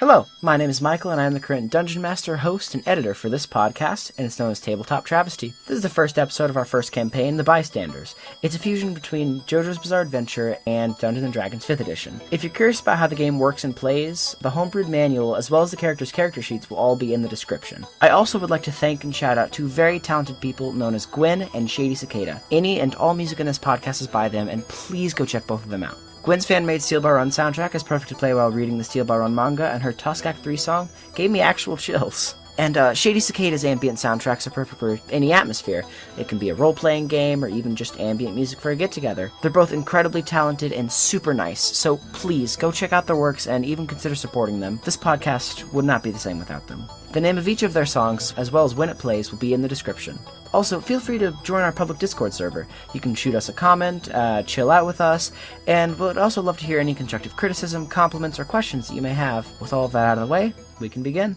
Hello, my name is Michael, and I am the current Dungeon Master, host, and editor for this podcast, and it's known as Tabletop Travesty. This is the first episode of our first campaign, The Bystanders. It's a fusion between JoJo's Bizarre Adventure and Dungeons & Dragons 5th Edition. If you're curious about how the game works and plays, the homebrewed manual, as well as the characters' character sheets, will all be in the description. I also would like to thank and shout out two very talented people known as Gwinn and Shady Cicada. Any and all music in this podcast is by them, and please go check both of them out. Gwen's fan-made Steel Bar Run soundtrack is perfect to play while reading the Steel Bar Run manga, and her Tusk Act 3 song gave me actual chills. And Shady Cicada's ambient soundtracks are perfect for any atmosphere. It can be a role-playing game, or even just ambient music for a get-together. They're both incredibly talented and super nice, so please go check out their works and even consider supporting them. This podcast would not be the same without them. The name of each of their songs, as well as when it plays, will be in the description. Also, feel free to join our public Discord server. You can shoot us a comment, chill out with us, and we'd also love to hear any constructive criticism, compliments, or questions that you may have. With all of that out of the way, we can begin.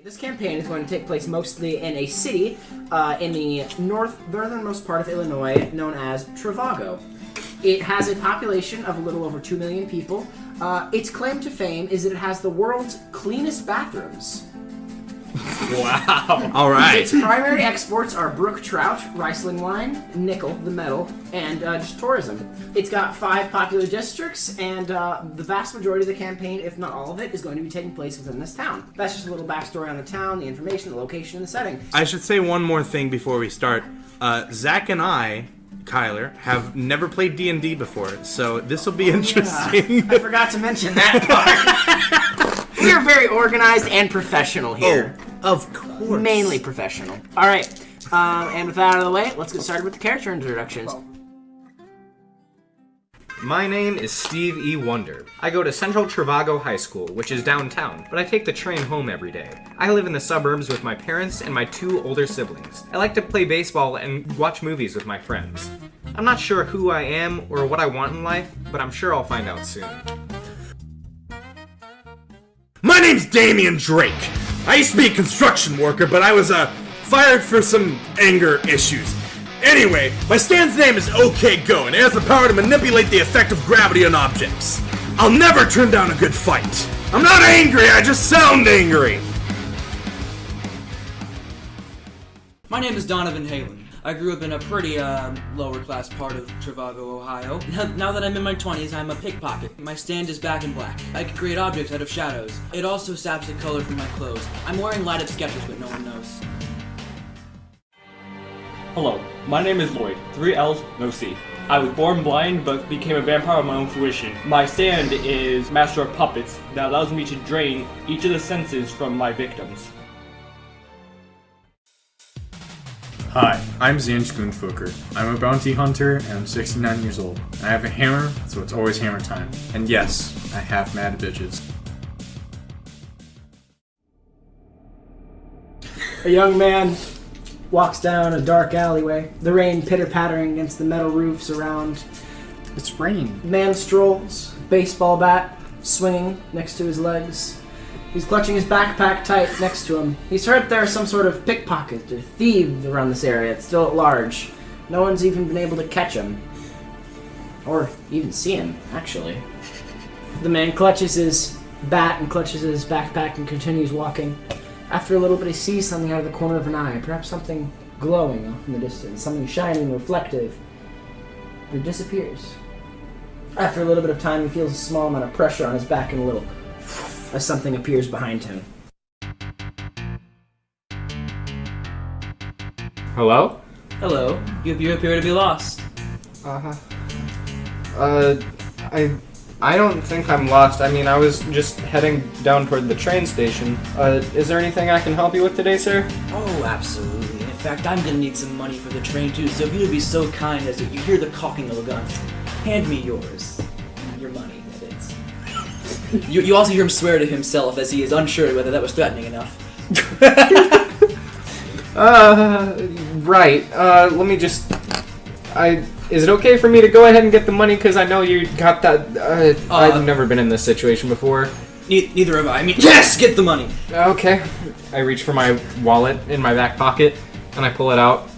This campaign is going to take place mostly in a city in the northernmost part of Illinois known as Trivago. It has a population of a little over 2 million people. Its claim to fame is that it has the world's cleanest bathrooms. Wow. All right. Its primary exports are brook trout, Riesling wine, nickel, the metal, and just tourism. It's got 5 popular districts, and the vast majority of the campaign, if not all of it, is going to be taking place within this town. That's just a little backstory on the town, the information, the location, and the setting. I should say one more thing before we start. Zach and I, Kyler, have never played D&D before, so this will be interesting. Yeah. I forgot to mention that part. We are very organized and professional here. Oh, of course. Mainly professional. All right, and with that out of the way, let's get started with the character introductions. My name is Steve E. Wonder. I go to Central Trivago High School, which is downtown, but I take the train home every day. I live in the suburbs with my parents and my 2 older siblings. I like to play baseball and watch movies with my friends. I'm not sure who I am or what I want in life, but I'm sure I'll find out soon. My name's Damian Drake. I used to be a construction worker, but I was fired for some anger issues. Anyway, my stand's name is OK Go, and it has the power to manipulate the effect of gravity on objects. I'll never turn down a good fight. I'm not angry, I just sound angry. My name is Donovan Halen. I grew up in a pretty lower class part of Trivago, Ohio. Now that I'm in my 20s, I'm a pickpocket. My stand is back in black. I can create objects out of shadows. It also saps the color from my clothes. I'm wearing light-up Skechers, but no one knows. Hello, my name is Lloyd. 3 L's, no C. I was born blind, but became a vampire of my own fruition. My stand is Master of Puppets that allows me to drain each of the senses from my victims. Hi, I'm Zanj Goonfucker. I'm a bounty hunter and I'm 69 years old. I have a hammer, so it's always hammer time. And yes, I have mad bitches. A young man walks down a dark alleyway, the rain pitter-pattering against the metal roofs around. It's rain. Man strolls, baseball bat swinging next to his legs. He's clutching his backpack tight next to him. He's heard there are some sort of pickpocket or thieves around this area. It's still at large. No one's even been able to catch him. Or even see him, actually. The man clutches his bat and clutches his backpack and continues walking. After a little bit, he sees something out of the corner of an eye. Perhaps something glowing off in the distance. Something shining, reflective. It disappears. After a little bit of time, he feels a small amount of pressure on his back and a little as something appears behind him. Hello? Hello. You appear to be lost. I don't think I'm lost. I mean, I was just heading down toward the train station. Is there anything I can help you with today, sir? Oh, absolutely. In fact, I'm gonna need some money for the train too, so if you would be so kind as if you hear the cocking of a gun, hand me yours. Your money, that is. You also hear him swear to himself as he is unsure whether that was threatening enough. Right. Let me just... Is it okay for me to go ahead and get the money? Because I know you got that... I've never been in this situation before. Neither have I. I mean, yes! Get the money! Okay. I reach for my wallet in my back pocket, and I pull it out.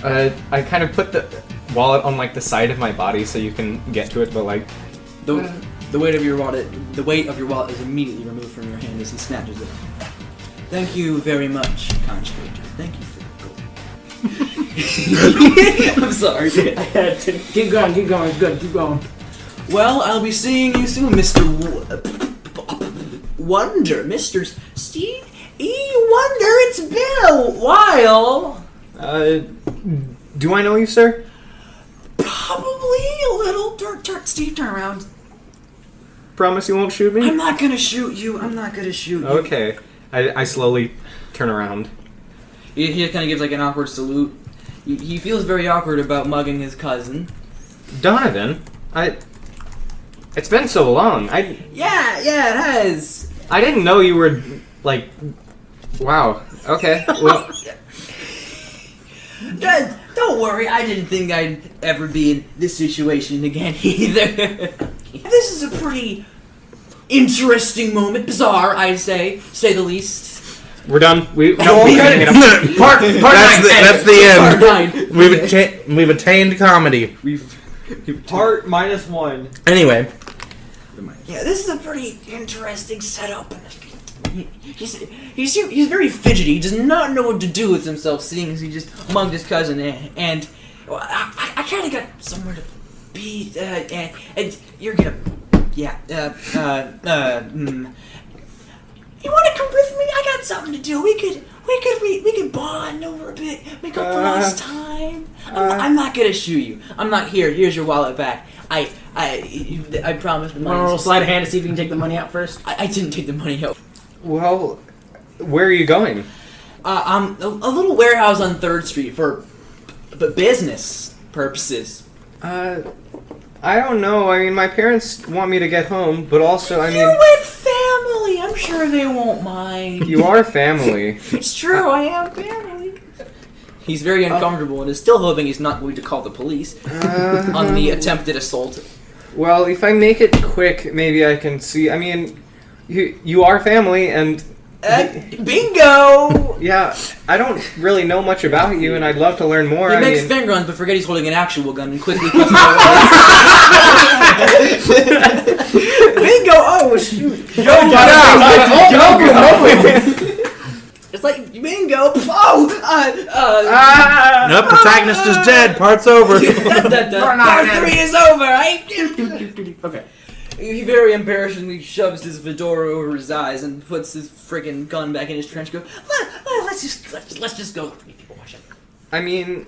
I kind of put the wallet on, like, the side of my body so you can get to it, but, like... The weight of your wallet is immediately removed from your hand as he snatches it. Thank you very much, kind stranger. Thank you for the gold. I'm sorry. I had to. Keep going. It's good. Keep going. Well, I'll be seeing you soon, Mr. Wonder. Mr. Steve E. Wonder. It's been a while. Do I know you, sir? Probably a little. Steve, turn around. Promise you won't shoot me? I'm not gonna shoot you. Okay. I slowly turn around. He kind of gives like an awkward salute. He feels very awkward about mugging his cousin. Donovan, it's been so long. Yeah, it has. I didn't know you were, like... Wow. Okay, well... Don't worry, I didn't think I'd ever be in this situation again either. This is a pretty interesting moment. Bizarre, I'd say the least. We're done. That's the end. We've attained comedy. Part -1. Anyway. Yeah, this is a pretty interesting setup. He's very fidgety. He does not know what to do with himself, seeing as he just mugged his cousin, and I kind of got somewhere to be. And you're gonna, You want to come with me? I got something to do. We could bond over a bit, make up for lost time. I'm not gonna shoot you. I'm not here. Here's your wallet back. I promise. Want to roll slide of hand to see if you can take the money out first? I didn't take the money out. Well, where are you going? A little warehouse on 3rd Street for business purposes. I don't know. I mean, my parents want me to get home, but also, You're with family. I'm sure they won't mind. You are family. It's true. I am family. He's very uncomfortable and is still hoping he's not going to call the police on the attempted assault. Well, if I make it quick, maybe I can see. I mean, you are family, and... bingo! Yeah, I don't really know much about you, and I'd love to learn more. He makes finger guns, but forget he's holding an actual gun and quickly puts it away. Bingo! Oh, shoot. It's like, bingo! Oh! Nope, protagonist is dead. Part's over. Part 3 is over, right? Okay. He very embarrassingly shoves his fedora over his eyes and puts his friggin' gun back in his trench coat. Let's just go. Watch it. I mean,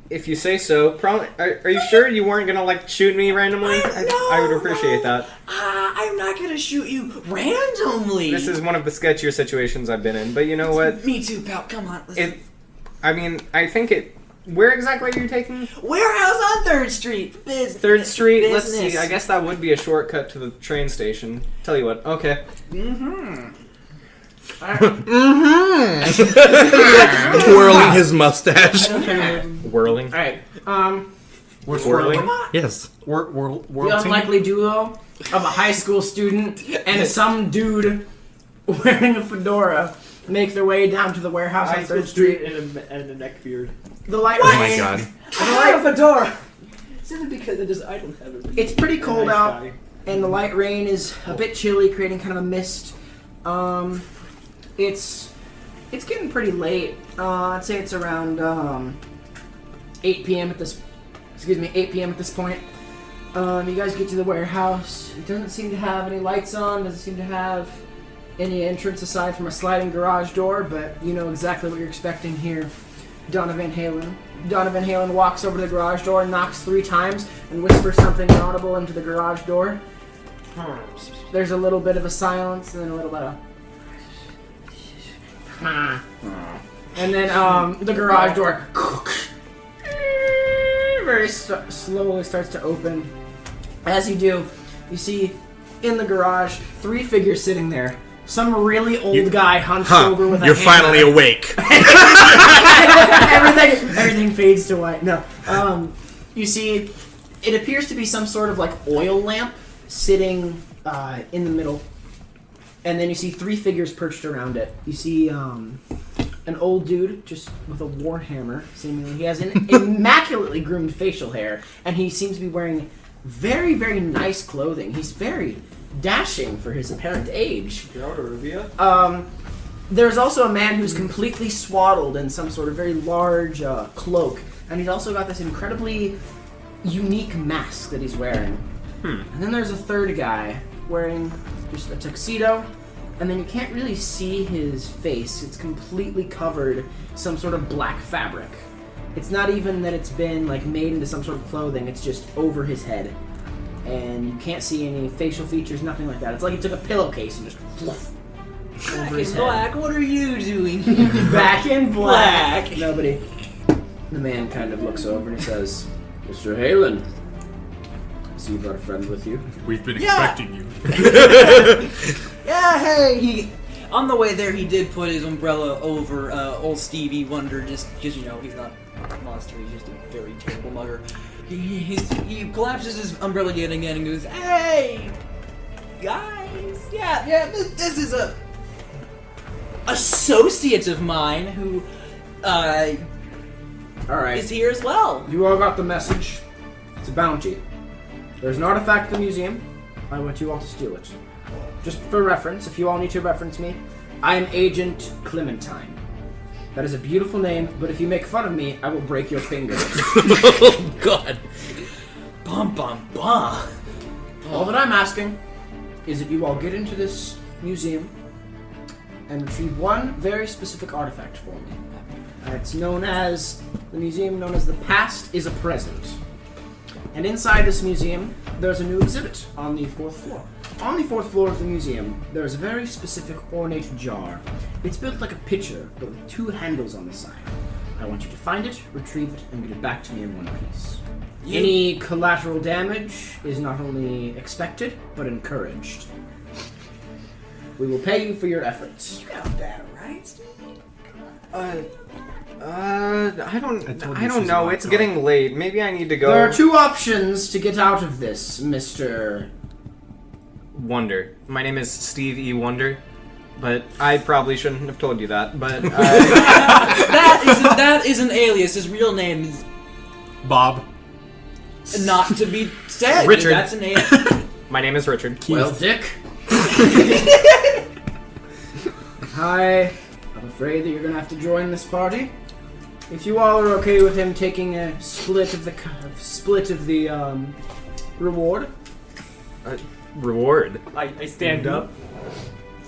if you say so. Are you sure you weren't gonna like shoot me randomly? I would appreciate that. I'm not gonna shoot you randomly. This is one of the sketchier situations I've been in, but you know what? Me too, pal. Come on. Listen. I think it. Where exactly are you taking? Warehouse on 3rd Street. 3rd Street? Business. Let's see. I guess that would be a shortcut to the train station. Tell you what. Okay. Twirling his mustache. Whirling. Alright, We're Whirling? Yes. the unlikely duo of a high school student and some dude wearing a fedora make their way down to the warehouse on 3rd Street. and a neck beard. The light Oh rain. my god. I have a fedora. Simply because I don't have it. It's pretty cold Nice out, guy. and the light rain is a bit chilly, creating kind of a mist. It's getting pretty late. I'd say it's around 8 p.m. at this. 8 p.m. at this point. You guys get to the warehouse. It doesn't seem to have any lights on. Doesn't seem to have any entrance aside from a sliding garage door. But you know exactly what you're expecting here. Donovan Halen walks over to the garage door, knocks 3 times, and whispers something inaudible into the garage door. There's a little bit of a silence, and then a little bit of... And then the garage door very slowly starts to open. As you do, you see in the garage 3 figures sitting there. Some really old guy hunched over with a You're hammer. finally awake. everything fades to white. No. You see, it appears to be some sort of like oil lamp sitting in the middle. And then you see 3 figures perched around it. You see an old dude just with a war hammer, seemingly. He has an immaculately groomed facial hair, and he seems to be wearing very, very nice clothing. He's very, dashing for his apparent age. Rubia? There's also a man who's completely swaddled in some sort of very large cloak, and he's also got this incredibly unique mask that he's wearing. And then there's a third guy wearing just a tuxedo, and then you can't really see his face. It's completely covered some sort of black fabric. It's not even that it's been like made into some sort of clothing, it's just over his head. And you can't see any facial features, nothing like that. It's like he took a pillowcase and just fluff over his head. Black, what are you doing? Back in black. Nobody. The man kind of looks over and he says, Mr. Halen, I see you brought a friend with you. We've been expecting you. Yeah, hey, on the way there, he did put his umbrella over old Stevie Wonder, just because, you know, he's not a monster, he's just a very terrible mugger. He collapses his umbrella yet again and goes, hey, guys, yeah, this is a associate of mine who, Alright. is here as well. You all got the message. It's a bounty. There's an artifact in the museum. I want you all to steal it. Just for reference, if you all need to reference me, I am Agent Clementine. That is a beautiful name, but if you make fun of me, I will break your fingers. Oh, God. Bum, bum, bum. All that I'm asking is that you all get into this museum and retrieve one very specific artifact for me. It's known as, the museum known as the Past is a Present. And inside this museum, there's a new exhibit on the 4th floor. On the 4th floor of the museum, there's a very specific ornate jar. It's built like a pitcher, but with 2 handles on the side. I want you to find it, retrieve it, and get it back to me in one piece. Any collateral damage is not only expected, but encouraged. We will pay you for your efforts. You got that right, Stevie? I you don't she's know. not It's going. getting late. Maybe I need to go. There are 2 options to get out of this, Mr. Wonder. My name is Steve E. Wonder, but I probably shouldn't have told you that. But That is an alias. His real name is Bob. not to be said. Richard. That's an alias. my name is Richard. Well, Dick. Hi. I'm afraid that you're going to have to join this party. If you all are okay with him taking a split of the reward. Reward. I stand up.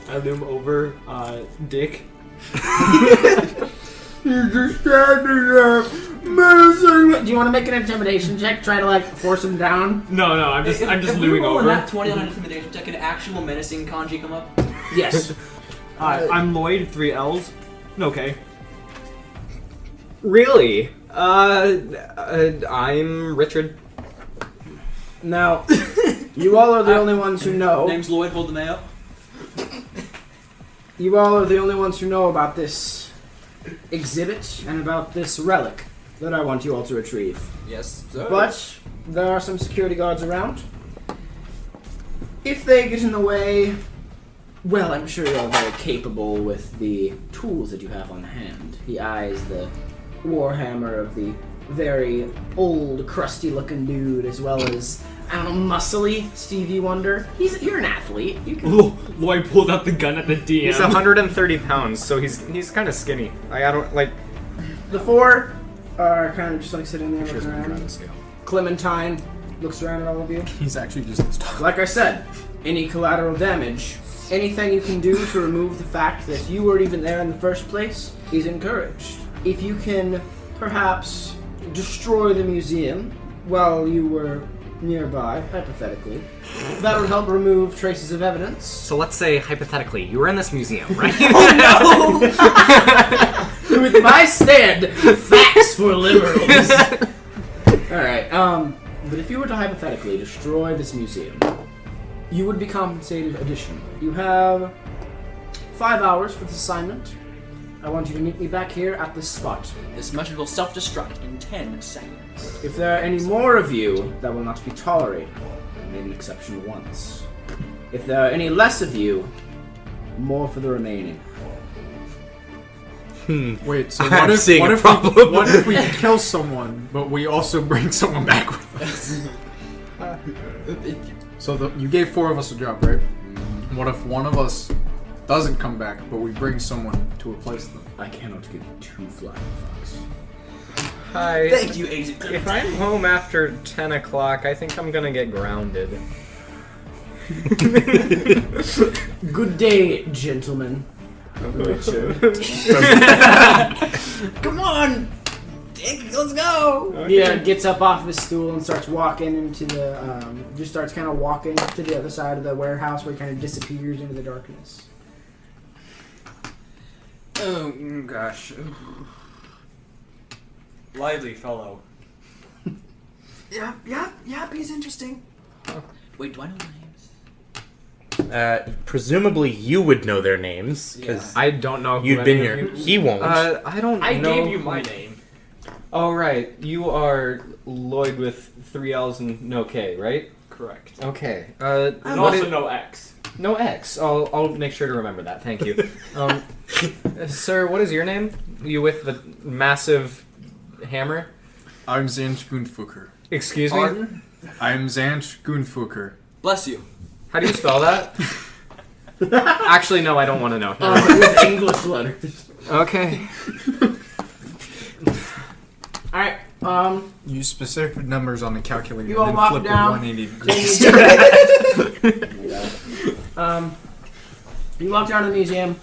I loom over Dick. You're just standing there, menacing. Do you want to make an intimidation check? Try to like force him down. No, I'm just If looming we roll over. that 20 on an intimidation check, an actual menacing kanji come up? Yes. I'm Lloyd, 3 L's. Okay. Really? I'm Richard. Now, you all are the only ones who know. Name's Lloyd, hold the mayo. You all are the only ones who know about this exhibit and about this relic that I want you all to retrieve. Yes, sir. But there are some security guards around. If they get in the way, well, I'm sure you're all very capable with the tools that you have on hand. He eyes the warhammer of the very old, crusty-looking dude, as well as, I don't know, muscly Stevie Wonder. You're an athlete. You can. Lloyd pulled out the gun at the DM. He's 130 pounds, so he's kind of skinny. I don't like. The 4 are kind of just like sitting there She looking doesn't around. try to scale. Clementine looks around at all of you. He's actually just this tall. Like I said, any collateral damage, anything you can do to remove the fact that you were even there in the first place is encouraged. If you can perhaps destroy the museum while you were nearby, hypothetically, that would help remove traces of evidence. So let's say hypothetically, you were in this museum, right? With my stand, facts for liberals. Alright, but if you were to hypothetically destroy this museum, you would be compensated additionally. You have 5 hours for this assignment. I want you to meet me back here at this spot. This message will self-destruct in 10 seconds. If there are any more of you, that will not be tolerated. I made an exception once. If there are any less of you, more for the remaining. Wait, so I'm what if, seeing what, a if problem. we, what if we kill someone, but we also bring someone back with us? So you gave 4 of us a job, right? What if one of us doesn't come back, but we bring someone to replace them? I cannot give 2 flying fucks. Hi. Thank you, Agent. If I'm home after 10 o'clock, I think I'm gonna get grounded. Good day, gentlemen. Come on, Dick, let's go. Yeah, gets up off his stool and starts walking into the, just starts kind of walking to the other side of the warehouse where he kind of disappears into the darkness. Oh gosh. Lively fellow. Yeah, he's interesting. Wait, do I know their names? Presumably you would know their names, because I don't know who you'd been any of here. you- He won't. I don't I know. gave you my name. Oh, right. You are Lloyd with 3 L's and no K, right? Correct. Okay. And what also is- no X. No X. I'll make sure to remember that. Thank you. Sir, what is your name? You with the massive hammer? I'm Zanch Gunfuker. Excuse me? Pardon? I'm Zanch Gunfuker. Bless you. How do you spell that? Actually, no, I don't want to know. With English letters. Okay. Alright, Use specific numbers on the calculator You all and then walk flip down. it 180 degrees. You walk down to the museum,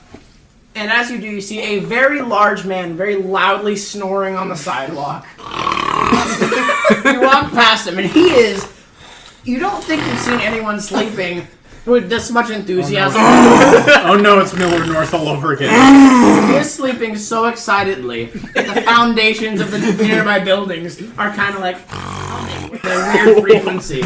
and as you do, you see a very large man very loudly snoring on the sidewalk. You walk past him, and he is... You don't think you've seen anyone sleeping with this much enthusiasm. Oh no, it's Miller North all over again. He is sleeping so excitedly that the foundations of the nearby buildings are kind of like humming with a weird frequency.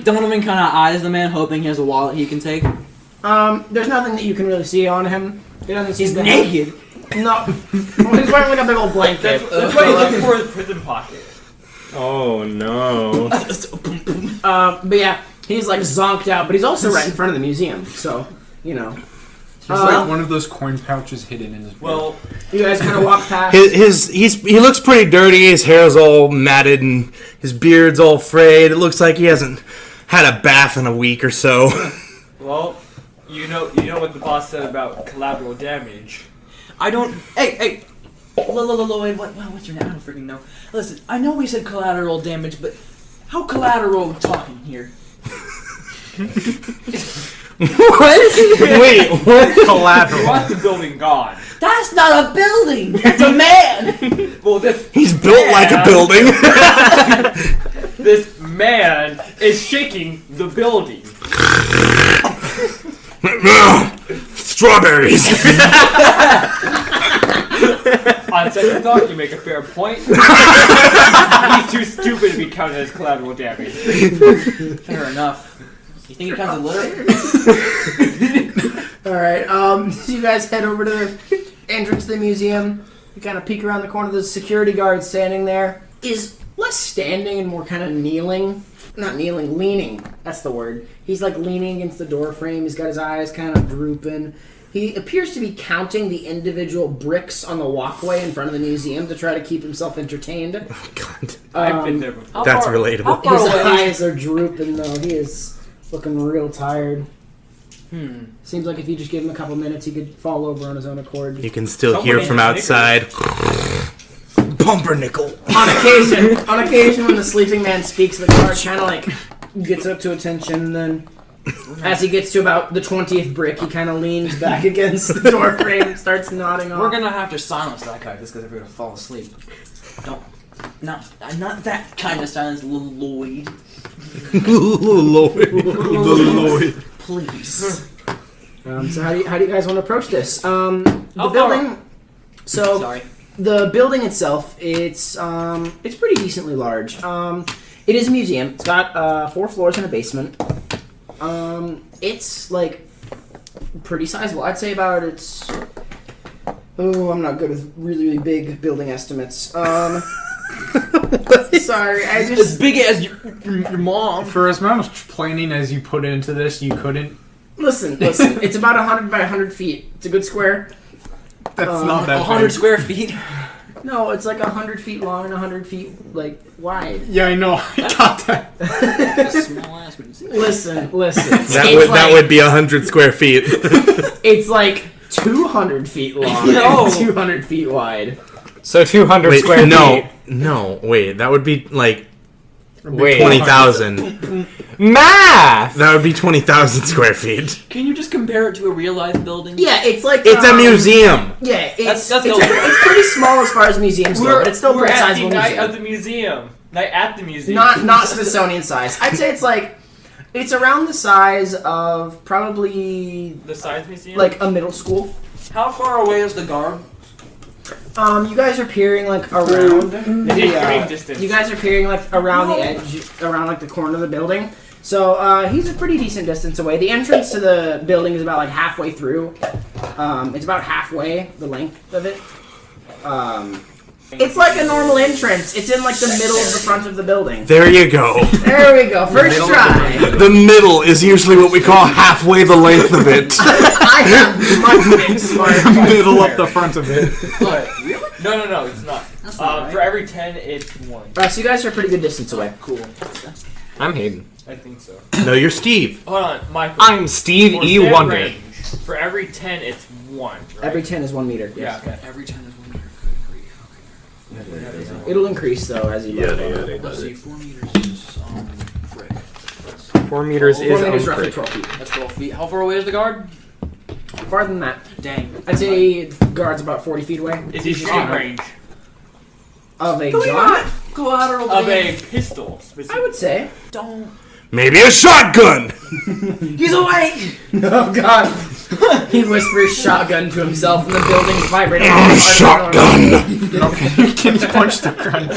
Donovan kind of eyes the man, hoping he has a wallet he can take. There's nothing that you can really see on him. He doesn't seem He's to naked. No. Well, he's wearing like a big old blanket. That's why he's looking for his prison pocket. Oh, no. But yeah, he's like zonked out, but he's also right in front of the museum, so, you know. He's like one of those coin pouches hidden in his beard. Well, You guys kind of walk past. He looks pretty dirty. His hair's all matted and his beard's all frayed. It looks like he hasn't had a bath in a week or so. well, you know what the boss said about collateral damage. I don't. Hey, Lloyd, what's your name? I don't freaking know. Listen, I know we said collateral damage, but how collateral are we talking here? What? Wait, what? He Collateral. wants the building gone. That's not a building. That's a man. Well, this He's built like a building. this man is shaking the building. Strawberries. On second thought, you make a fair point. He's too stupid to be counted as collateral damage. Fair enough. You think it counts as litter? Alright, so you guys head over to the entrance to the museum. You kind of peek around the corner. The security guard standing there is less standing and more kind of kneeling. Not kneeling, leaning. That's the word. He's like leaning against the door frame. He's got his eyes kind of drooping. He appears to be counting the individual bricks on the walkway in front of the museum to try to keep himself entertained. Oh, God. I've been there before. That's relatable. His eyes are drooping though. He is looking real tired. Seems like if you just give him a couple minutes, he could fall over on his own accord. You can still Somebody hear from has outside. Pumpernickel. On occasion, when the sleeping man speaks, the guard kind of like gets up to attention. And then, as he gets to about the 20th brick, he kind of leans back against the door frame and starts nodding off. We're gonna have to silence that guy just because we're gonna fall asleep. Don't. Not that kind of silence, Lloyd. Lloyd. Please. So how do you guys want to approach this? The How building. So Sorry. the building itself, it's pretty decently large. It is a museum. It's got 4 floors and a basement. It's like pretty sizable. I'd say about it's. Oh, I'm not good with really big building estimates. Sorry, I As just big as your mom. For as much planning as you put into this, you couldn't. listen. It's about 100 by 100 feet. It's a good square. That's not that 100 big. square feet. No, it's like 100 feet long and 100 feet wide. Yeah, I know. I got that. Small ass. Listen. That would be 100 square feet. It's like 200 feet long and 200 feet wide. So 200 square feet. No, wait. That would be like Wait. 20,000. Math! That would be 20,000 square feet. Can you just compare it to a real life building? Yeah, it's like It's a museum. Yeah, That's it's pretty small as far as museums go, but it's still a pretty sizable Night museum. of the museum. Night at the museum. Not Smithsonian size. I'd say it's around the size of probably the science museum. like a middle school. How far away is the guard? You guys are peering around. Distance. You guys are peering around the edge, around the corner of the building. So he's a pretty decent distance away. The entrance to the building is about halfway through. It's about halfway the length of it. It's like a normal entrance. It's in the middle of the front of the building. There you go. There we go. First try. The middle is usually what we call halfway the length of it. I have much big smart. Middle up the front of it. Really? No, it's not. That's not right. For every 10, it's 1. So you guys are a pretty good distance away. Cool. I'm Hayden. I think so. No, you're Steve. Hold on, Michael. I'm Steve For E. stand Wonder. range, for every 10, it's 1. Right? Every 10 is 1 meter. Yeah, Yes. okay. Every 10 is 1 meter. It'll increase though as you go. Let's see, 4 meters is frick. 4 meters 4 is meters on roughly frick. 12 feet. That's 12 feet. How far away is the guard? Farther than that. Dang. I'd say guard's about 40 feet away. Is he shooting range? Of a Can we gun? not collateral Of a damage? pistol, I specifically. would say. Don't. Maybe a shotgun. He's awake! Oh god. He whispers shotgun to himself and the building's vibrating. Shotgun. Can you punch the ground?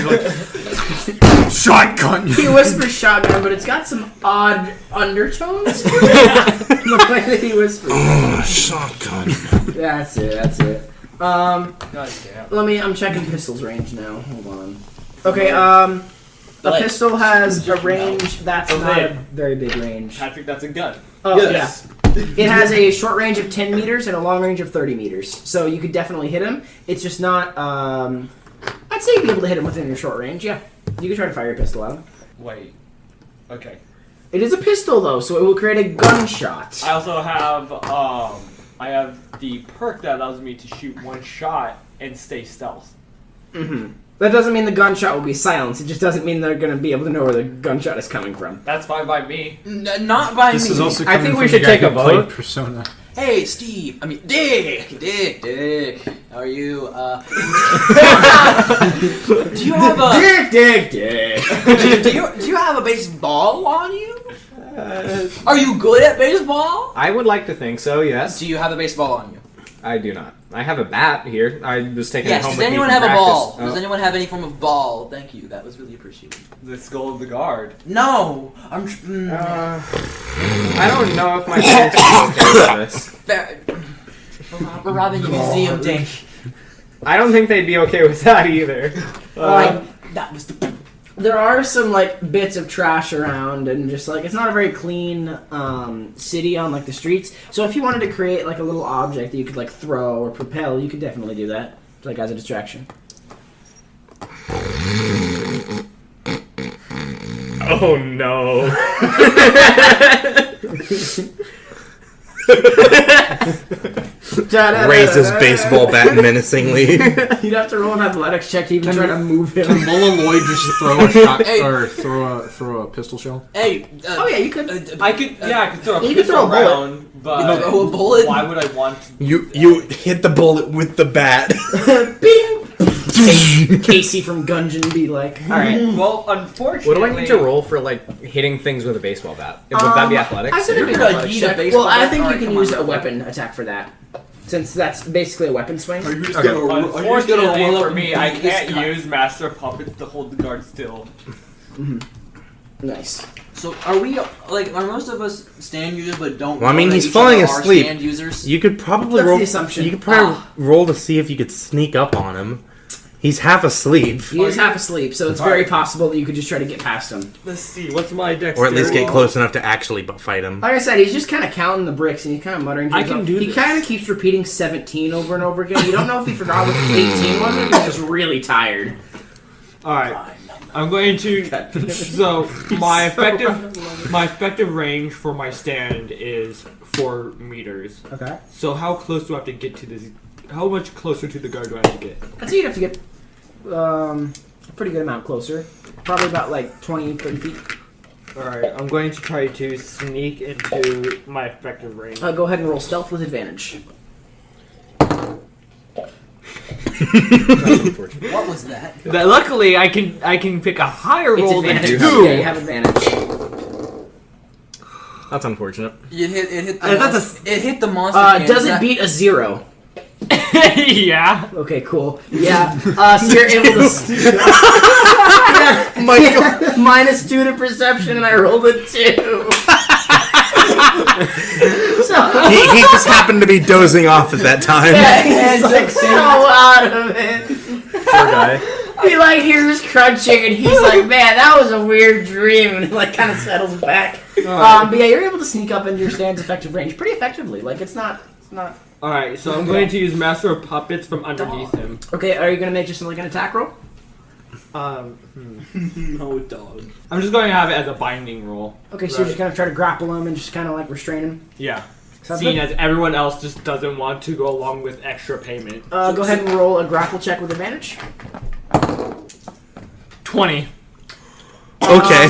Shotgun. He whispers shotgun, but it's got some odd undertones to it. The way that he whispers. Shotgun. That's it. God damn. I'm checking pistol's range now. Hold on. Okay, a pistol has a range that's not a very big range. Patrick, that's a gun. Oh, Yes. yeah. It has a short range of 10 meters and a long range of 30 meters. So you could definitely hit him. It's just not, I'd say you'd be able to hit him within your short range, yeah. You could try to fire your pistol at him. Wait. Okay. It is a pistol, though, so it will create a gunshot. I also have, I have the perk that allows me to shoot 1 shot and stay stealth. Mm-hmm. That doesn't mean the gunshot will be silenced. It just doesn't mean they're going to be able to know where the gunshot is coming from. That's fine by me. Not by This me. is also I coming think from we the should guy take a who played vote. Persona. Hey, Steve. Dick. How are you? Do you have a Dick. do you have a baseball on you? Are you good at baseball? I would like to think so, yes. Do you have a baseball on you? I do not. I have a bat here. I was taking it Yes. home Does with me anyone from have a practice. ball? Oh. Does anyone have any form of ball? Thank you. That was really appreciated. The skull of the guard. No. I'm. I don't know if my parents are okay with this. We're robbing a museum, Dink. I don't think they'd be okay with that either. That was the. There are some bits of trash around, and just it's not a very clean city on the streets. So if you wanted to create a little object that you could throw or propel, you could definitely do that, as a distraction. Oh no. Raises baseball bat menacingly. You'd have to roll an athletics check to even try to move him. Can Mola Lloyd just throw a shot Hey. or throw a pistol shell? Hey. Oh yeah, you could. I could throw a You could throw pistol a bullet. around, but Throw a bullet? why would I want to? You hit the bullet with the bat. Bing! Casey from Gungeon be like, alright. Well, unfortunately... What do I need to roll for hitting things with a baseball bat? Would that be athletics? I said it'd be You're an gonna athletics yeet a check. baseball Well, I bat? think you Alright, can come use on. a weapon attack for that. Since that's basically a weapon swing. Are you just Okay. Unfortunately roll up for and me, I beat this can't guy? use Master Puppets to hold the guard still. Nice. So are we are most of us stand users but don't? Well, I know mean, that he's each falling other are asleep. Stand users. You could probably That's roll. the assumption. You could probably roll to see if you could sneak up on him. He's half asleep. He is half asleep, so it's very possible that you could just try to get past him. Let's see, what's my dexterity? Or at least get close enough to actually fight him. Like I said, he's just kind of counting the bricks, and he's kind of muttering to himself. do He this. kind of keeps repeating 17 over and over again. You don't know if he forgot what 18 was, or if he's just really tired. Alright. I'm going to... So, my effective range for my stand is 4 meters. Okay. So how close do I have to get to this? How much closer to the guard do I have to get? I'd say you'd have to get a pretty good amount closer. Probably about like 20, 30 feet. Alright, I'm going to try to sneak into my effective range. Go ahead and roll stealth with advantage. That's unfortunate. What was that? Luckily, I can pick a higher It's roll than advantage. 2. Yeah, you have advantage. That's unfortunate. It hit the That's it hit the monster. Does it beat a 0? Yeah. Okay, cool. Yeah, so you're able to... Michael. Minus 2 to perception, and I rolled a 2. So... He just happened to be dozing off at that time. Yeah, he's like so out of it. Poor guy. He like hears crunching, and he's like, "Man, that was a weird dream," and he like kind of settles back. But yeah, you're able to sneak up into your stand's effective range pretty effectively. Like it's not. Alright, so I'm going to use Master of Puppets from underneath him. Okay, are you gonna make just like an attack roll? No dog. I'm just going to have it as a binding roll. Okay, so you're just gonna try to grapple him and just kind of like restrain him. Yeah. Sounds Seeing good. as everyone else just doesn't want to go along with extra payment. Go ahead and roll a grapple check with advantage. 20. Okay.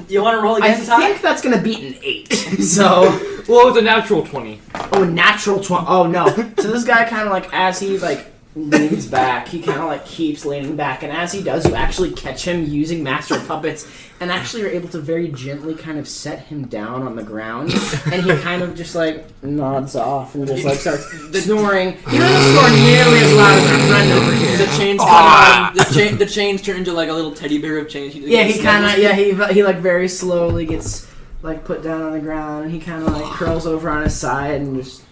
You want to roll I again, Ty? think that's gonna beat an 8. So, Well, it was a natural 20. oh, natural 20. Oh no. So this guy kind of like as he like leans back, he kind of like keeps leaning back, and as he does, you actually catch him using Master of Puppets, and actually are able to very gently kind of set him down on the ground, and he kind of just like nods off and just like starts snoring. He doesn't snore nearly as loud as our friend over here. The chains the chains turn into like a little teddy bear of chains. Yeah, he kind of he like very slowly gets like put down on the ground, and he kind of like curls over on his side and just.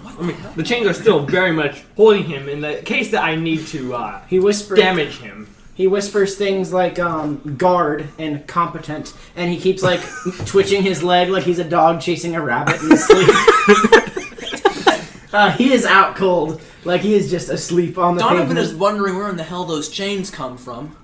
I mean, the chains are still very much holding him in the case that I need to He whispers. damage him. He whispers things like guard and competent, and he keeps like twitching his leg like he's a dog chasing a rabbit in his sleep. He is out cold, like he is just asleep on the Donovan pavement. is wondering where in the hell those chains come from.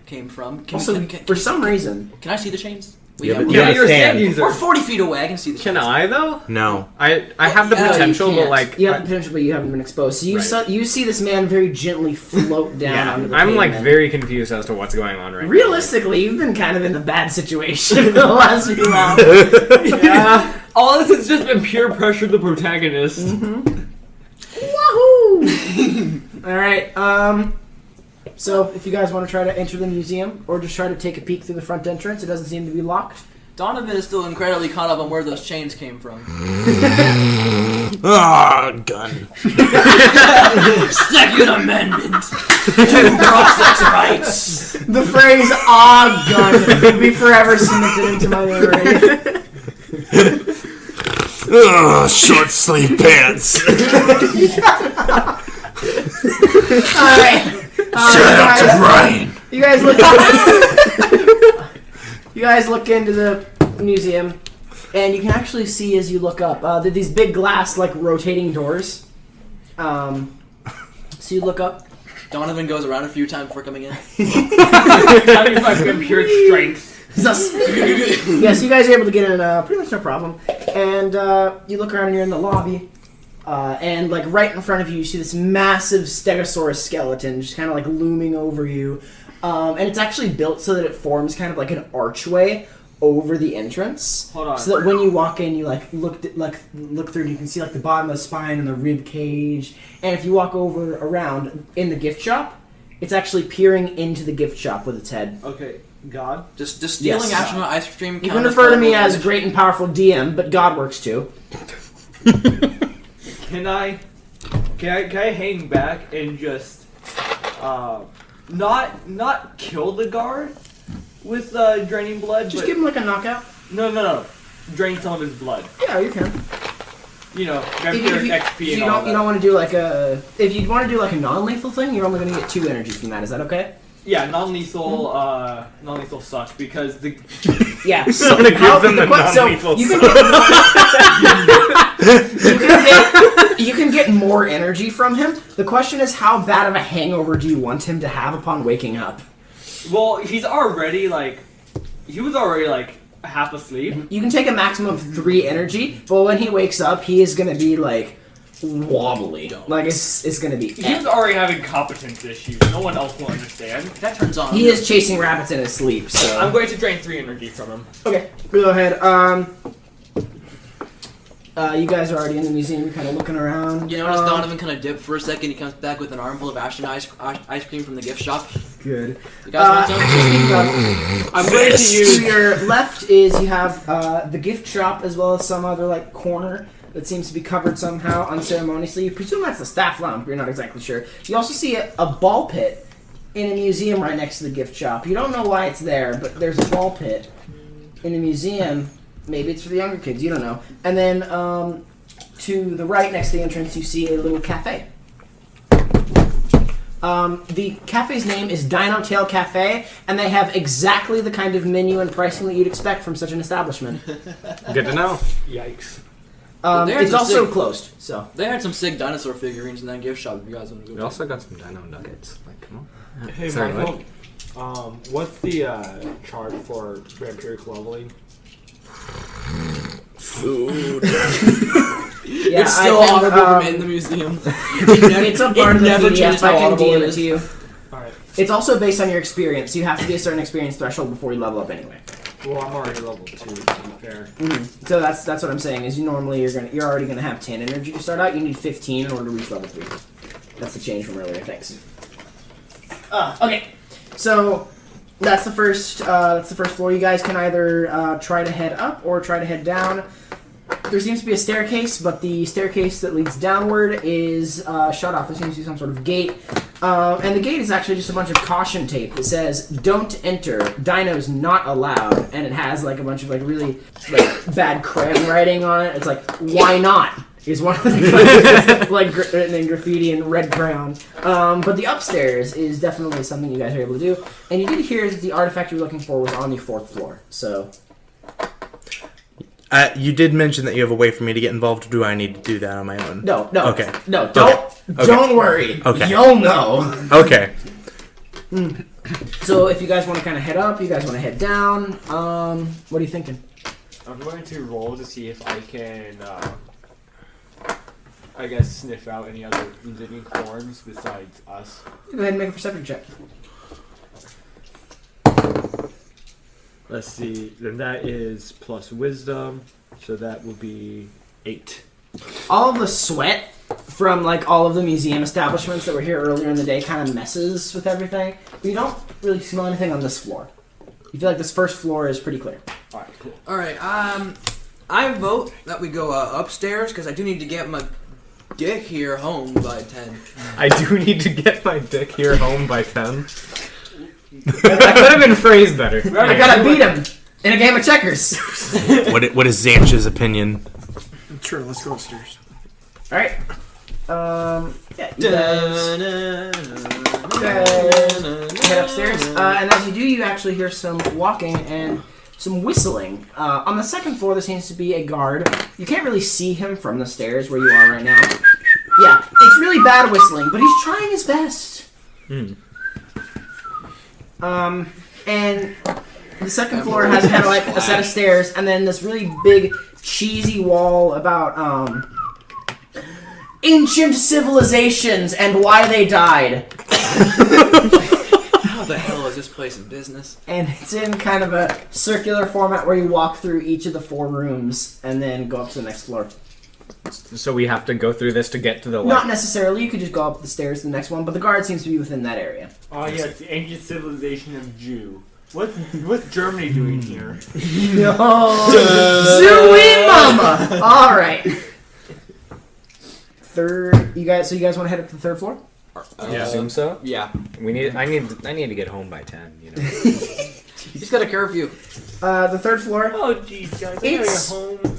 Came from. Also, for some reason, can I see the chains? Yeah, but Yeah, you you're a stand stand. user. We're 40 feet away. I can see the Can chains. I though? No. I have the Yeah, you potential, but can't. like you have the potential, but you haven't been exposed. So you see this man very gently float down yeah, onto the I'm like pavement. very confused as to what's going on right Realistically, you've been kind of in a bad situation in the last few hours. now. Yeah. All this has just been pure pressure to the protagonist. Wahoo! Alright, so if you guys want to try to enter the museum, or just try to take a peek through the front entrance, it doesn't seem to be locked. Donovan is still incredibly caught up on where those chains came from. Gun. Second Amendment to process rights. The phrase "ah gun" will be forever cemented into my memory. Short sleeve pants. Alright. Shut up to Brian. You guys look You guys look into the museum, and you can actually see as you look up, there are these big glass, like, rotating doors. So you look up. Donovan goes around a few times before coming in. I use my pure strength. Yes, you guys are able to get in pretty much no problem. And you look around and you're in the lobby. And like right in front of you see this massive Stegosaurus skeleton just kind of like looming over you. And it's actually built so that it forms kind of like an archway over the entrance. Hold on. So that when you walk in, you like look through and you can see like the bottom of the spine and the rib cage. And if you walk over around in the gift shop, it's actually peering into the gift shop with its head. Okay, God. Just stealing Yes. astronaut ice cream. You can refer to me as great and powerful DM, but God works too. Can I hang back and just not kill the guard with draining blood? Just but give him like a knockout. no. Drain some of his blood. Yeah, you can. vampiric XP you and all don't, that. you don't want to do like a... If you want to do like a non-lethal thing, you're only going to get 2 energy from that. Is that okay? Yeah, non-lethal sucks because the Yeah. So to give them the non-lethal you can get more energy from him. The question is, how bad of a hangover do you want him to have upon waking up? well, he was already half asleep. You can take a maximum of 3 energy, but when he wakes up, he is going to be like wobbly. Like it's going to be. He was already having competence issues. No one else will understand. That turns on. He is chasing rabbits in his sleep. So I'm going to drain 3 energy from him. okay, go ahead. You guys are already in the museum. You're kind of looking around. You notice Donovan kind of dipped for a second. He comes back with an armful of Ashton ice cream from the gift shop. Good. You guys want some? I'm going to use. To your left is you have the gift shop as well as some other like corner that seems to be covered somehow unceremoniously. You presume that's the staff lounge, but you're not exactly sure. You also see a ball pit in a museum right next to the gift shop. You don't know why it's there, but there's a ball pit in the museum. Maybe it's for the younger kids. You don't know. And then to the right next to the entrance, you see a little cafe. The cafe's name is Dino Tail Cafe, and they have exactly the kind of menu and pricing that you'd expect from such an establishment. Good to know. Yikes. It's also closed, so. They had some sick dinosaur figurines in that gift shop. If you guys want to go. We also got some dino nuggets. Like, come on. Hey, Sorry, Michael. What's the chart for vampiric leveling? Food. Yeah, It's still I can, audible in the museum. it's a part of the never PDF. changed I how can audible DM it it is. to you. Alright. It's also based on your experience. You have to be a certain experience threshold before you level up anyway. Well, I'm already level 2, to be fair. So that's what I'm saying. Is you're already gonna have 10 energy to start out. You need 15 in order to reach level 3. That's the change from earlier. Thanks. Okay. So that's the first floor. You guys can either try to head up or try to head down. There seems to be a staircase, but the staircase that leads downward is shut off. There seems to be some sort of gate. And the gate is actually just a bunch of caution tape that says, "Don't enter, dinos not allowed," and it has like a bunch of like really like bad crayon writing on it. It's like, "Why not?" is one of the like in graffiti and red crayon. But the upstairs is definitely something you guys are able to do. And you did hear that the artifact you were looking for was on the 4th floor. So You did mention that you have a way for me to get involved. Or do I need to do that on my own? no, Okay. no, don't worry. Okay. You'll know. Okay. So if you guys want to kind of head up, you guys want to head down. What are you thinking? I'm going to roll to see if I can, I guess, sniff out any other living forms besides us. Go ahead and make a perception check. Let's see. Then that is plus wisdom, so that will be 8. All of the sweat from like all of the museum establishments that were here earlier in the day kind of messes with everything. But you don't really smell anything on this floor. You feel like this first floor is pretty clear. Alright, cool. Alright, I vote that we go upstairs because I do need to get my dick here home by 10. I do need to get my dick here home by 10. That could have been phrased better. I gotta beat him in a game of checkers. What is Zanch's opinion? Sure, let's go upstairs. All right. Yeah, you guys head upstairs, and as you do, you actually hear some walking and some whistling. On the 2nd floor, there seems to be a guard. You can't really see him from the stairs where you are right now. Yeah, it's really bad whistling, but he's trying his best. And the 2nd floor has kind of like a set of stairs, and then this really big, cheesy wall about ancient civilizations and why they died. How the hell is this place in business? And it's in kind of a circular format where you walk through each of the 4 rooms and then go up to the next floor. So we have to go through this to get to the Not necessarily. You could just go up the stairs to the next one, but the guard seems to be within that area. Oh yes, the ancient civilization of Jew. What's Germany doing here? No! Zooey mama! Alright. So you guys want to head up to the 3rd floor? I assume so. Yeah. I need to get home by 10. You know. He's got a curfew. The 3rd floor. Oh jeez, guys, I It's- gotta get home.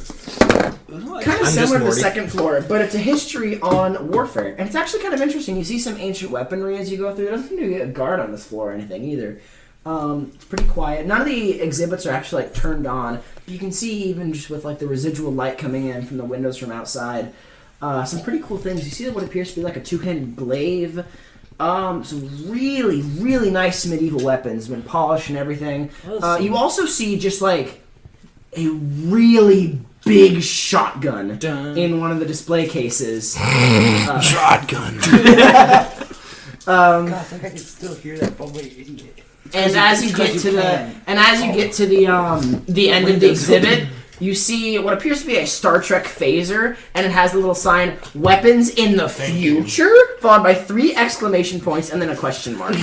Kind of I'm similar just to the Morty. second floor, but it's a history on warfare. And it's actually kind of interesting. You see some ancient weaponry as you go through. There doesn't seem to be a guard on this floor or anything either. It's pretty quiet. None of the exhibits are actually like turned on. But you can see even just with like the residual light coming in from the windows from outside, some pretty cool things. You see what appears to be like a two-handed glaive. Some really, really nice medieval weapons, been polished and everything. You also see just like a really big shotgun in one of the display cases. Shotgun. God, I think I can still hear that bubbly idiot. And as you get to the end of the exhibit, you see what appears to be a Star Trek phaser, and it has the little sign "Weapons in the Future," followed by 3 exclamation points and then a question mark.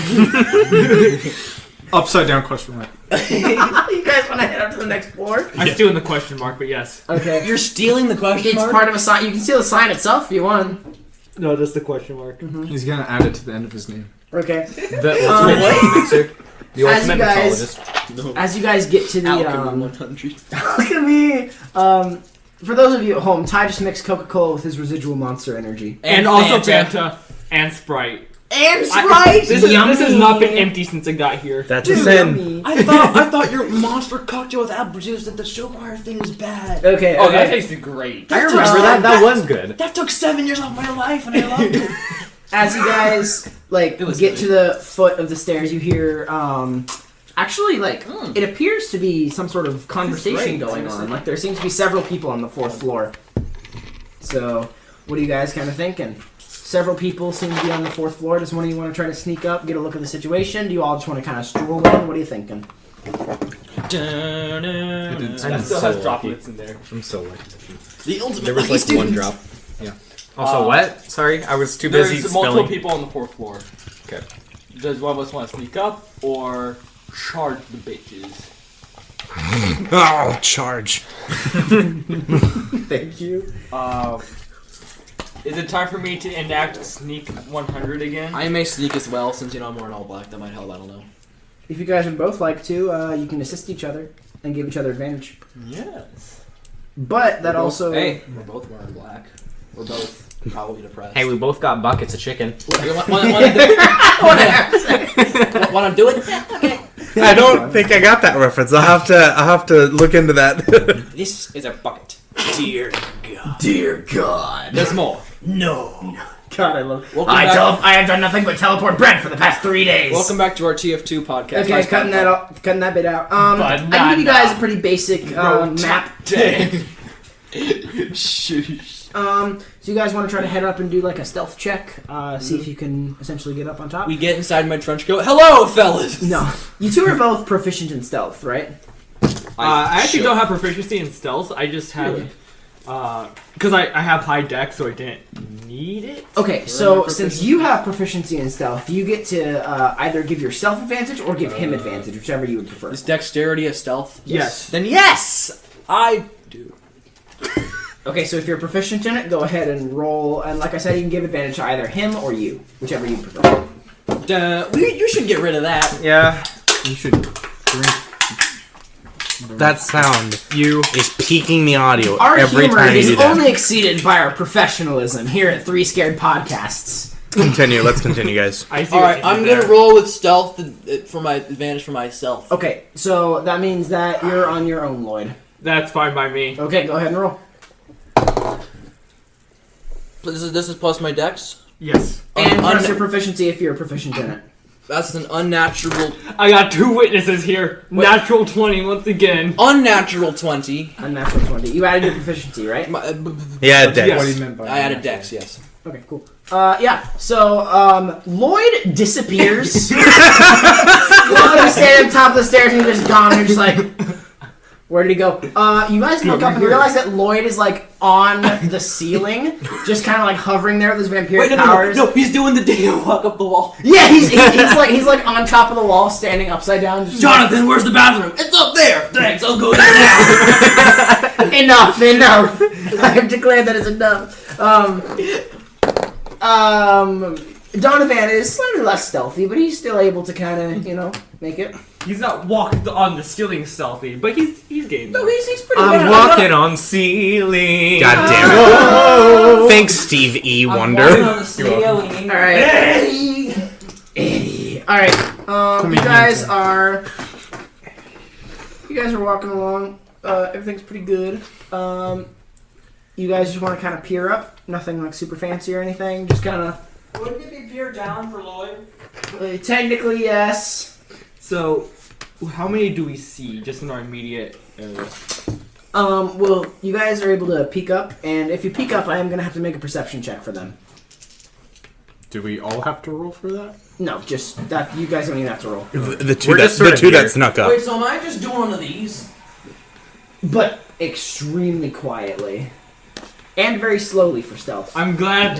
Upside down question mark. You guys want to head up to the next floor? I'm still in the question mark, but yes. Okay. You're stealing the question It's mark? part of a sign. You can steal the sign itself if you want. No, that's the question mark. He's gonna add it to the end of his name. Okay. The ultimate mixer. The As you ultimate guys- mixologist. As you guys get to the Alchemy 100. look at me. For those of you at home, Ty just mixed Coca-Cola with his residual Monster Energy. And also Fanta and Sprite. And Sprite! This has not been empty since I got here. That's a sin. Yummy. I thought your monster cocktail with apple juice at the show choir thing was bad. Okay, Oh, that okay. tasted great. I remember that. That was good. That took 7 years off my life, and I loved it. As you guys like was get good. to the foot of the stairs, you hear actually like it appears to be some sort of conversation going on. Like there seems to be several people on the 4th floor. So, what are you guys kind of thinking? Several people seem to be on the 4th floor. Does one of you want to try to sneak up, get a look at the situation? Do you all just want to kind of stroll in? What are you thinking? That still has droplets in there. I'm so lucky. The ultimate There was lucky like one student. drop. Yeah. Also, what? Sorry, I was too busy There's multiple spelling. people on the 4th floor. Okay. Does one of us want to sneak up or charge the bitches? Oh, charge. Thank you. Is it time for me to enact Sneak 100 again? I may sneak as well, since I'm wearing all black. That might help, I don't know. If you guys would both like to, you can assist each other and give each other advantage. Yes. But that also... Hey, we're both wearing black. We're both probably depressed. Hey, we both got buckets of chicken. You want to do it? Okay. I don't think I got that reference. I'll have to look into that. This is a bucket. Dear God. There's more. No. God, I love... Welcome back. I have done nothing but teleport bread for the past 3 days. Welcome back to our TF2 podcast. Okay, cutting that bit out. I can give you guys a pretty basic map. So you guys want to try to head up and do like a stealth check, see if you can essentially get up on top? We get inside my trench coat. Hello, fellas! No. You two are both proficient in stealth, right? I actually don't have proficiency in stealth. I just have... Because I have high deck, so I didn't need it. Okay, so since you have proficiency in stealth, you get to either give yourself advantage or give him advantage, whichever you would prefer. Is dexterity a stealth? Yes. Then yes! I do. Okay, so if you're proficient in it, go ahead and roll. And like I said, you can give advantage to either him or you, whichever you prefer. You should get rid of that. Yeah. You should drink. That sound You. is peaking the audio Our every humor time you is do that. only exceeded by our professionalism here at Three Scared Podcasts. Let's continue, guys. I see. Alright, I'm gonna roll with stealth for my advantage for myself. Okay, so that means that you're on your own, Lloyd. That's fine by me. Okay, go ahead and roll. This is plus my dex. Yes. And plus your proficiency if you're proficient in it. That's an unnatural I got 2 witnesses here. Natural 20 once again. unnatural 20. Unnatural 20. You added your proficiency, right? Yeah, Dex. Yes. What he meant by I added dex, yes. Okay, cool. Yeah, so, Lloyd disappears. You're standing on top of the stairs and he's just gone and you're just like... Where did he go? You guys look up and realize that Lloyd is like on the ceiling, just kind of like hovering there with his vampiric powers. No, he's doing the Daniel walk up the wall. Yeah, he's like on top of the wall, standing upside down. Just Jonathan, where's the bathroom? It's up there. Thanks, I'll go there now. enough. I have declared that is enough. Donovan is slightly less stealthy, but he's still able to kind of, make it. He's not walking on the ceiling stealthy, but he's game. No, he's pretty I'm good. walking on ceiling. God damn it. Thanks, Steve E. I'm Wonder. walking on the ceiling. All right. Eddie. All right. You guys are walking along. Everything's pretty good. You guys just want to kind of peer up. Nothing like super fancy or anything. Just kind of. Wouldn't it be peer down for Lloyd? Technically, yes. So, how many do we see just in our immediate area? Well, you guys are able to peek up, and if you peek up, I am going to have to make a perception check for them. Do we all have to roll for that? No, just that you guys don't even have to roll. The two, We're just sort of here. that snuck up. Wait, so am I just doing one of these? But extremely quietly. And very slowly for stealth. I'm glad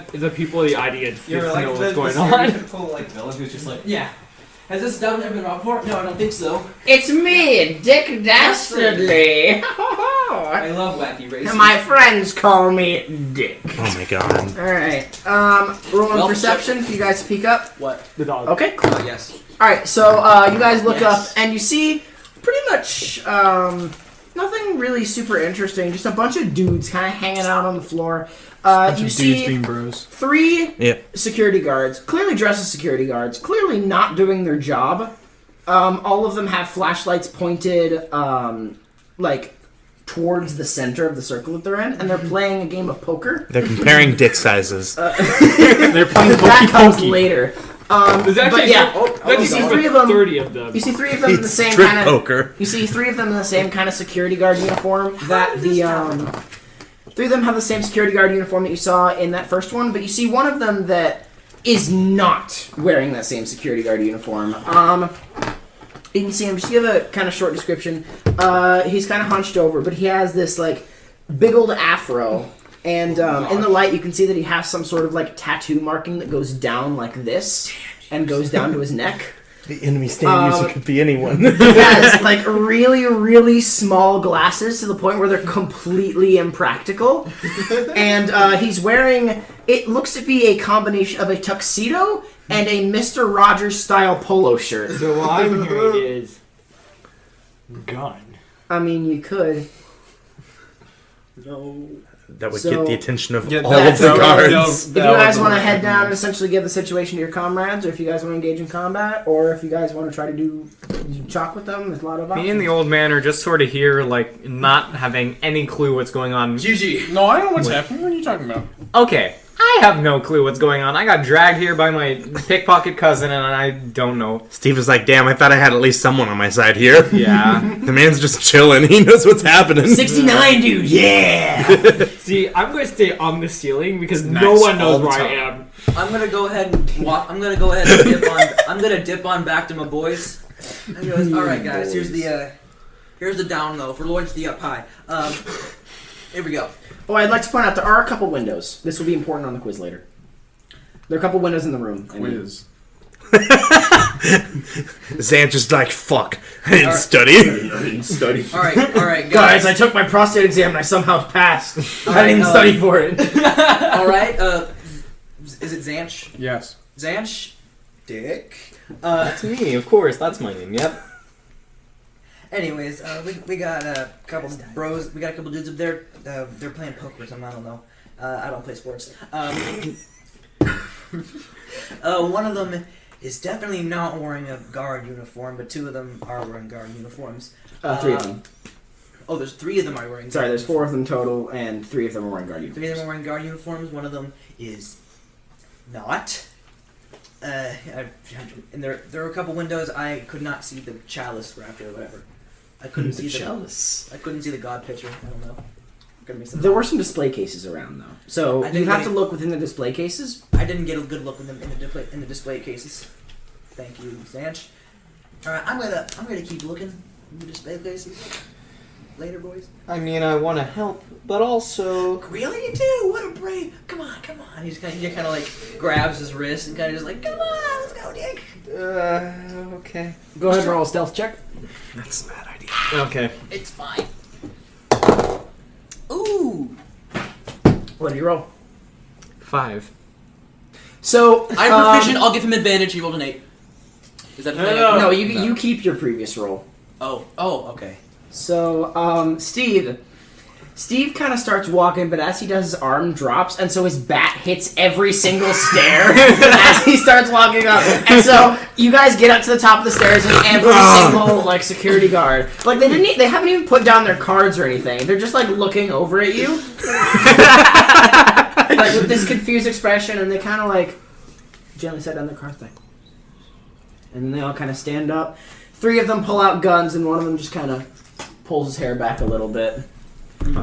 the people of the audience You're get to like know the what's going on. stereotypical like villain who's just like, Yeah. Has this done ever been robbed before? No, I don't think so. It's me, Dick Dastardly. I love wacky races. My friends call me Dick. Oh my god. Alright, rolling Well, perception for you guys to peek up. What? The dog. Okay, cool. Oh, yes. Alright, so you guys look Yes. up and you see pretty much nothing really super interesting. Just a bunch of dudes kind of hanging out on the floor. Bunch You of dudes see being bros. 3 Yeah. security guards, clearly dressed as security guards, clearly not doing their job. All of them have flashlights pointed like towards the center of the circle that they're in, and they're playing a game of poker. They're comparing dick sizes. They're playing That comes pokey. later. There's actually but yeah, you you see see 3 of them. 30 of them. You see 3 of them in the same Strip kind of. poker. You see 3 of them in the same kind of security guard uniform that the 3 of them have the same security guard uniform that you saw in that first one, but you see one of them that is not wearing that same security guard uniform. You can see him. Just give a kind of short description. He's kind of hunched over, but he has this like big old afro, and in the light you can see that he has some sort of like tattoo marking that goes down like this and goes down to his neck. The enemy stand user could be anyone. He has like really, really small glasses to the point where they're completely impractical. And he's wearing, it looks to be a combination of a tuxedo and a Mr. Rogers style polo shirt. So what I'm hearing is gun. I mean, you could. That would So- get the attention of Yeah, all that- of the that- guards. If you guys want to head down and essentially give the situation to your comrades, or if you guys want to engage in combat, or if you guys want to try to do chalk with them, there's a lot of options. me and the old man are just sort of here, like, not having any clue what's going on. GG. No, I know what's happening. What are you talking about? Okay, I have no clue what's going on. I got dragged here by my pickpocket cousin, and I don't know. Steve was like, damn, I thought I had at least someone on my side here. Yeah. The man's just chilling. He knows what's happening. 69, dude, yeah! See, I'm going to stay on the ceiling because Nice, no one knows all the where I time. am. I'm gonna go ahead and walk. I'm gonna go ahead and dip on. I'm gonna dip on back to my boys. And he goes, all right, guys. Here's the down low for Lloyd's the up high. Here we go. Oh, I'd like to point out there are a couple windows. This will be important on the quiz later. There are a couple windows in the room. Quiz. Zan just like, fuck. I didn't study. All right, Guys, I took my prostate exam and I somehow passed. I didn't study for it. All right. Is it Zanch? Yes. Zanch? Dick. That's me, of course. That's my name, yep. Anyways, we got a couple bros. We got a couple dudes up there. They're playing poker or something. I don't know. I don't play sports. One of them is definitely not wearing a guard uniform, but 2 of them are wearing guard uniforms. 3 of them. Oh, there's 3 of them are wearing. Sorry, there's 4 of them total, and 3 of them are wearing guard 3 of uniforms. them are wearing guard uniforms. One of them is not. And there are a couple windows. I could not see the chalice wrapped or whatever. I couldn't see the Chalice. I couldn't see the god picture. I don't know. Gonna be something. There were some display cases around, though. So I you didn't have get to look within the display cases. I didn't get a good look in the display cases. Thank you, Zanch. All right, I'm gonna keep looking in the display cases. Later, boys. I mean, I want to help, but also... Really, you do? What a brave! Come on. He kind of like grabs his wrist and kind of just like, come on, let's go, Dick. Okay. Go ahead and roll a stealth check. That's a bad idea. Okay. It's fine. Ooh. What do you roll? 5. So I'm proficient. I'll give him advantage. He rolled an 8. Is that a No, thing? no. No, you keep your previous roll. Oh, okay. So, Steve kind of starts walking, but as he does, his arm drops, and so his bat hits every single stair as he starts walking up. And so you guys get up to the top of the stairs, and every single like security guard, like they haven't even put down their cards or anything. They're just like looking over at you, like with this confused expression, and they kind of like gently set down their cards, like, and then they all kind of stand up. 3 of them pull out guns, and one of them just kind of pulls his hair back a little bit.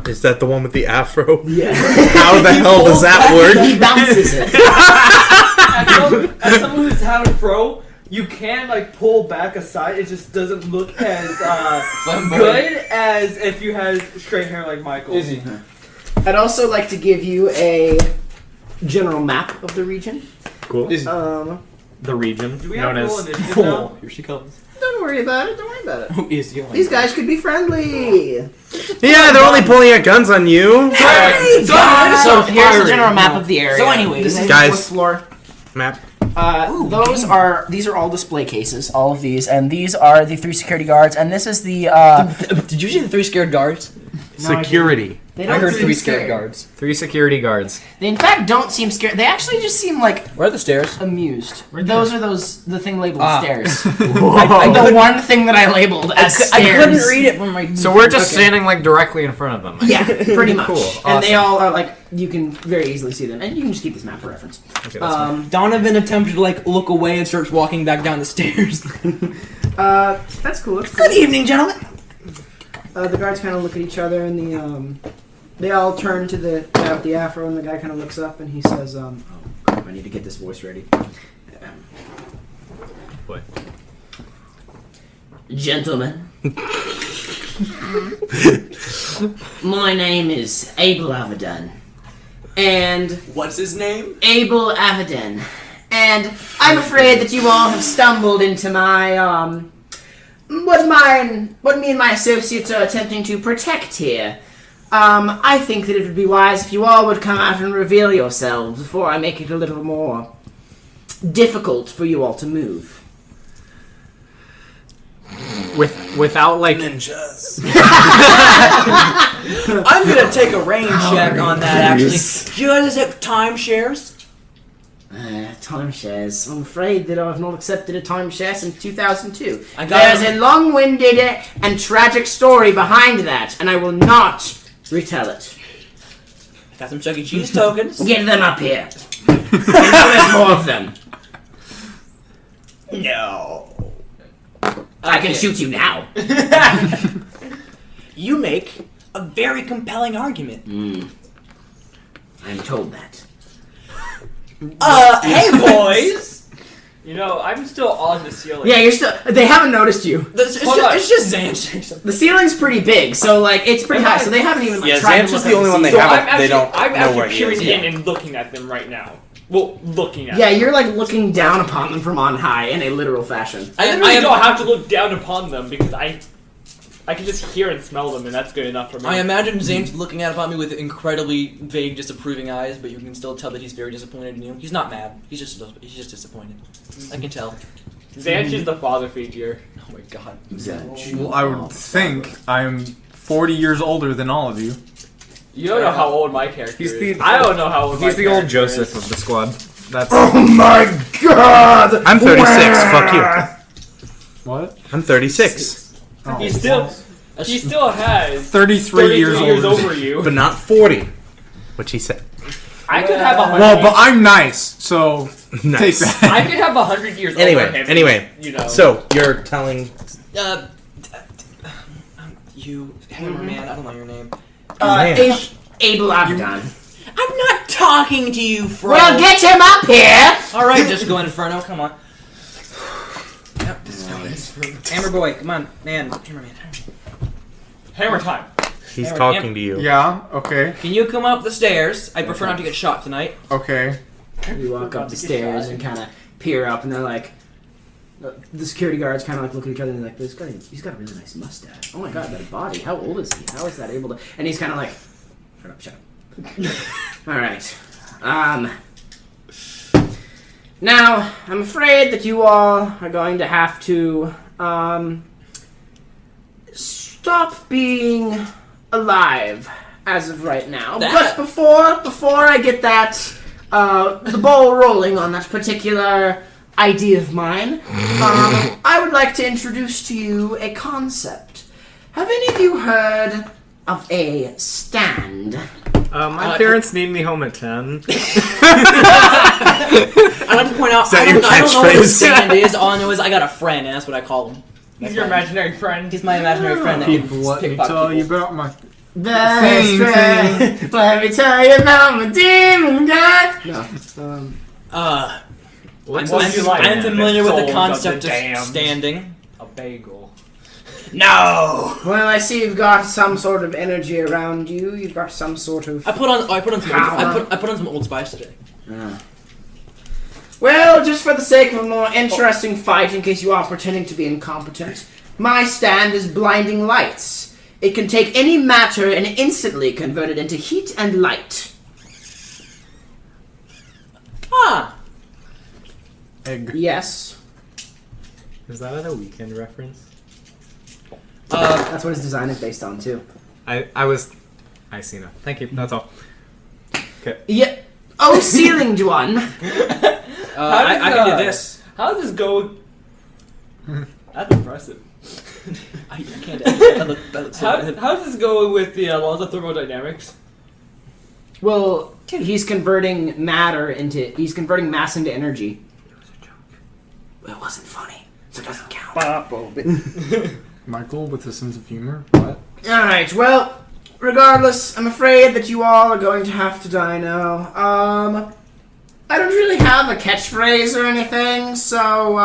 Is that the one with the afro? Yeah. How the hell does that work? He bounces it. As someone who's had a fro, you can like pull back aside. It just doesn't look as good as if you had straight hair like Michael. Easy. I'd also like to give you a general map of the region. Cool. The region Do we have known roll as. initiative now? Here she comes. Don't worry about it. Don't worry about it. Who is the only These guys could be friendly. Yeah, they're only pulling out guns on you. So here's the general map of the area. So anyways, this is guys. the fourth floor. Map. These are all display cases, all of these, and these are the 3 security guards, and this is the Did you see the 3 scared guards? Security. They I don't heard seem 3 scared. scared guards. 3 security guards. They in fact don't seem scared. They actually just seem like Where are the stairs? amused. Those are the thing labeled stairs. I The one thing that I labeled as I stairs. couldn't read it from my. So we're just standing like directly in front of them. Yeah, pretty much. Cool. And they Awesome. all are like, you can very easily see them, and you can just keep this map for reference. Okay, that's fine. Donovan attempted to like look away and starts walking back down the stairs. That's cool. That's cool. Good evening, gentlemen. The guards kind of look at each other, and they all turn to the guy with the afro, and the guy kind of looks up, and he says, "Oh, crap, I need to get this voice ready." What? Gentlemen, my name is Abel Avedon, and What's his name? Abel Avedon, and I'm afraid that you all have stumbled into my what me and my associates are attempting to protect here. I think that it would be wise if you all would come out and reveal yourselves before I make it a little more difficult for you all to move. Without like Ninjas. I'm gonna take a rain check on that. Actually, do you guys have timeshares? Timeshares. I'm afraid that I've not accepted a timeshare since 2002. I got There's it. a long-winded and tragic story behind that, and I will not retell it. Got some Chuck E. Cheese tokens. Get them up here. There's more of them. No. I can shoot you now. You make a very compelling argument. I'm told that. Hey boys. You know, I'm still on the ceiling. Yeah, you're still. They haven't noticed you. It's just Xanch. The ceiling's pretty big, so like it's pretty high. So they haven't even like, tried to look Xanch is the up only to one see they you. So haven't. I'm They don't actually know where he peering is. in and looking at them right now. Well, looking at Yeah, them. you're like looking down upon them from on high in a literal fashion. I literally don't have to look down upon them because I can just hear and smell them, and that's good enough for me. I imagine Zane's looking at upon me with incredibly vague, disapproving eyes, but you can still tell that he's very disappointed in you. He's not mad. He's just disappointed. I can tell. Xanch is the father figure. Oh my god. Well, I would think I'm 40 years older than all of you. You don't know how old my character He's is. the- I don't know how old my he's the old character Joseph is. of the squad. That's Oh my god! I'm 36. Fuck you. What? I'm 36. Oh, He still has 33 years older. over you. But not 40. What she said. I could have 100. Well, but I'm nice, so take Nice. that. I could have 100 years over him. Anyway. You know. So, you're telling... You, Hammerman, I don't know your name. Abel Avedon. I'm not talking to you, Fro. Well, get him up here. All right, just go Inferno. Come on. Yep, Hammer boy, come on, man. Hammerman. Hammer time. He's Hammer, talking to you. Yeah, okay, Can you come up the stairs? I prefer not to get shot tonight. okay. You walk up the stairs and kind of peer up, and they're like, the security guards kind of like look at each other and they're like, this guy, he's got a really nice mustache. Oh my god, that body. How old is he? How is that able to? And he's kind of like, shut up. All right. Now, I'm afraid that you all are going to have to, stop being alive as of right now. But before I get the ball rolling on that particular idea of mine, I would like to introduce to you a concept. Have any of you heard of a stand? My parents need me home at 10. I'd like to point out, I don't know what a stand is. All I know is I got a friend, and that's what I call him. He's your imaginary friend. He's my imaginary friend. That People, let me pickpocket tell you people. about my... Best friend, let me tell you about my demon guy. What do you like? I'm familiar with the Souls concept the of damned. standing. A bagel. No! Well, I see you've got some sort of energy around you. You've got some sort of... I put on some Old Spice today. Well, just for the sake of a more interesting fight, in case you are pretending to be incompetent, my stand is blinding lights. It can take any matter and instantly convert it into heat and light. Ah! Egg. Yes. Is that a Weekend reference? That's what his design is based on, too. I see now. Thank you. That's all. Okay. Yeah. Oh, ceilinged one. I can do this. How does this go? That's impressive. I can't do that. That looks so How bad. does this go with the laws of thermodynamics? Well, he's converting he's converting mass into energy. It was a joke. Well, it wasn't funny, so it doesn't count. Michael with a sense of humor? What? Alright, well, regardless, I'm afraid that you all are going to have to die now. I don't really have a catchphrase or anything, so,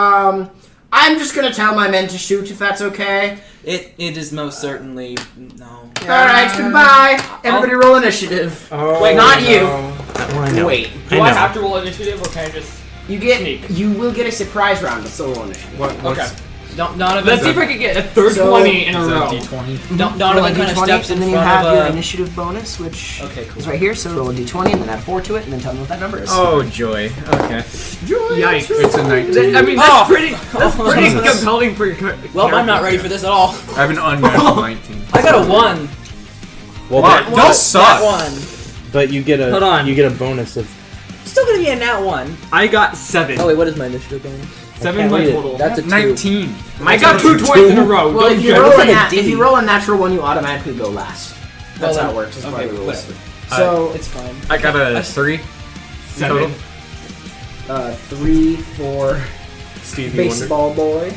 I'm just gonna tell my men to shoot if that's okay. It is most certainly no. Alright, goodbye. Everybody roll initiative. Oh, Wait, not you. No. Wait. Do I have to roll initiative, or can I just sneak? You will get a surprise round with solo initiative. Okay. Donovan. Let's see if I can get a third So- 20 in a Is that row. D20? Donovan kind of steps in and then you front have of your initiative bonus, which Okay, cool. is right here. So roll a d20 and then add 4 to it, and then tell me what that number is. Oh, joy. Okay. Yikes. It's a 19. I mean, that's pretty compelling for your Well, I'm not ready for this at all. I have an unnatural 19. I got a 1. Well, Don't suck! Nat 1. but you get a Hold on. you get a bonus of. Still gonna be a nat 1. I got 7. Oh wait, what is my initiative bonus? 7 is my total. That's a 2. 19. I got 2 20s in a row. Well, if you, Don't roll judge. a if you roll a natural one, you automatically go last. That's Well, how it works. As part of the rules. whatever. So It's fine. I got a 3. 7. 3 for Stevie baseball boy.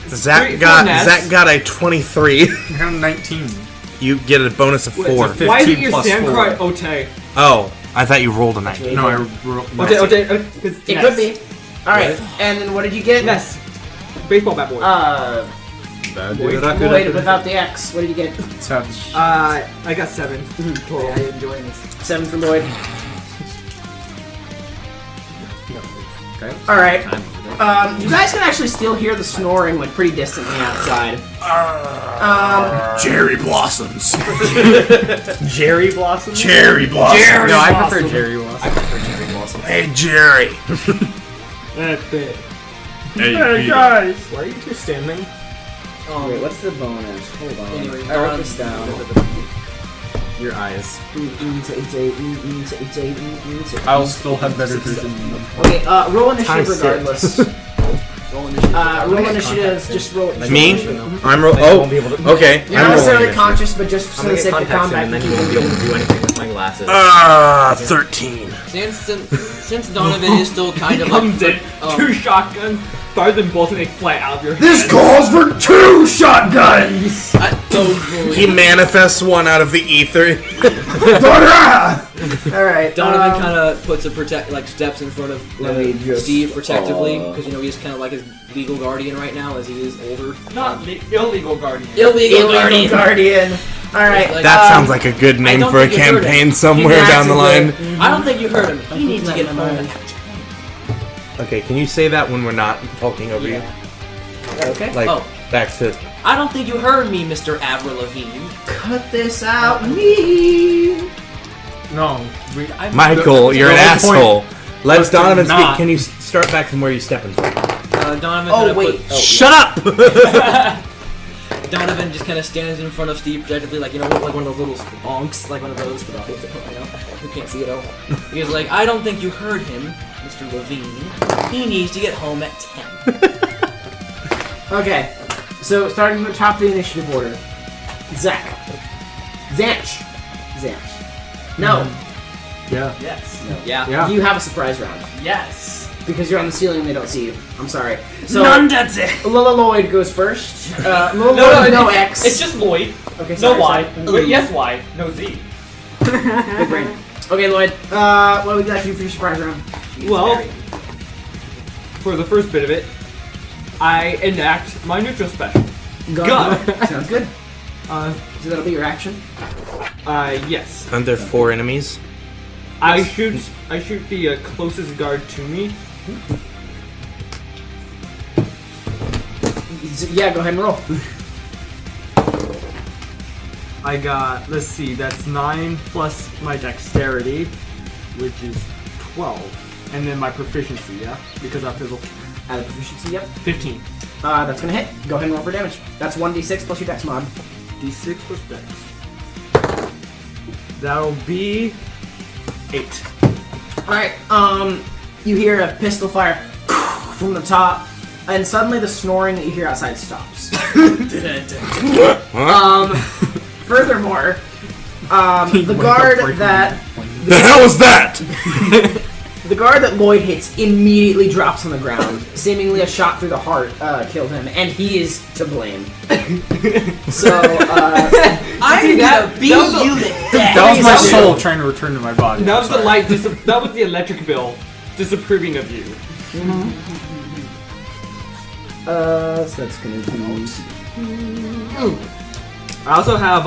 Zach Three got for Ness. Zach got a 23. I have a 19. You get a bonus of 4. Wait, Why is it 15 your plus stand 4. cry Ote? Oh, I thought you rolled a 19. No, I rolled. Ote. It could be. All right, and then what did you get? Yes. Baseball bat boy. Lloyd without the X. What did you get? Savage. I got 7. Total. I'm enjoying this. 7 for Lloyd. Okay. All right. You guys can actually still hear the snoring like pretty distantly outside. Cherry blossoms. Jerry Blossom. Cherry blossoms. No, I prefer Jerry Ross. Hey, Jerry. That's it. Hey, guys. Why are you two standing? Wait, what's the bonus? Hold on. Anyway, I wrote this down. Your eyes. I'll still have better vision than them. Okay, roll initiative Times six. regardless. Roll initiative, just roll it. Me? I'm I won't be able to. okay. You're not I'm necessarily rolling conscious, but just for I'm the gonna sake get of contacts in, combat. and then you won't be able to do anything with my glasses. 13. Since Donovan is still kind of Comes in, like, 2 shotguns, fires them both and they fly out of your This head. calls for 2 shotguns. He Donovan manifests one out of the ether. All right. kind of puts a steps in front of Let me just- Steve protectively because he's kind of like his legal guardian right now as he is older. Not illegal guardian. Illegal guardian. All right. Like, That sounds like a good name don't for a think you heard campaign it. somewhere That's down the a line. good- I don't think you heard him. He needs to get him home. Okay, can you say that when we're not talking over you? Okay. Like Oh. back to. I don't think you heard me, Mr. Avril Lavigne. Cut this out, No. Michael, you're an the whole point- asshole. Let was Donovan to speak. not Can you start back from where you're stepping from. Donovan. Oh, wait. Shut up! Donovan just kind of stands in front of Steve projectively, like, like one of those little bonks, like one of those for the audience, who can't see it all. He's like, I don't think you heard him, Mr. Levine. He needs to get home at 10. Okay, so starting from the top of the initiative order. Zach. Zanch. No. Yeah. Yes. Yeah. You have a surprise round. Yes. Because you're on the ceiling and they don't see you. I'm sorry. So, Nandete! Lola Lloyd goes first. No X. It's just Lloyd. Okay, No sorry, Y. sorry. Wait, yes Y. No Z. Big brain. Okay, Lloyd. What would you like to do for your surprise round? Well, for the first bit of it, I enact my neutral special. Gun. Sounds good. So that'll be your action. Yes. Aren't there 4 enemies? I shoot the closest guard to me. Yeah, go ahead and roll. I got, let's see, that's 9 plus my dexterity, which is 12. And then my proficiency, yeah? Because I fizzle. Add a proficiency, yep. 15. That's gonna hit. Go ahead and roll for damage. That's 1d6 plus your dex mod. D6 plus dex. That'll be 8. Alright, you hear a pistol fire from the top, and suddenly the snoring that you hear outside stops. Furthermore, the guard that... The hell was that? The guard that Lloyd hits immediately drops on the ground. Seemingly a shot through the heart killed him, and he is to blame. So, I'm gonna beat you to death! That was my soul trying to return to my body. That I'm was sorry. that was the electric bill disapproving of you. so that's gonna be... I also have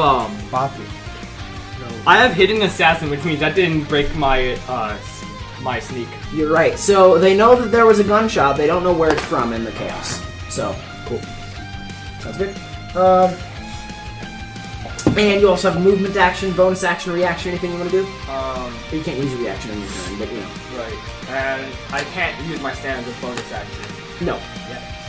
Boppy. I have hidden assassin, which means that didn't break my my sneak. You're right. So they know that there was a gunshot. They don't know where it's from in the chaos. So cool. Sounds good. And you also have movement action, bonus action, reaction. Anything you want to do? You can't use a reaction on your turn, but you know. Right. And I can't use my stand as a bonus action. No.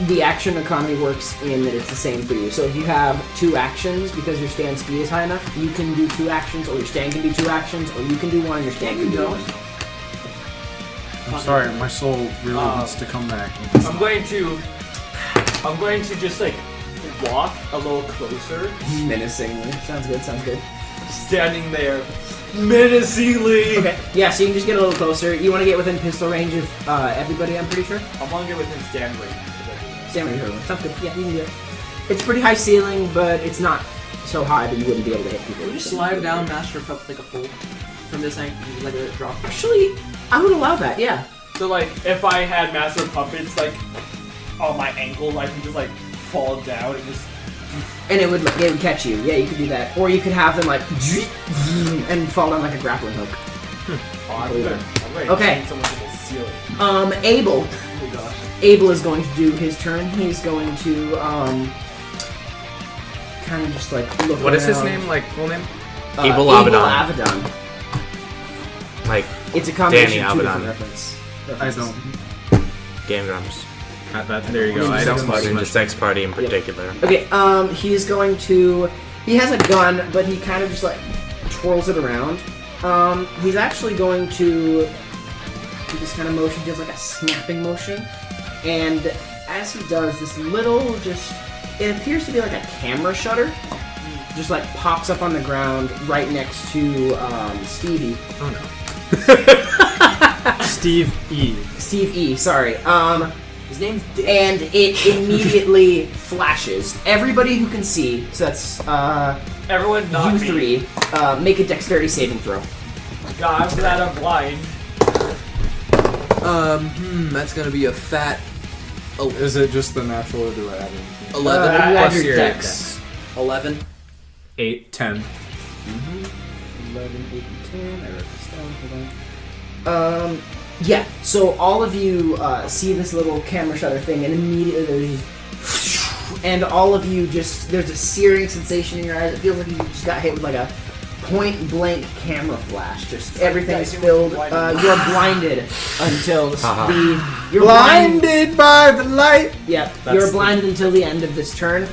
The action economy works in that it's the same for you. So if you have 2 actions, because your stand speed is high enough, you can do 2 actions, or your stand can do 2 actions, or you can do 1 and your stand can do 1. I'm sorry, my soul really wants to come back. I'm going to just like walk a little closer, Menacingly. Sounds good, sounds good. standing there menacingly. Okay, yeah, so you can just get a little closer. You want to get within pistol range of everybody, I'm pretty sure? I want to get within stand range. Stand range, sounds good. Yeah, you can do it. It's pretty high ceiling, but it's not so high that you wouldn't be able to hit people. Would you slide down Master of Puppets like a fool from this angle? You let it drop. Actually, I would allow that, yeah. So like, if I had Master of Puppets like on my ankle, I can just like fall down and just. And it would catch you. Yeah, you could do that. Or you could have them like and fall down like a grappling hook. Okay. Abel. Oh gosh. Abel is going to do his turn. He's going to kind of just like look What is his around. name? Like full name? Abel Abel Abaddon. Abaddon. Like It's a combination Danny of 2 Abaddon. different references. I don't. game drums. There you go. I don't Party and much. the sex party in particular. Okay, he's going to... He has a gun, but he kind of just, like, twirls it around. He's actually going to... He just kind of motion, does, like, a snapping motion. And as he does, this little, just... It appears to be like a camera shutter. Just, like, pops up on the ground right next to, Stevie. Oh no. Steve E. Steve E, sorry. His name's And it immediately flashes. Everybody who can see, so that's, Everyone not you me. 3, make a dexterity saving throw. God, I'm glad I'm blind. That's gonna be a fat Is it just the natural or do I add anything? 11 you add plus your your dex. 11. 8. 10. 11, 8, and 10. I wrote this down. Hold on. Yeah. So all of you see this little camera shutter thing, and immediately there's just, and all of you just there's a searing sensation in your eyes. It feels like you just got hit with like a point blank camera flash. Just everything's filled. You're blinded until you're Blinded by the light. Yeah, you're blinded until the end of this turn.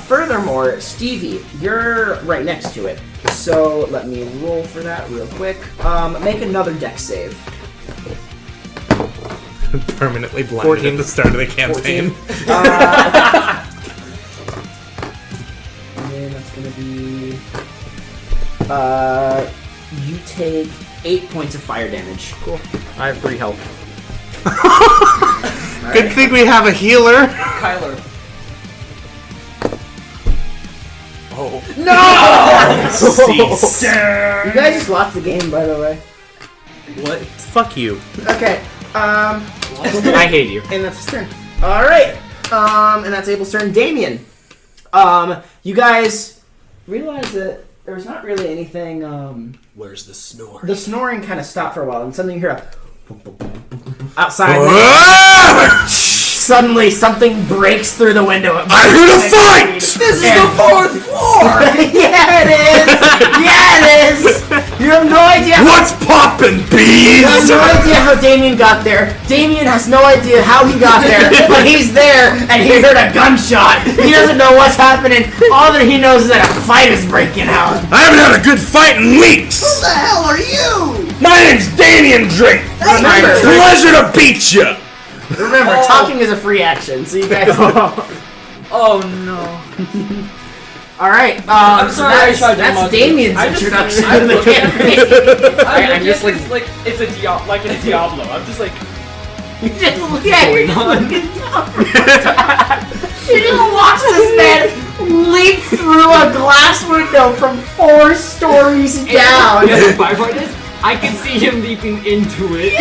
Furthermore, Stevie, you're right next to it. So let me roll for that real quick. Make another dex save. Permanently blinded at the start of the campaign. 14. And then that's gonna be. You take 8 points of fire damage. Cool. I have 3 health. Good thing we have a healer. Kyler. Oh. No! Cease. You guys just lost the game, by the way. What? Fuck you. Okay. I hate you. And that's his turn. All right. And that's Abel's turn. Damien. You guys realize that there's not really anything. Where's the snore? The snoring kind of stopped for a while, and suddenly you hear a outside. Suddenly, something breaks through the window. I heard a fight! This is the 4th floor! Yeah, it is! Yeah, it is! You have no idea. What's poppin', bees? You have no idea how Damien got there. Damien has no idea how he got there, but he's there, and he heard a gunshot. He doesn't know what's happening. All that he knows is that a fight is breaking out. I haven't had a good fight in weeks! Who the hell are you? My name's Damien Drake! Remember, Pleasure to beat ya! talking is a free action, so you guys. Oh no. All right. I'm So sorry I tried to that's mock you. Damien's I just- introduction I to the look- campaign. I'm just like it's a Diablo. I'm just like You just look at it. You just watch this man leap through a glass window from 4 stories down. the bad part is I can see him leaping into it.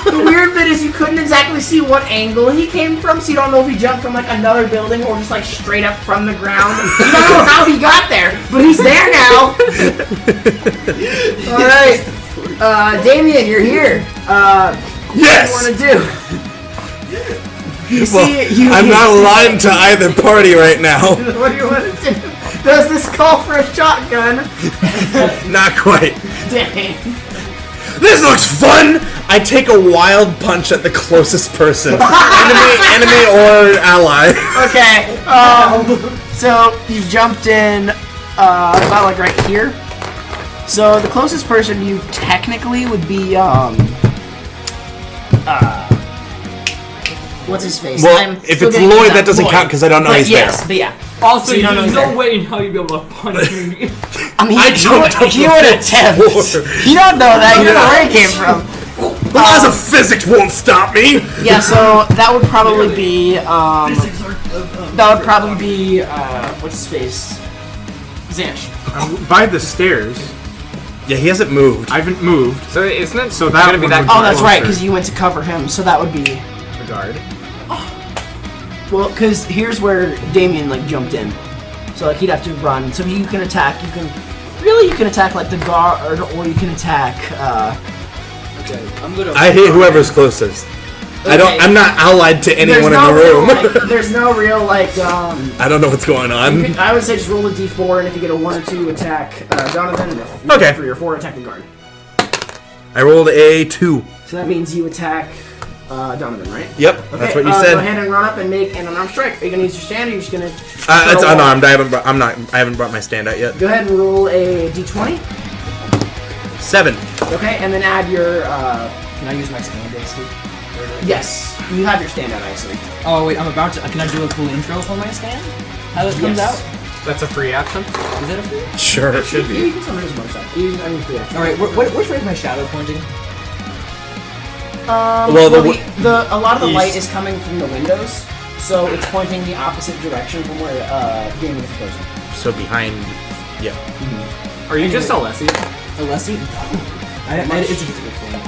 The weird bit is you couldn't exactly see what angle he came from, so you don't know if he jumped from like another building or just like straight up from the ground. You don't know how he got there, but he's there now. All right, Damien, you're here. Yes! What do you want to do? I'm not aligned to either party right now. What do you want to do? Does this call for a shotgun? Not quite. Dang. This looks fun! I take a wild punch at the closest person. enemy or ally. Okay. So you jumped in about like right here. So the closest person you technically would be what's his face? Well, if it's Lloyd, that doesn't count because I don't know he's there. there. But yeah. Also, So you don't know there's he's no there. way in hell you'd be able to punch me. I mean, I jumped up he the would fifth attempt. floor. You don't know that. You don't know where he came from. The laws of physics won't stop me! Yeah, so that would probably be what's his face? Zanch. By the stairs. Yeah, he hasn't moved. I haven't moved. So isn't it So that gonna be one that would Oh, that's right, closer. because you went to cover him, so that would be. the guard? Well, because here's where Damien like jumped in, so like he'd have to run. So you can attack. You can attack like the guard, or you can attack. Okay, I'm gonna. I hit whoever's closest. I'm not allied to anyone in the real, room. like, there's no real like. I don't know what's going on. I would say just roll a d4, and if you get a 1 or 2, attack Jonathan. And if you Okay. get 3 or 4, attack the guard. I rolled a 2. So that means you attack Donovan, right? Yep, Okay, that's what you Go said. ahead and run up and make an unarmed strike. Are you gonna use your stand, or are you just gonna? It's throw a- unarmed. I haven't brought my stand out yet. Go ahead and roll a d20. 7. Okay, and then add your. Can I use my stand, basically? Yes, you have your stand out, actually. Oh wait, I'm about to. Can I do a cool intro for my stand? How it comes Yes. out? That's a free action? Is that a free? Sure. It should Yeah, be. you can summon his motorcycle. I mean, free action. All right, which way is my shadow pointing? Well, the a lot of the light east. is coming from the windows, so it's pointing the opposite direction from where Damien is posing. So behind. Yeah. Are you just a Lessie? Alessi? No. It's a physical form.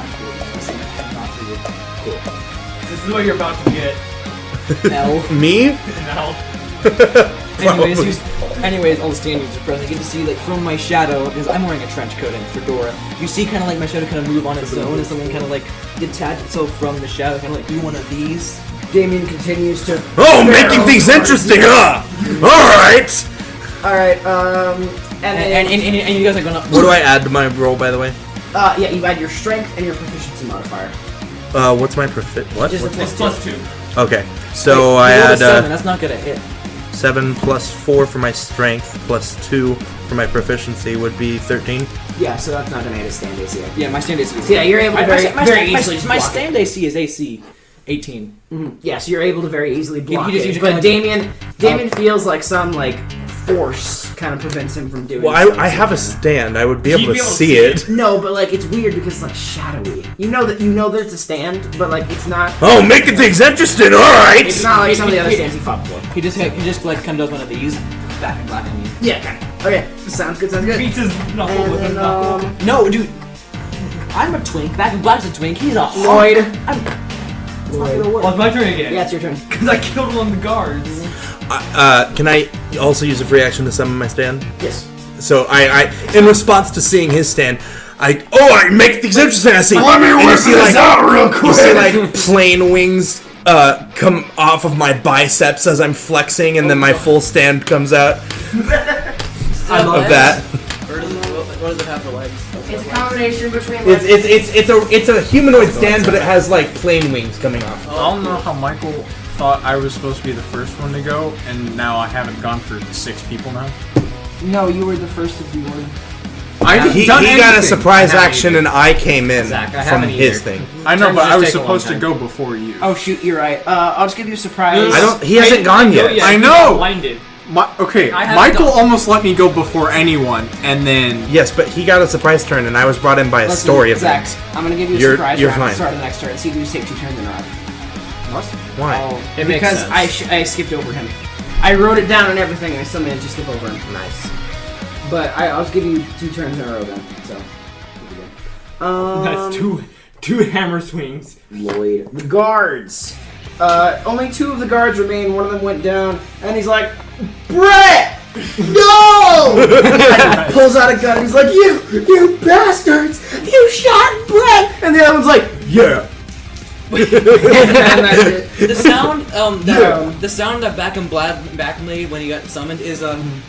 This is what you're about to get. L. Me? Now. Anyways, all the stand users present, you get to see like from my shadow, because I'm wearing a trench coat and fedora. You see kind of like my shadow kind of move on its own, and something kind of like detach itself from the shadow, kind of like do one of these. Damien continues to. Oh, making things interesting, huh? Alright! Alright, And you guys are gonna. What do I add to my roll, by the way? Yeah, you add your strength and your proficiency modifier. What's my what? Just a It's +2. Okay, so Wait, I you rolled a add 7, that's not gonna hit. 7 plus 4 for my strength plus 2 for my proficiency would be 13. Yeah, so that's not gonna hit a stand AC. Yeah, my stand AC is. So yeah, you're able to very easily My block stand AC is AC 18. Yeah, so you're able to very easily block He just- it. he just But kinda Damien feels like some force kind of prevents him from doing. Well, I have a stand. I would be able to see it. No, but it's weird because it's shadowy. You know that there's a stand, but it's not. Oh, making things interesting. All right. It's not like some of the other stands he fought before. He just kind of does one of these. Back and black, I mean. Yeah, kind of. Okay, sounds good. Sounds good. Beats his knuckle with a And, knuckle. No, dude. I'm a twink. Back and black's a twink. He's a Lloyd. Well, it's my turn again. Yeah, it's your turn. Because I killed one of the guards. Can I also use a free action to summon my stand? Yes. So I in response to seeing his stand, I make things interesting. I see. Let me and work this out real quick. You see plane wings come off of my biceps as I'm flexing, and then my full stand comes out I of that. What does it have for legs? It's a combination between. It's a humanoid stand, but it has plane wings coming off. I don't know how Michael thought I was supposed to be the first one to go, and now I haven't gone for 6 people now. No, you were the first of the order. He got a surprise action, and I came in Zach, I from haven't his either. thing. I know, Turns but just I was take a long supposed to time. go before you. Oh shoot, you're right. I'll just give you a surprise. He hasn't gone yet. Yeah, I he know! got blinded. Okay, I haven't Michael gone. almost let me go before anyone, and then Yes, but he got a surprise turn, and I was brought in by a Listen, story of Zach, things. I'm gonna give you a You're- surprise you're round at fine. the start of the next turn. See if you just take 2 turns in a row. What? Why? It makes Because sense. I skipped over him. I wrote it down and everything, and I still managed to skip over him. Nice. But I'll just give you 2 turns in a row then. So. That's two hammer swings. Lloyd. The guards. Only 2 of the guards remain. One of them went down, and he's like, Brett! No! And he pulls out a gun, and he's like, You bastards! You shot Brett! And the other one's like, Yeah! And that's it. The sound, the sound that Back and made when he got summoned is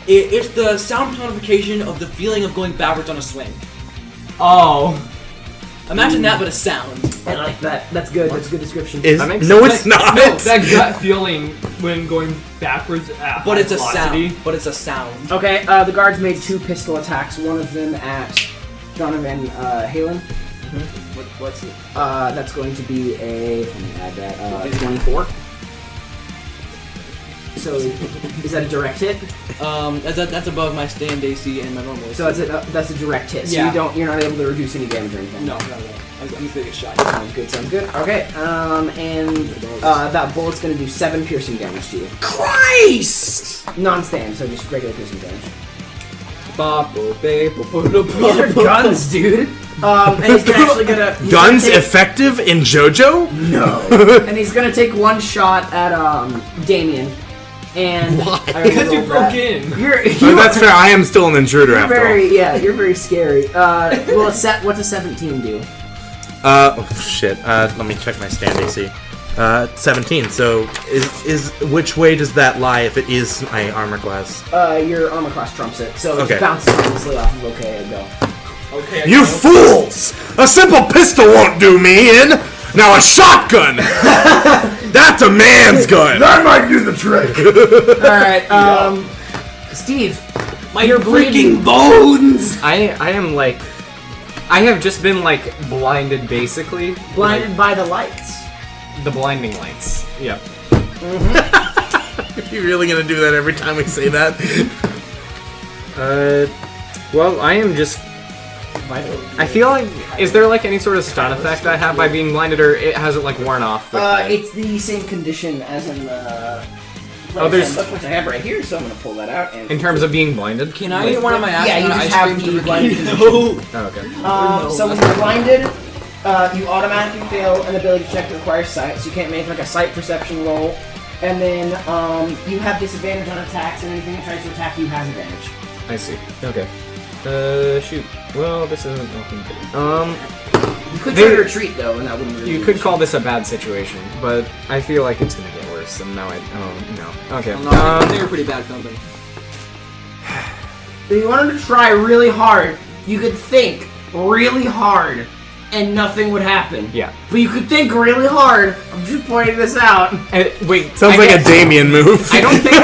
it's the sound personification of the feeling of going backwards on a swing. Oh. Imagine that, but a sound. I like that. That's good. That's a good description. Is, That makes no, sense. it's not. No, that gut feeling when going backwards at But high it's a velocity. sound. But it's a sound. Okay, the guards made 2 pistol attacks. One of them at Donovan Halen. What's it? That's going to be a. Let me add that. 24. So, is that a direct hit? That's above my stand AC and my normal AC. So that's a direct hit. So Yeah. you're not able to reduce any damage or anything. No. I'm just gonna get shot. Sounds good. Sounds good. Okay. And that bullet's gonna do 7 piercing damage to you. Christ! Non-stand, so just regular piercing damage. These These are guns, dude. And he's actually gonna Guns effective in JoJo? No. And he's gonna take 1 shot at Damien. And Why? I already Because you rolled broke that. in. That's fair. I am still an intruder You're after all. you're very scary. What's a 17 do? Oh shit. Let me check my stand AC. 17. So is which way does that lie if it is my armor class? Your armor class trumps it, so it Okay. bounces harmlessly off of okay and go. Okay. You fools! A simple pistol won't do me in. Now a shotgun. That's a man's gun. That might do the trick. Alright, Steve. You're bleeding. bones! I am I have just been blinded basically. Blinded by the lights. The blinding lights. Yep. Are you really gonna do that every time we say that? Well, I am just. I feel like, is there any sort of stun effect I have by being blinded, or has it worn off? With my- It's the same condition as in the. Oh, there's- which I have right here, so I'm gonna pull that out. And in terms of being blinded? Can I eat one of my Yeah, you ice just have cream the to blinded regain- condition. Oh, okay. So when you're blinded, you automatically fail an ability check that requires sight, so you can't make a sight perception roll. And then you have disadvantage on attacks, and anything that tries to attack you has advantage. I see. Okay. Shoot. Well, this isn't looking good. You could They- try to retreat though, and that wouldn't really. You be could an call this a bad situation, but I feel like it's gonna get worse, and now no. Okay. No, they were pretty bad company. if you wanted to try really hard, you could think really hard, and nothing would happen. Yeah. But you could think really hard. I'm just pointing this out. Wait. Sounds like a Damien move. I don't think.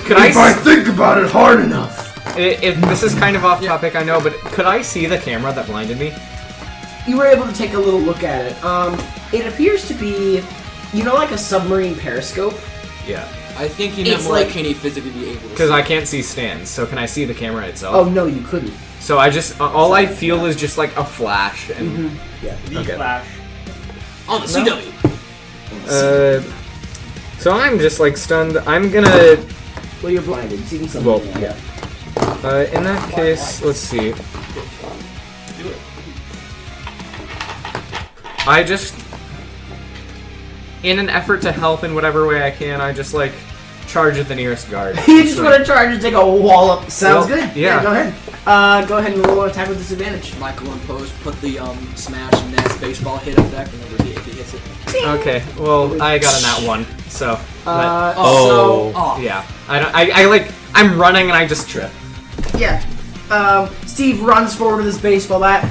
Could I think about it hard enough. This is kind of off topic, I know, but could I see the camera that blinded me? You were able to take a little look at it. It appears to be, like a submarine periscope. Yeah. I think he meant more like, can he physically be able to Because I can't see stands, so can I see the camera itself? Oh, no, you couldn't. So I just, all I feel is just like a flash, and... Yeah. Okay. Flash. On the CW! So I'm just like stunned. I'm gonna... Well, you're blinded. You see something. Well, yeah. In that case, let's see. I just, in an effort to help in whatever way I can, I just like charge at the nearest guard. You just want to charge and take a wallop. Sounds Well, good. yeah. Go ahead. Go ahead and roll an attack with disadvantage. Michael and Post put the smash and Nats baseball hit effect whenever if he hits it. Okay, well I got a nat 1, so. Yeah, I'm running and I just trip. Yeah. Steve runs forward with his baseball bat,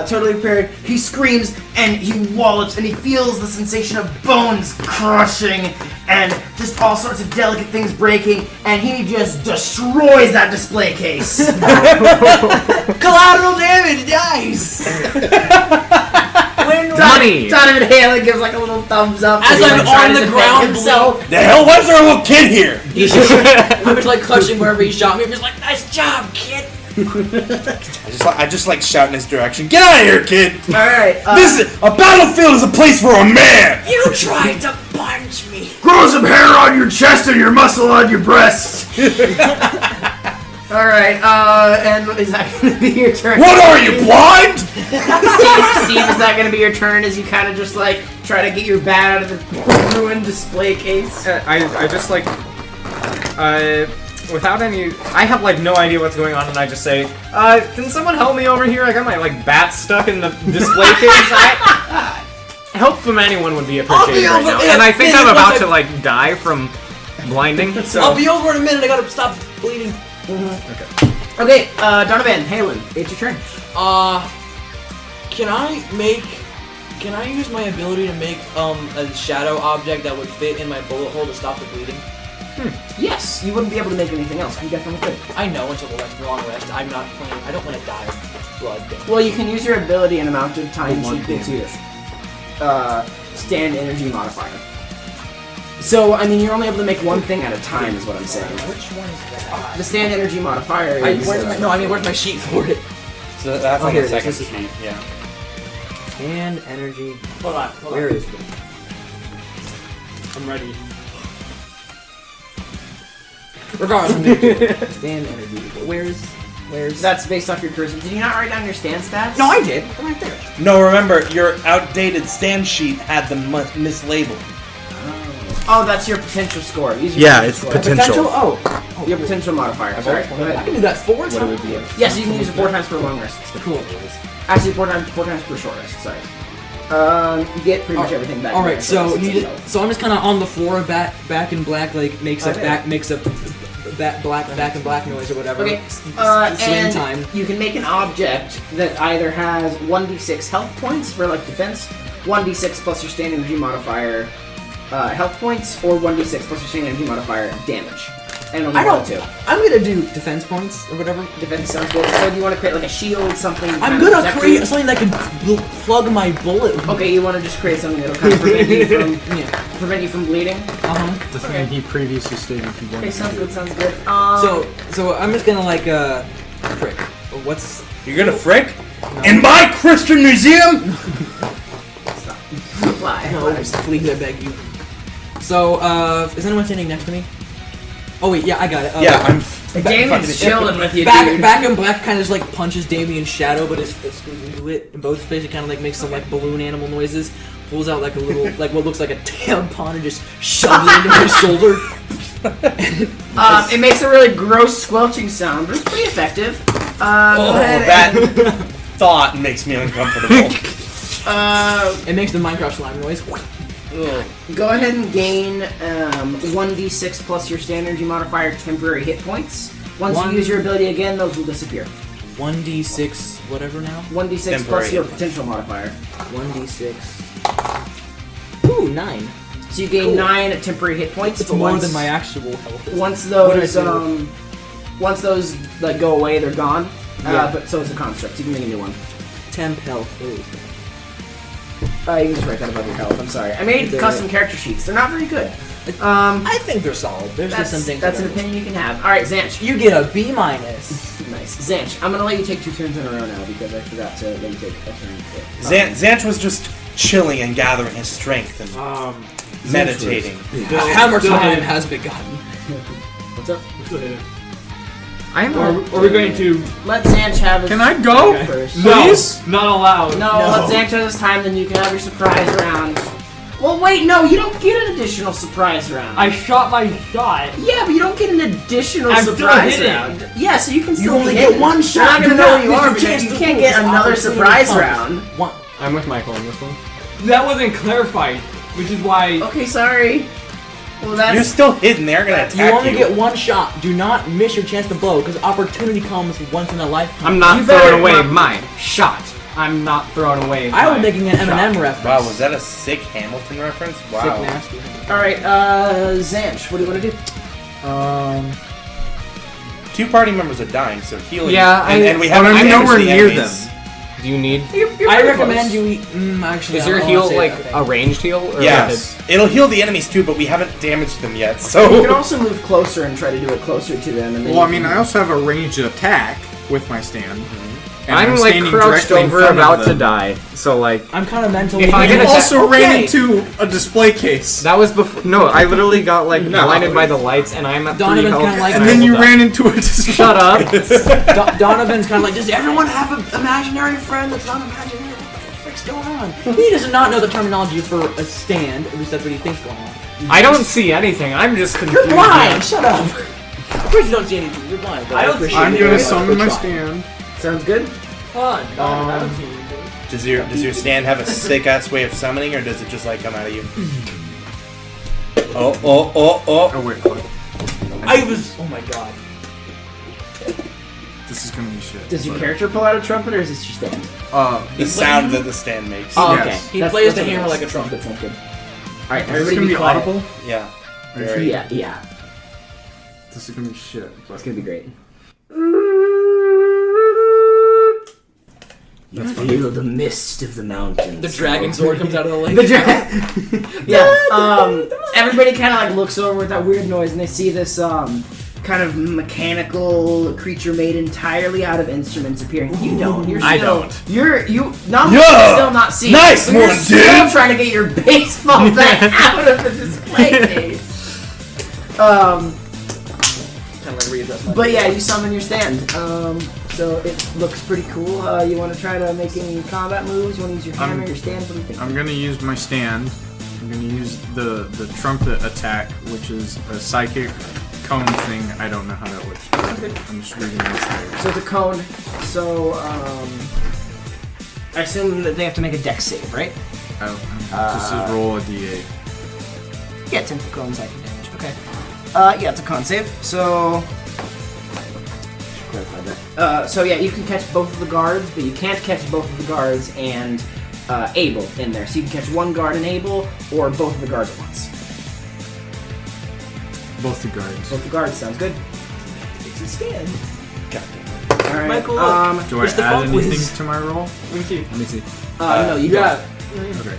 totally prepared. He screams and he wallops and he feels the sensation of bones crushing and just all sorts of delicate things breaking, and he just destroys that display case. Collateral damage, nice! Money! Donovan Halen gives like a little thumbs up. As I'm on the ground, The hell? Why is there a little kid here? I'm just like clutching wherever he shot me. I'm just like, nice job, kid! I just like shout in his direction. Get out of here, kid! Alright, A battlefield is a place for a man! You tried to punch me! Grow some hair on your chest and your muscle on your breast. Alright, and is that going to be your turn? What are you, blind? Steve, is that going to be your turn as you kind of just like try to get your bat out of the ruined display case? I just like, without any, I have like no idea what's going on, and I just say, can someone help me over here? I got my like bat stuck in the display case. Help from anyone would be appreciated right now. And I think I'm about to like die from blinding. So I'll be over in a minute. I gotta stop bleeding. Okay, Donovan Halen, it's your turn. Can I use my ability to make a shadow object that would fit in my bullet hole to stop the bleeding? Yes, you wouldn't be able to make anything else, but you definitely could. I know until the long rest. I'm not playing. I don't want to die of blood. Well, you can use your ability an amount of times equal to stand energy modifier. So, I mean, you're only able to make one thing at a time, is what I'm saying. Which one is that? The stand energy modifier is... where's my sheet for it? So that's on here the it is. second sheet, yeah. Stand energy... Hold on. Where is it? I'm ready. Regardless, I'm gonna do it. Stand energy. Where's... That's based off your charisma. Did you not write down your stand stats? No, I did. I'm right there. No, remember, your outdated stand sheet had them mislabeled. Oh, that's your potential score. Use your Yeah, it's score. potential. Oh, your potential modifier. Sorry. Go I ahead. can do that 4 times. Yes, you can use it 4 times per long rest. Cool. Actually, 4 times per short rest. Sorry. You get pretty much everything back. All right, so I'm just kind of on the floor, back in black, like makes a black back and black noise or whatever. Okay. Swing And time. you can make an object that either has 1d6 health points for like defense, 1d6 plus your stand energy modifier health points, or 1d6 plus your stand energy modifier damage. And only one or two. I'm gonna do defense points or whatever. Defense sounds good. So do you want to create like a shield, something? I'm gonna create something that can plug my bullet. Okay, you want to just create something that'll kind of prevent you from prevent you from bleeding. Uh-huh. The thing he previously stated he wanted Okay, to sounds do. good. Sounds good. So I'm just gonna like frick. What's You're gonna frick? In my Christian museum? fly. no? Please, I beg you. So is anyone standing next to me? Oh wait, yeah, I got it. Yeah, I'm. Damien's chilling with you, dude. Back in black kind of just like punches Damien's shadow, but it's goes into it in both faces. It kind of like makes some like balloon animal noises. Pulls out like a little like what looks like a tampon and just shoves it into his shoulder. It makes a really gross squelching sound, but it's pretty effective. Go ahead. That thought makes me uncomfortable. It makes the Minecraft slime noise. Go ahead and gain 1d6 plus your stand energy modifier temporary hit points. Once you use your ability again, those will disappear. 1d6 whatever now? 1d6 plus your potential modifier. 1d6. Ooh, 9. So you gain 9 temporary hit points. It's more than my actual health. Once those like go away, they're gone. But so is the construct. You can make a new one. Temp health. You can just write that above your health. I'm sorry. I made custom character sheets. They're not very good. I think they're solid. There's just some things. That's an opinion you can have. All right, Zanch. You get a B-. Nice. Zanch, I'm gonna let you take 2 turns in a row now because I forgot to let you take a turn. Zanch was just chilling and gathering his strength and meditating. Hammer time has begun. What's up? Are we going to... Let Zanch have his... Can I go? First. Please? Not allowed. No, let Zanch have his time, then you can have your surprise round. Well, wait, no, you don't get an additional surprise round. I shot my shot. Yeah, but you don't get an additional I'm surprise still round. Yeah, so you can still only get one shot. You're not gonna know who you are, but you can't get another surprise round. I'm with Michael on this one. That wasn't clarified, which is why... Okay, sorry. Well, that's... You're still hidden. They're gonna attack you. You only get one shot. Do not miss your chance to blow, because opportunity comes once in a lifetime. I'm not throwing away my shot. I'm not throwing away I was making an Eminem reference. Wow, was that a sick Hamilton reference? Wow. Sick nasty. Alright, Zanch, what do you want to do? 2 party members are dying, so healing. Yeah, and we haven't I'm damaged nowhere the near enemies. them. Do you need... I recommend you eat... actually, Is your heal like a ranged heal? Or Yes. It'll heal the enemies too, but we haven't damaged them yet, You so... can also move closer and try to do it closer to them. And then Well, I mean, I also have a ranged attack with my stand. And I'm like standing crouched directly in over front of about to them. die, so like... I'm kind of mentally... If I You get also ran into a display case. That was before... No, I literally got like blinded by the lights and I'm at 3 Donovan's health. kinda like- And I then will you die. ran into a display Shut up! Donovan's kind of like, does everyone have an imaginary friend that's not imaginary? What the frick's going on? He does not know the terminology for a stand, at least that's what he thinks going on. I don't see anything, I'm just confused. You're blind! Shut up! Of course you don't see anything, you're blind. But I don't see I'm anything. gonna summon my stand. Sounds good? Fun. I don't see anything. Does your stand have a sick ass way of summoning, or does it just like come out of you? Oh. Oh wait, what? Oh my god. This is gonna be shit. Does your character pull out a trumpet, or is this your stand? The sound that the stand makes. Oh, Yes. okay. He plays the hammer like a trumpet. Sounds good. Alright, Is this everybody gonna be be quiet. audible? Yeah. Yeah. This is gonna be shit. It's gonna be great. You feel the mist of the mountains. The dragon sword comes out of the lake. Everybody kind of like looks over with that weird noise, and they see this kind of mechanical creature made entirely out of instruments appearing. You don't. You're still, I don't. You not Yeah! still not seeing. Nice but you're one, still dude! trying to get your baseball bat out of the display case. Kind of like readjust my... But yeah, you summon your stand. So it looks pretty cool. You want to try to make any combat moves? You want to use your hammer, your stand? What do you think? I'm gonna use my stand. I'm gonna use the trumpet attack, which is a psychic cone thing. I don't know how that works. I'm just reading this thing. So it's a cone. So I assume that they have to make a dex save, right? Just roll a d8. Yeah, 10 for cone psychic damage. Okay. Yeah, it's a con save. So clarify that. So yeah, you can catch both of the guards, but you can't catch both of the guards and Abel in there. So you can catch one guard and Abel, or both of the guards at once. Both the guards. Both the guards sounds good. It's a stand. All right. Michael, look. Do I It's the add funk whiz. anything to my roll? Let me see. Let me see. No, you got Okay.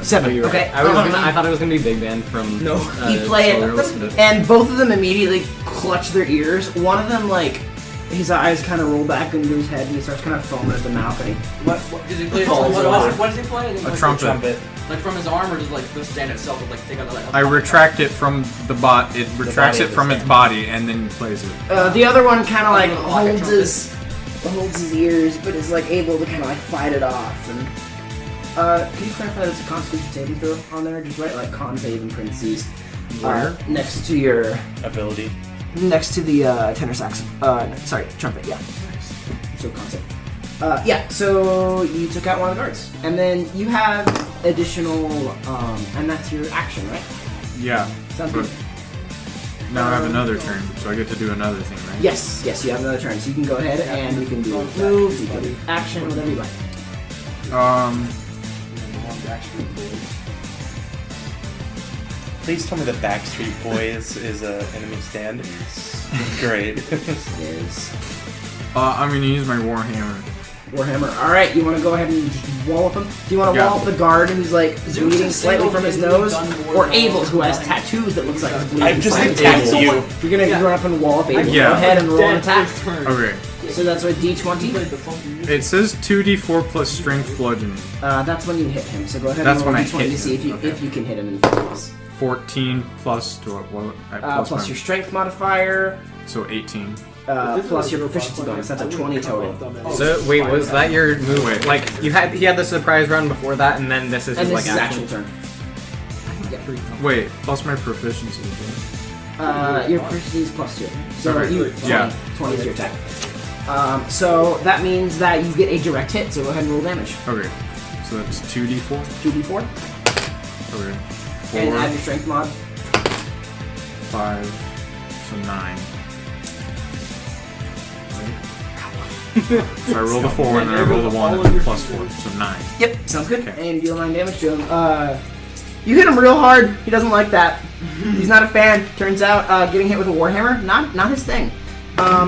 7. Okay. I thought it was gonna be Big Band from... No. You play Solar List, it, but- and both of them immediately clutch their ears. One of them, like, his eyes kind of roll back into his head, and he starts kind of foaming at the mouth. And he, What does he play? Falls over. What does he play? A trumpet. Like from his arm, or just like the stand itself would like take out like. I retract it from the bot. It retracts it from its body and then plays it. the other one kind of like Like a holds his ears, but is like able to kind of like fight it off. And can you clarify that it's a Constitution saving throw on there? Just write like con save in parentheses. Where? Next to your Ability. next to the tenor sax. Sorry, trumpet. Yeah. So con save. Yeah, so you took out one of the guards. And then you have additional, and that's your action, right? Yeah. Sounds good. Now I have another turn, so I get to do another thing, right? Yes, you have another turn, so you can go ahead and you can do move, you can do action, whatever you like. Please tell me the Backstreet Boys is a enemy stand. Great. It is I'm gonna use my Warhammer. Warhammer. Alright, you want to go ahead and just wallop him? Do you want to wallop the guard who's like bleeding slightly from his nose? Or Abel, who has tattoos that looks like he's bleeding? I've just slightly? attacked you. You're gonna run up and wallop Abel. Yeah. Go ahead and roll an attack. Okay. So that's a D20. It says 2d4 plus strength bludgeoning. That's when you hit him. So go ahead That's and roll when a I D20 hit to see him. if you can hit him in the face. 14 plus to what? Plus my- your strength modifier, So 18. plus your proficiency bonus. That's a 20 total. So wait, was that your move? Wait. Like he had the surprise round before that, and then this is And his this like is actual turn. Wait, plus my proficiency. Your proficiency is plus 2. So Okay. you 20 is your attack. So that means that you get a direct hit. So go ahead and roll damage. Okay. So that's 2d4. 2d4. Okay. And 4, add your strength mod. 5, so 9. So I roll the 4 and then I roll the 1 and then plus 4, so 9. Yep, sounds good. Okay. And deal 9 damage to him. You hit him real hard. He doesn't like that. He's not a fan. Turns out, getting hit with a warhammer, not his thing.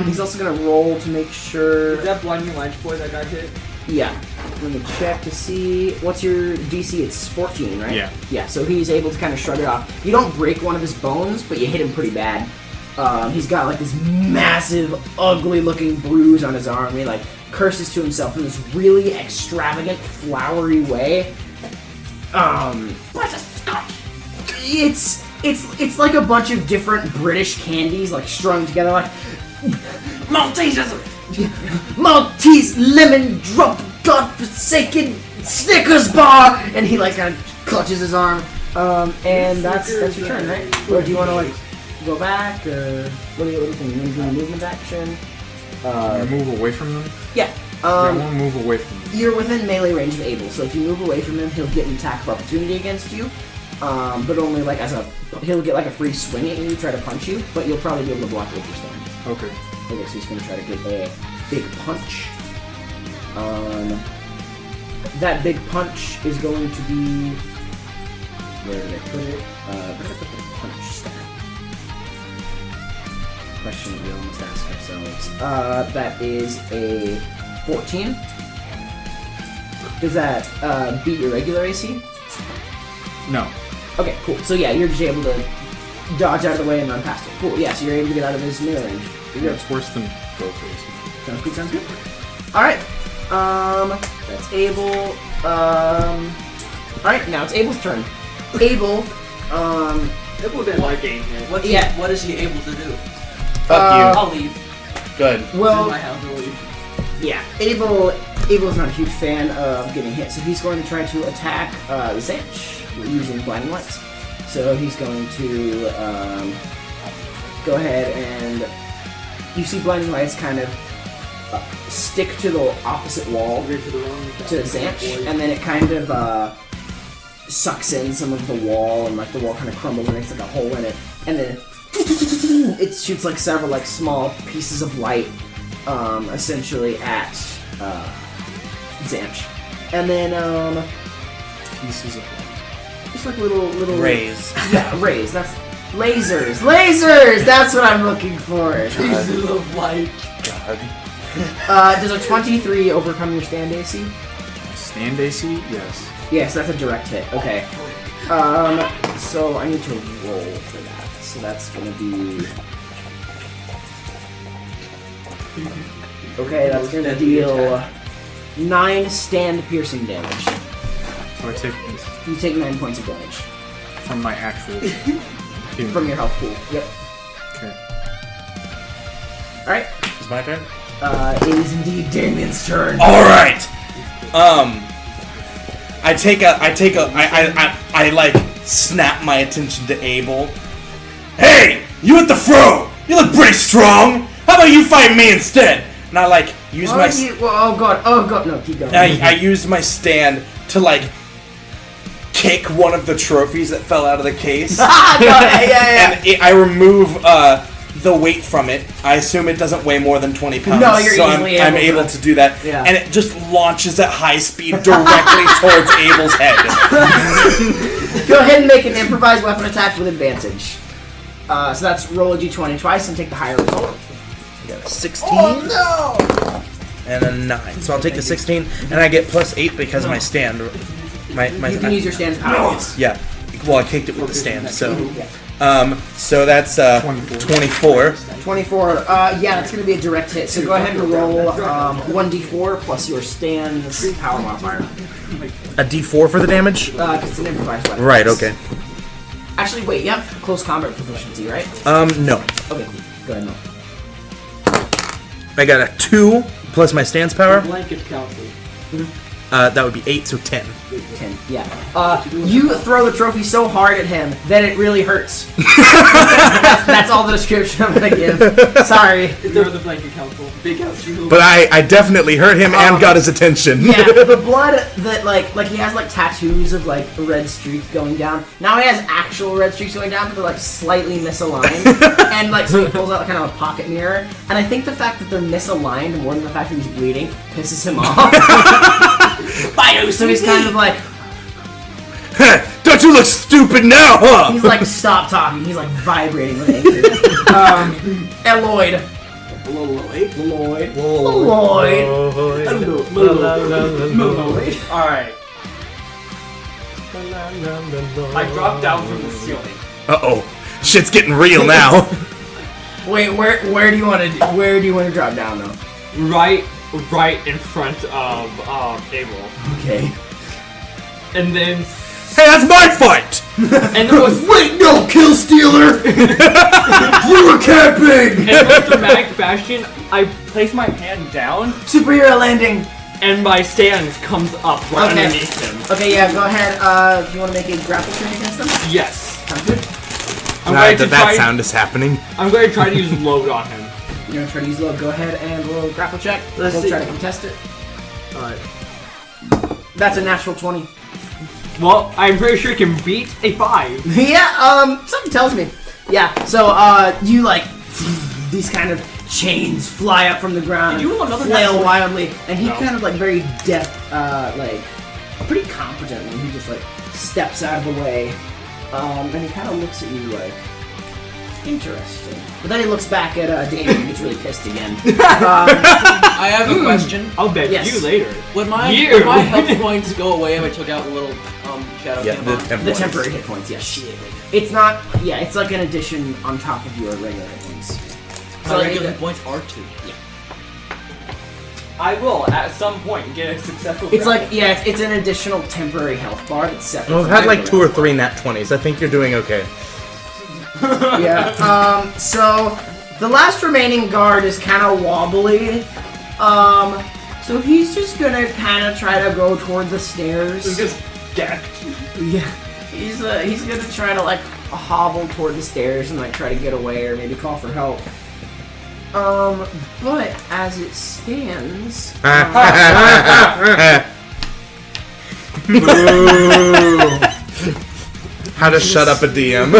He's also gonna roll to make sure. Is that blinding light boy that got hit? Yeah. Let me check to see. What's your DC? It's 14, right? Yeah. Yeah, so he's able to kind of shrug it off. You don't break one of his bones, but you hit him pretty bad. He's got like this massive, ugly looking bruise on his arm. He like curses to himself in this really extravagant, flowery way. It's like a bunch of different British candies like strung together like Maltese lemon drop godforsaken Snickers bar, and he like kind of clutches his arm. And that's your turn, right? Or do you want to like go back, or what do you think? You want to do a movement action? Move away from them? Yeah. I want to move away from them. You're within melee range of Abel, so if you move away from him, he'll get an attack of opportunity against you. But only like he'll get like a free swing at you, try to punch you, but you'll probably be able to block with your stand. Okay. Okay, so he's gonna try to get a big punch. That big punch is going to be. Where did I put it? Where did I put the punch stat? Question that we almost asked ourselves. That is a 14. Does that beat your regular AC? No. Okay, cool. So yeah, you're just able to dodge out of the way and run past it. Cool, yeah, so you're able to get out of his melee range. You're good. It's worse than both ways. Sounds good, sounds good. Alright. That's Abel. Alright, now it's Abel's turn. Abel, Abel didn't like getting hit. What is he able to do? Fuck I'll leave. you. Good. It's in well, my house, I'll leave. yeah, Abel's not a huge fan of getting hit, so he's going to try to attack Zanch using blinding lights. So he's going to go ahead and you see blinding lights kind of stick to the opposite wall to Zanch, and then it kind of sucks in some of the wall, and like the wall kind of crumbles and makes like a hole in it, and then it shoots like several like small pieces of light, essentially at Zanch, and then Pieces of light. just like little Rays. Yeah, rays. That's lasers. Lasers. That's what I'm looking for. Pieces of light. God. Does a 23 overcome your stand AC? Stand AC? Yes. Yes, that's a direct hit. Okay. So I need to roll for that. So that's gonna be. Okay, that's gonna deal 9 stand piercing damage. So I take You take 9 points of damage from my actual team. from your health pool. Yep. Okay. All right. It's my turn. It is indeed Damien's turn. All right. I like snap my attention to Abel. Hey, you at the fro? You look pretty strong. How about you fight me instead? And I like use my. Oh god! No, keep going. I used my stand to like take one of the trophies that fell out of the case. Yeah. And I remove the weight from it. I assume it doesn't weigh more than 20 pounds. No, you're so easily I'm able able to do that. Yeah. And it just launches at high speed directly towards Abel's head. Go ahead and make an improvised weapon attack with advantage. So that's roll a d20 twice and take the higher result. I got a 16. Oh no! And a 9. So I'll take the 16, and I get plus 8 because of my stand. My You can use your stand's powers. Yeah. Well, I kicked it with the stand, so. Yeah. So that's 24. 24. Yeah, that's going to be a direct hit. So go ahead and roll 1d4 plus your stand's power modifier. A d4 for the damage? Because it's an improvised weapon. Right, okay. Actually, wait, you have close combat proficiency, right? No. Okay, go ahead, no. I got a 2 plus my stance power. Blanket council. That would be 8, so 10. 10, yeah. You throw the trophy so hard at him that it really hurts. that's all the description I'm gonna give. Sorry. They're the blanket council. Big house. But I definitely hurt him and got his attention. Yeah, the blood that like he has like tattoos of like a red streak going down. Now he has actual red streaks going down, but they're like slightly misaligned. And like so he pulls out kind of a pocket mirror. And I think the fact that they're misaligned more than the fact that he's bleeding pisses him off. So he's kind of like, don't you look stupid now, huh? he's like, stop talking. He's like vibrating with anger. And Lloyd. Alright. I dropped down from the ceiling. Uh-oh. Shit's getting real now. Wait, where do you want to drop down though? Right in front of Abel. Okay. And then Hey, that's my fight! and there was Wait, no, kill stealer! You were camping! in a dramatic fashion, I place my hand down Superhero landing. and my stand comes up right Okay. underneath him. Okay, yeah, go ahead. If you want to make a grapple check against them? Yes. Sounds good. I'm going to that try sound is happening. I'm going to try to use load on him. You're going to try to use load. Go ahead and roll a grapple check. Let's We'll see. try to contest it. Alright. That's a natural 20. Well, I'm pretty sure he can beat a 5. Yeah, something tells me. Yeah, so, you, like, these kind of chains fly up from the ground Did you roll another flail natural? wildly, and he No. kind of, like, very like, pretty competently, he just, like, steps out of the way, and he kind of looks at you like, interesting. But then he looks back at, Damien and gets really pissed again. I have a question. I'll bet Yes. you later. Would my You. health points go away if I took out the little shadow Yeah, tampon? The temporary hit points, yes. It's not, yeah, it's like an addition on top of your regular hit points. My regular hit points are 2. I will at some point get a successful. It's grapple. like, yeah, it's an additional temporary health bar that's separate. Well, I've from had like 2 regular or 3 nat 20s. I think you're doing okay. Yeah. So the last remaining guard is kind of wobbly. So he's just gonna kind of try to go toward the stairs. It's just death. Yeah. He's gonna try to like hobble toward the stairs and like try to get away or maybe call for help. But as it stands, How to shut up a DM.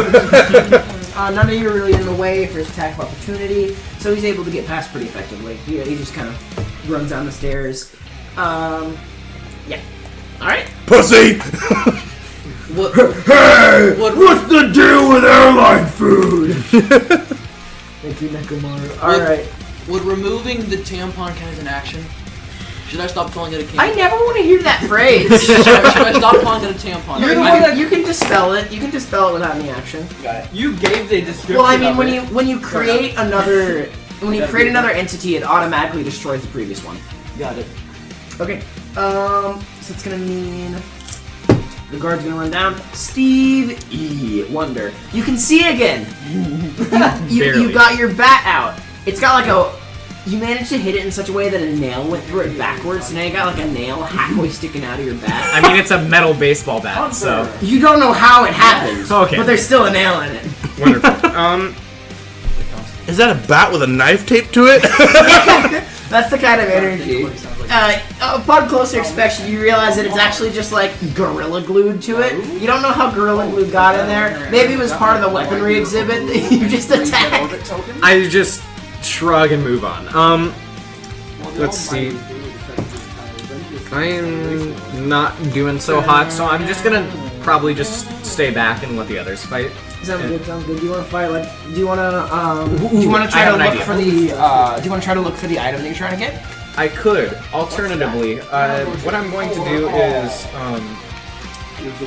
none of you are really in the way for his attack of opportunity, so he's able to get past pretty effectively. He just kind of runs down the stairs. Yeah. All right. Pussy! What, Hey! What's the deal with airline food? Thank you, Nekomaru. All right. would removing the tampon count as an action? Should I stop calling it a I can? never want to hear that phrase. should I stop calling it a tampon? You can dispel it. You can dispel it without any action. You gave the description. Well, I mean, of when it. you create another entity, it automatically destroys the previous one. Got it. Okay. So it's gonna mean the guard's gonna run down. Steve E. Wonder. You can see again. you got your bat out. It's got like a. You managed to hit it in such a way that a nail went through it backwards, so now you got like a nail halfway sticking out of your bat. I mean, it's a metal baseball bat, so You don't know how it happened, Okay. but there's still a nail in it. wonderful. Is that a bat with a knife taped to it? That's the kind of energy. upon closer inspection, you realize that it's actually just like Gorilla glued to it. You don't know how Gorilla Glue got in there. Maybe it was part of the weaponry exhibit that you just attacked. I just shrug and move on. Let's see. I am not doing so hot, so I'm just gonna probably just stay back and let the others fight. Sounds good. Do you want to fight? Like, do you want to try to look for the? Do you want to try to look for the item that you're trying to get? I could. Alternatively, what I'm going to do is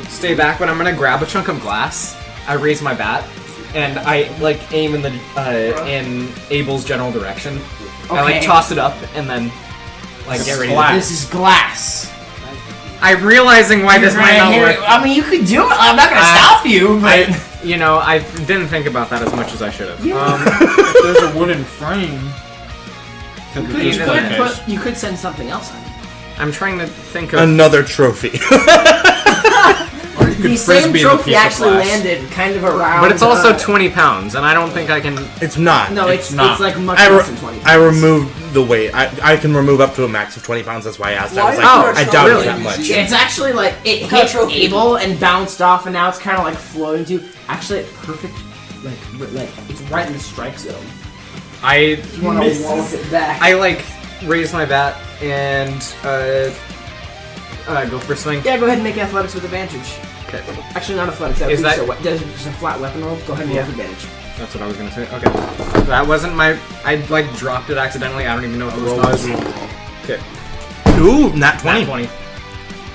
stay back, but I'm gonna grab a chunk of glass. I raise my bat, and I aim in the in Abel's general direction. Okay. I toss it up and then get ready. This is glass. I'm realizing why this might not work. I mean, you could do it. I'm not gonna stop you, but I didn't think about that as much as I should have. There's a wooden frame. you could send something else on. I'm trying to think of Another trophy. The same trophy actually landed kind of around. but it's also 20 pounds, and I don't think I can. It's not. No, it's not. like much less than 20 pounds. I removed the weight. I can remove up to a max of 20 pounds. That's why I asked. I was like, I doubt it's that much. It's actually like it hit Abel and bounced off, and now it's kind of like floating to. Actually, it's perfect. Like it's right in the strike zone. I want to walk it back. I raise my bat and go for a swing. Yeah, go ahead and make athletics with advantage. Okay. Actually, not athletics. That Is would be that- just a flat weapon roll? Go ahead and roll with advantage. That's what I was gonna say. Okay. That wasn't my. I dropped it accidentally. I don't even know what the roll was. Okay. Ooh, not 20. Nat 20.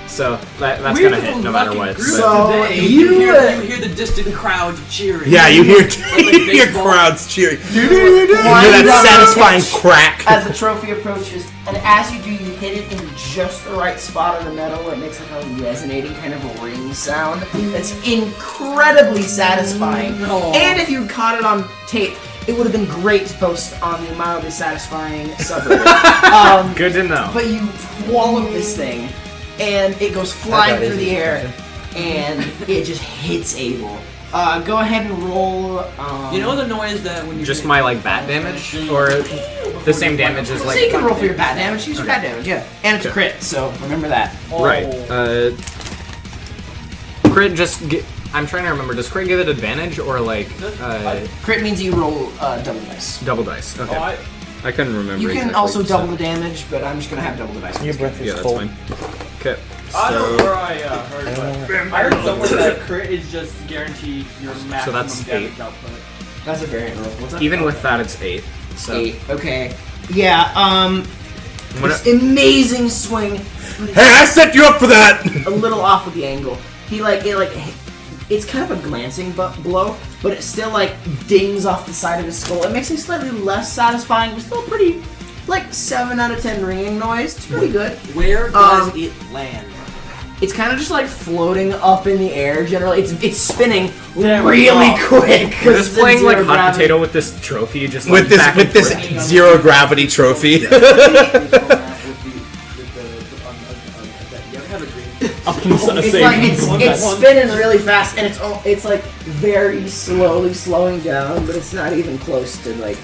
So that's gonna hit no matter what. So You hear the distant crowd cheering. Yeah, you hear baseball. crowds cheering. You hear that satisfying crack. As the trophy approaches, and as you do, you hit it in just the right spot on the metal where it makes like a resonating kind of a ring sound. That's incredibly satisfying. And if you caught it on tape, it would have been great to post on the mildly satisfying subreddit. Good to know. But you wallop this thing, and it goes flying through the air, and it just hits Abel. Go ahead and roll. You know the noise that when you Just my bat damage, or the same damage as So you can roll for your bat damage. Use your bat damage, yeah. And it's a crit, so remember that. Right. Crit just. I'm trying to remember. Does crit give it advantage or Crit means you roll double dice. double dice? Okay. I couldn't remember. You can exactly also what you double said. the damage, but I'm just gonna have double the dice. Your breath Yeah, is that's cold. fine. Okay. I don't know So where I heard that. I heard somewhere that crit is just guaranteed your maximum that's damage 8. output. That's a variant roll. What's that? even with that, it's 8. So 8. Okay. Yeah. What This amazing swing. Hey, I set you up for that. A little off with the angle. It's kind of a glancing blow, but it still dings off the side of his skull. It makes it slightly less satisfying, but still pretty 7 out of 10 ringing noise. It's pretty good. Where does it land? It's kind of just floating up in the air. Generally, it's spinning really quick. we're just playing hot potato with this trophy, just With back and this forth. zero gravity trophy. It's spinning really fast, and it's very slowly slowing down, but it's not even close to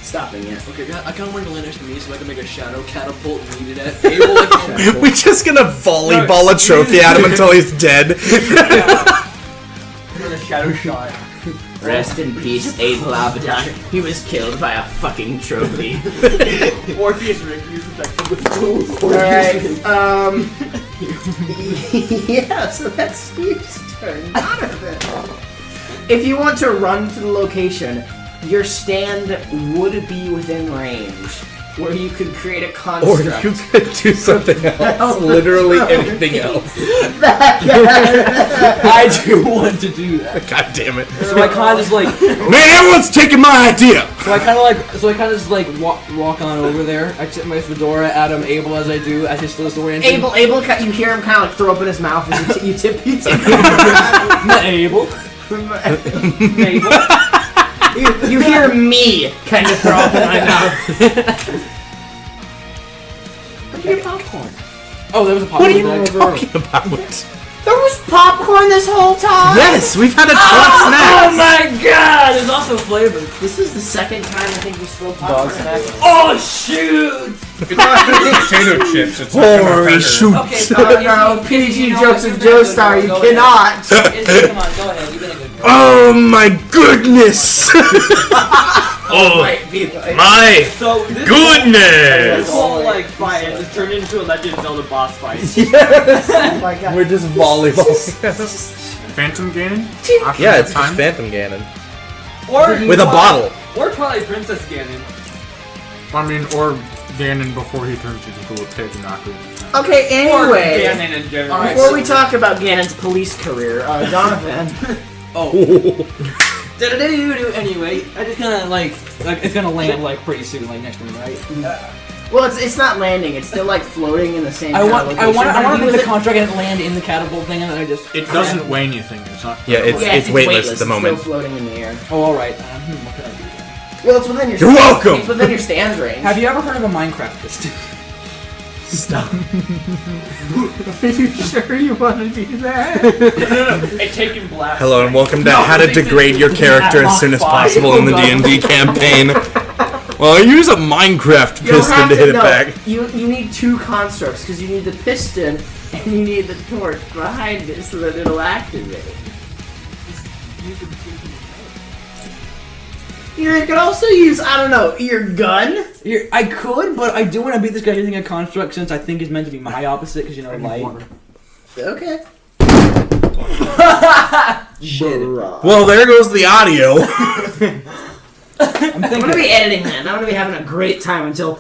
stopping yet. Okay, I kind of want to land next to me so I can make a shadow catapult and lead it at Abel. We're just gonna volleyball a trophy at him until he's dead. A shadow shot. Rest in peace, Abel Abaddon. He was killed by a fucking trophy. Orpheus Ricky is infected with tools. Alright, yeah, so that's Steve's turn. If you want to run to the location, your stand would be within range, where you could create a Or construct. you could do something else. Literally anything else. I do want to do that. God damn it. So I kind of just Man, everyone's taking my idea! So I kind of just walk on over there. I tip my fedora at him, Abel, as I do, as he slows the way into Abel, you hear him kind of throw up in his mouth as you tip. Not Abel. Abel. You hear me kind of throw up in my mouth. Where'd you get popcorn? Oh, there was a What are popcorn. you talking about? There was popcorn this whole time? Yes, we've had a ton of snacks! Oh my god! There's also flavor. This is the second time I think we spilled popcorn. Oh shoot! It's not just potato chips. It's Holy shoot. Okay, No, PG you know jokes what, of you've been a good Joestar, girl, you go cannot. ahead. Come on, go ahead. You've been a good girl. Oh my goodness! My So this goodness! whole like fight just turned into a Legend of Zelda boss fight. Oh my god. We're just volleyball. Phantom Ganon? Yeah, it's just Phantom Ganon. Or With a bottle. Or Twilight Princess Ganon. I mean, or Ganon before he turns into a pig and Aku. Okay, Or anyway. Ganon in general. Alright, Before we talk about Ganon's police career, Donovan. Anyway, I just kind of like it's gonna land like pretty soon, like next to me, right? Well, it's not landing. It's still like floating in the same. I want to use make the construct and land in the catapult thing, and then I just. It doesn't weigh anything. It's not. Yeah, it's weightless at the moment. It's still floating in the air. Oh, all right. What can I do? Then? Well, it's within your. You're welcome! It's within your stands range. Have you ever heard of a Minecraft piston? Stop. Are you sure you want to do that? It's taking blast. Hello and welcome to How to Degrade Your Character as soon as possible in the D&D campaign. Well, I use a Minecraft piston to hit it back. You need two constructs because you need the piston and you need the torch behind it so that it'll activate. You could also use, I don't know, your gun. I could, but I do want to beat this guy using a construct since I think it's meant to be my opposite because light. Okay. Shit. Well, there goes the audio. I'm gonna be editing that. I'm gonna be having a great time until.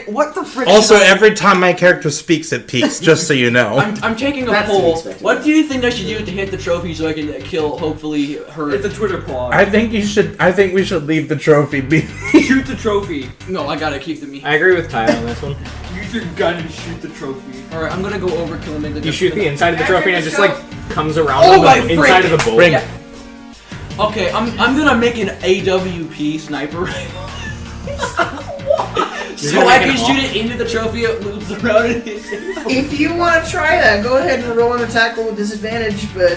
What the frick? Also, every time my character speaks, it peaks, just so you know. I'm taking a That's poll. unexpected. What do you think I should do to hit the trophy so I can kill, hopefully, her? It's a Twitter poll. I think we should leave the trophy be. Shoot the trophy. No, I gotta keep the meat. I agree with Ty on this one. Use your gun and shoot the trophy. Alright, I'm gonna go overkill and make the. You shoot the inside of the trophy and it just like comes around Oh on my the inside of the bowl. Ring. Okay, I'm gonna make an AWP sniper rifle. So gonna I make can an shoot it into the trophy, it moves around and hits it. If you want to try that, go ahead and roll an attack roll with disadvantage. But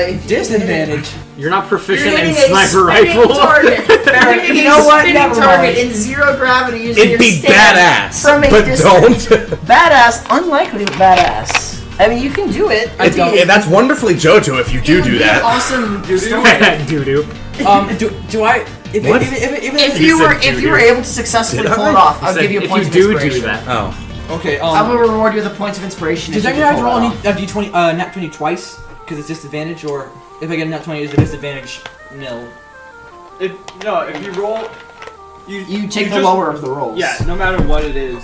if you Disadvantage. You're not You're proficient in hitting a sniper spinning rifle. target. You're hitting You a know what? spinning Never target mind. in zero gravity using It'd your be stand badass, from a but distance. don't. Badass, unlikely, but badass. I mean, you can do it. That's wonderfully JoJo if you It would do be that. an awesome story. Doo-doo. Do I? If you were able to successfully Did pull I? it off, I'll Said, give you a if point you of do inspiration. that. Oh. Okay. I will reward you with a point of inspiration. Does if that you mean I can have to pull roll it off. a d20, nat 20 twice because it's disadvantage, or if I get a nat 20, is the disadvantage nil? If you roll, You take the just- lower of the rolls. yeah, no matter what it is.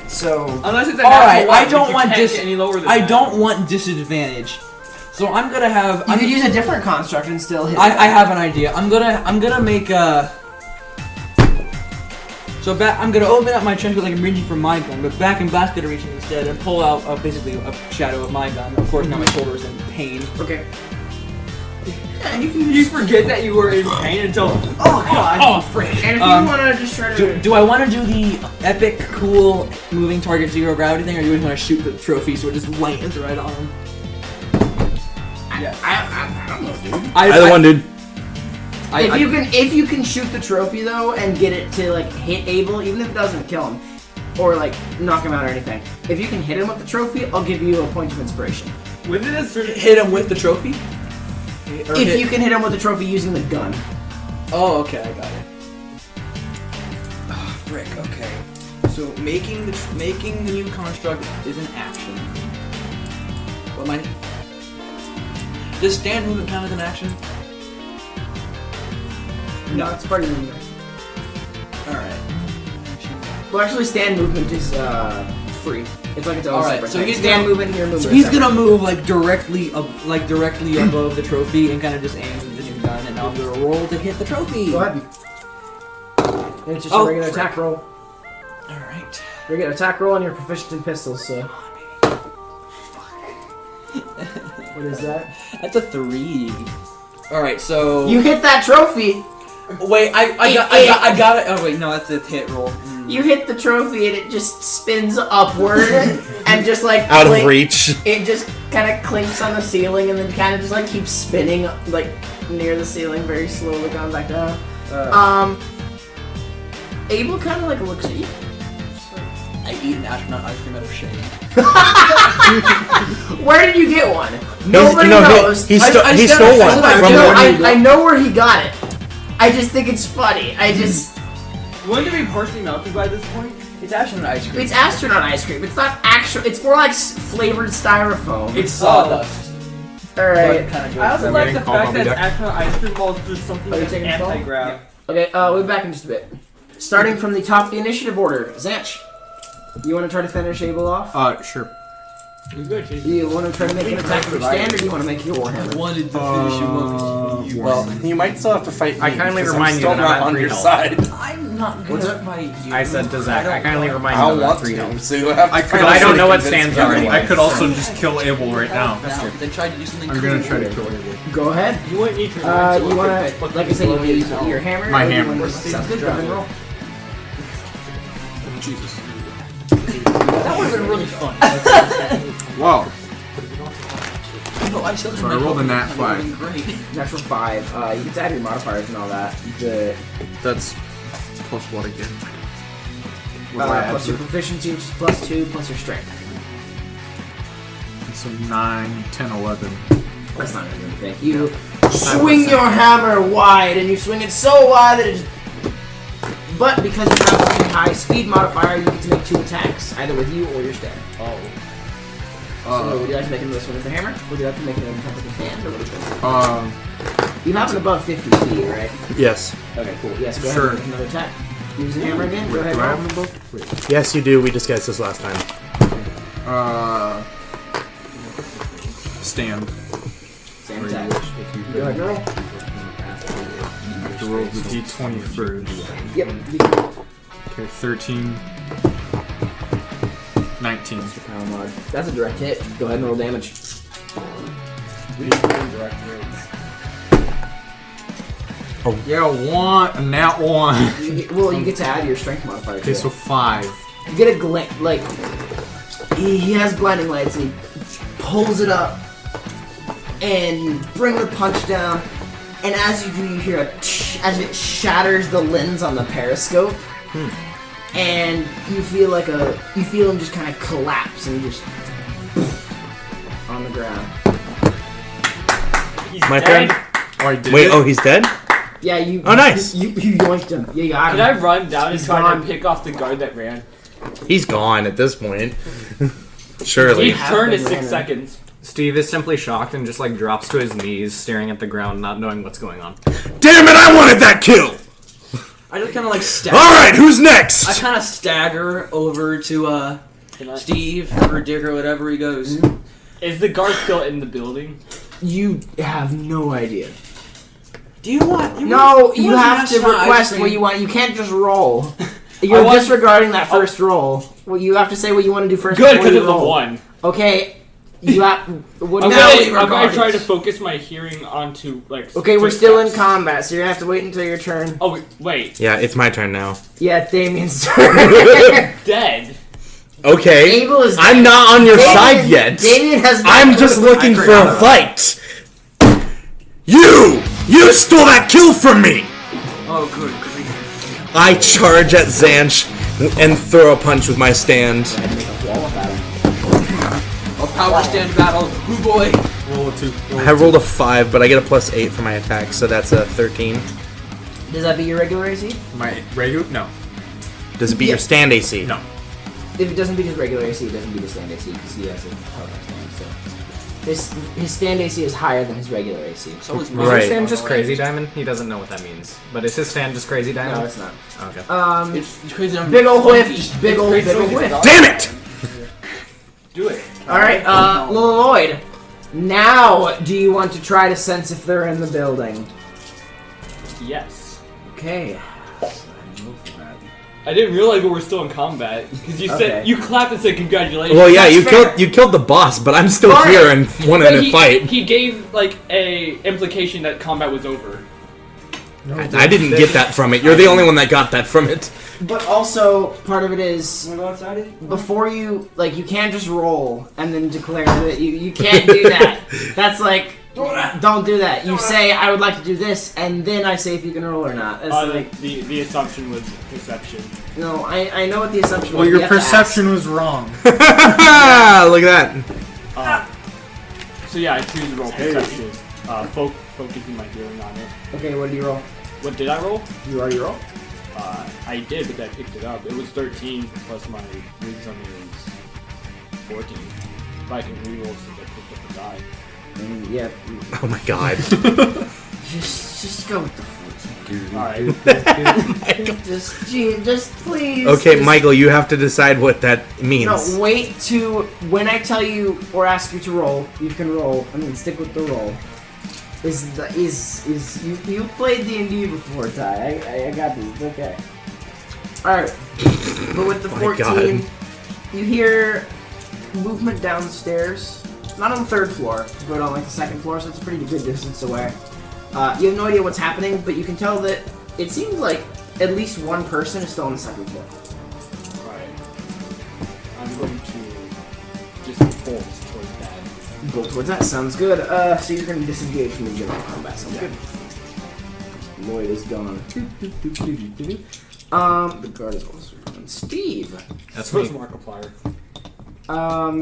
So Unless it's a All right, natural one, I don't you want can't get any lower than I that. don't want disadvantage, so I'm gonna have. you could use a different construct and still hit. I have an idea. I'm gonna make a. So I'm gonna open up my chest like I'm reaching for my gun, but back and blast gonna reach in instead and pull out basically a shadow of my gun. Of course, now my shoulder is in pain. Okay. You forget that you were in pain until. Oh god. Oh frick! And if you want to just try to. Do I want to do the epic, cool, moving target zero gravity thing, or do you just want to shoot the trophy so it just lands right on him? I don't know, dude. Either one, dude. If you can shoot the trophy though and get it to like hit Abel, even if it doesn't kill him or like knock him out or anything, if you can hit him with the trophy, I'll give you a point of inspiration. Within a certain. Hit him with the trophy. If you can hit him with the trophy using the gun. Oh, okay, I got it. Oh, frick. Okay. So making the new construct is an action. What am I? Does stand movement count as an action? No, it's part of the movement. All right. Well, actually, stand movement is free. It's like its own All right, separate so thing. he's stand gonna- movement and your movement. So are he's separate. gonna move like directly above the trophy and kind of just aim with the new gun, and now I'm gonna roll to hit the trophy. Go ahead. And it's just Oh, a regular frick. attack roll. All right. Regular attack roll, and you're proficient in pistols. So. What is that? That's a 3. All right, so You hit that trophy. wait, I got it. Oh wait, no, that's a hit roll. You hit the trophy, and it just spins upward, and just like Out of reach. It just kind of clinks on the ceiling, and then kind of just like keeps spinning like near the ceiling, very slowly, going back down. Abel kind of like looks at you. I eat an astronaut ice cream out of shame. Where did you get one? Nobody knows. He stole one from I know where he got it. I just think it's funny. Wouldn't it be partially melted by this point? It's astronaut ice cream. It's astronaut ice cream. It's not actual. It's more like flavored styrofoam. It's sawdust. All right. I also like the fact that it's astronaut ice cream while there's something Are you that's taking a anti-grav. Okay. We'll be back in just a bit. Starting from the top of the initiative order, Zanch. You want to try to finish Abel off? Sure. You're good, Chase. Do you want to try to make an attack with your stand, or do you want to make your warhammer? Wanted to finish him up. Well, you might still have to fight me. I kindly because remind I'm you still that I'm not at on 3 your health. side. I'm not gonna fight you. I said to Zach, I kindly remind I you don't that I'm want 3 to, health. so you'll have to I I don't know what stands are are. anyway. I could also just kill Abel right now. They tried to do something I'm cool. gonna try to kill Abel. Go ahead. You wouldn't need to You want to, like I said, you want to use your hammer? My or you hammer. wanna- Sounds good. Go ahead and roll. Jesus. That would have been really fun. Wow. No, I still So I rolled a nat 5. Great. Natural 5. You get to add your modifiers and all that. That's plus what again? Plus your proficiency, which is +2, plus your strength. So 9, 10, 11. That's not gonna do anything. You swing your hammer wide, and you swing it so wide that it just... But because you have a pretty high speed modifier, you get to make 2 attacks, either with you or your stand. So would you like to make another swing with the hammer? Would you like to make another attack with the stand, or what do you think? You have it above 50 feet, right? Yes. Okay, cool. Yes, go Sure. ahead and make another attack. Use the hammer again. Go ahead. Do I roll. have them both? Wait. Yes, you do. We discussed this last time. Stand. Same attack. Go ahead and roll. I have to roll the d20 first. Yep. Okay, 13. 19. Power mod. That's a direct hit. Go ahead and roll damage. Yeah, one. A nat 1. You get to add your strength modifier. Okay, to so it. 5. You get a like he has blinding lights and he pulls it up and you bring the punch down, and as you do you hear a tsh as it shatters the lens on the periscope, and you feel him just kind of collapse and just on the ground. My turn? Oh, I did Wait, it? oh, he's dead? Yeah, you. Oh, nice. You yoinked him. Yeah, you got him. Can I run down and He's try gone. to pick off the guard that ran? He's gone at this point. Surely. Each turn is been 6 running. seconds. Steve is simply shocked and just like drops to his knees, staring at the ground, not knowing what's going on. Damn it! I wanted that kill. I just kind of like stagger. All right, who's next? I kind of stagger over to Steve or Dick or whatever he goes. Is the guard still in the building? You have no idea. Do you want? No, you have to request what you want. You can't just roll. You're disregarding that first roll. Well, you have to say what you want to do first. Good, before because you it's a roll. 1. Okay, you have. What I'm now? gonna try to focus my hearing onto like. Okay, we're still in footsteps. combat, so you're gonna have to wait until your turn. Oh wait, Yeah, it's my turn now. Yeah, it's Damien's turn. dead. Okay. Abel is. I'm not on your side yet. Damien has. I'm just looking for a fight. You stole that kill from me. Oh, good. I charge at Zanch and throw a punch with my stand. A power stand battle. Ooh boy. Roll a 2. I rolled a 5, but I get a +8 for my attack, so that's a 13. Does that beat your regular AC? My regular? No. Does it beat your stand AC? No. If it doesn't beat his regular AC, it doesn't beat his stand AC because he has a power stand. So his stand AC is higher than his regular AC. So is Is Right. his stand just crazy diamond? He doesn't know what that means. But is his stand just crazy diamond? No, it's not. Okay. It's crazy. I'm Big ol' whiff. funky. Just big ol' whiff. Damn it! Do it. All right, little Lloyd. Now, do you want to try to sense if they're in the building? Yes. Okay. I didn't realize we were still in combat because you Okay. said you clapped and said congratulations. Well, yeah, That's fair. you killed the boss, but I'm still Alright. here and wanted But to fight. He gave like a implication that combat was over. I didn't get that from it. You're the only one that got that from it. But also, part of it is Wanna go outside? before you can't just roll and then declare that you can't do that. That's like Don't do that. You say, I would like to do this, and then I say if you can roll or not. That's the assumption was perception. No, I know what the assumption was. Well, your perception was wrong. Look at that. So yeah, I choose to roll perception. Focusing my hearing on it. Okay, what did you roll? What did I roll? You already roll? I did, but I picked it up. It was 13 plus my wisdom is 14. But I can reroll since I picked up the die. Yeah. Oh my god. Just go with the 14. Alright. Just please. Okay, just, Michael, you have to decide what that means. No, wait to when I tell you or ask you to roll. You can roll. I mean, stick with the roll. You played D&D before, Ty? I got this. Okay. All right. But with the 14, you hear movement downstairs. Not on the 3rd floor, but on like the 2nd floor, so it's a pretty good distance away. You have no idea what's happening, but you can tell that it seems like at least one person is still on the 2nd floor. Alright. I'm going to just bolt towards that. Bolt towards that, sounds good. So you're going to disengage from the general combat, sounds good. Lloyd is gone. The guard is also gone. Steve! That's First me. Markiplier. How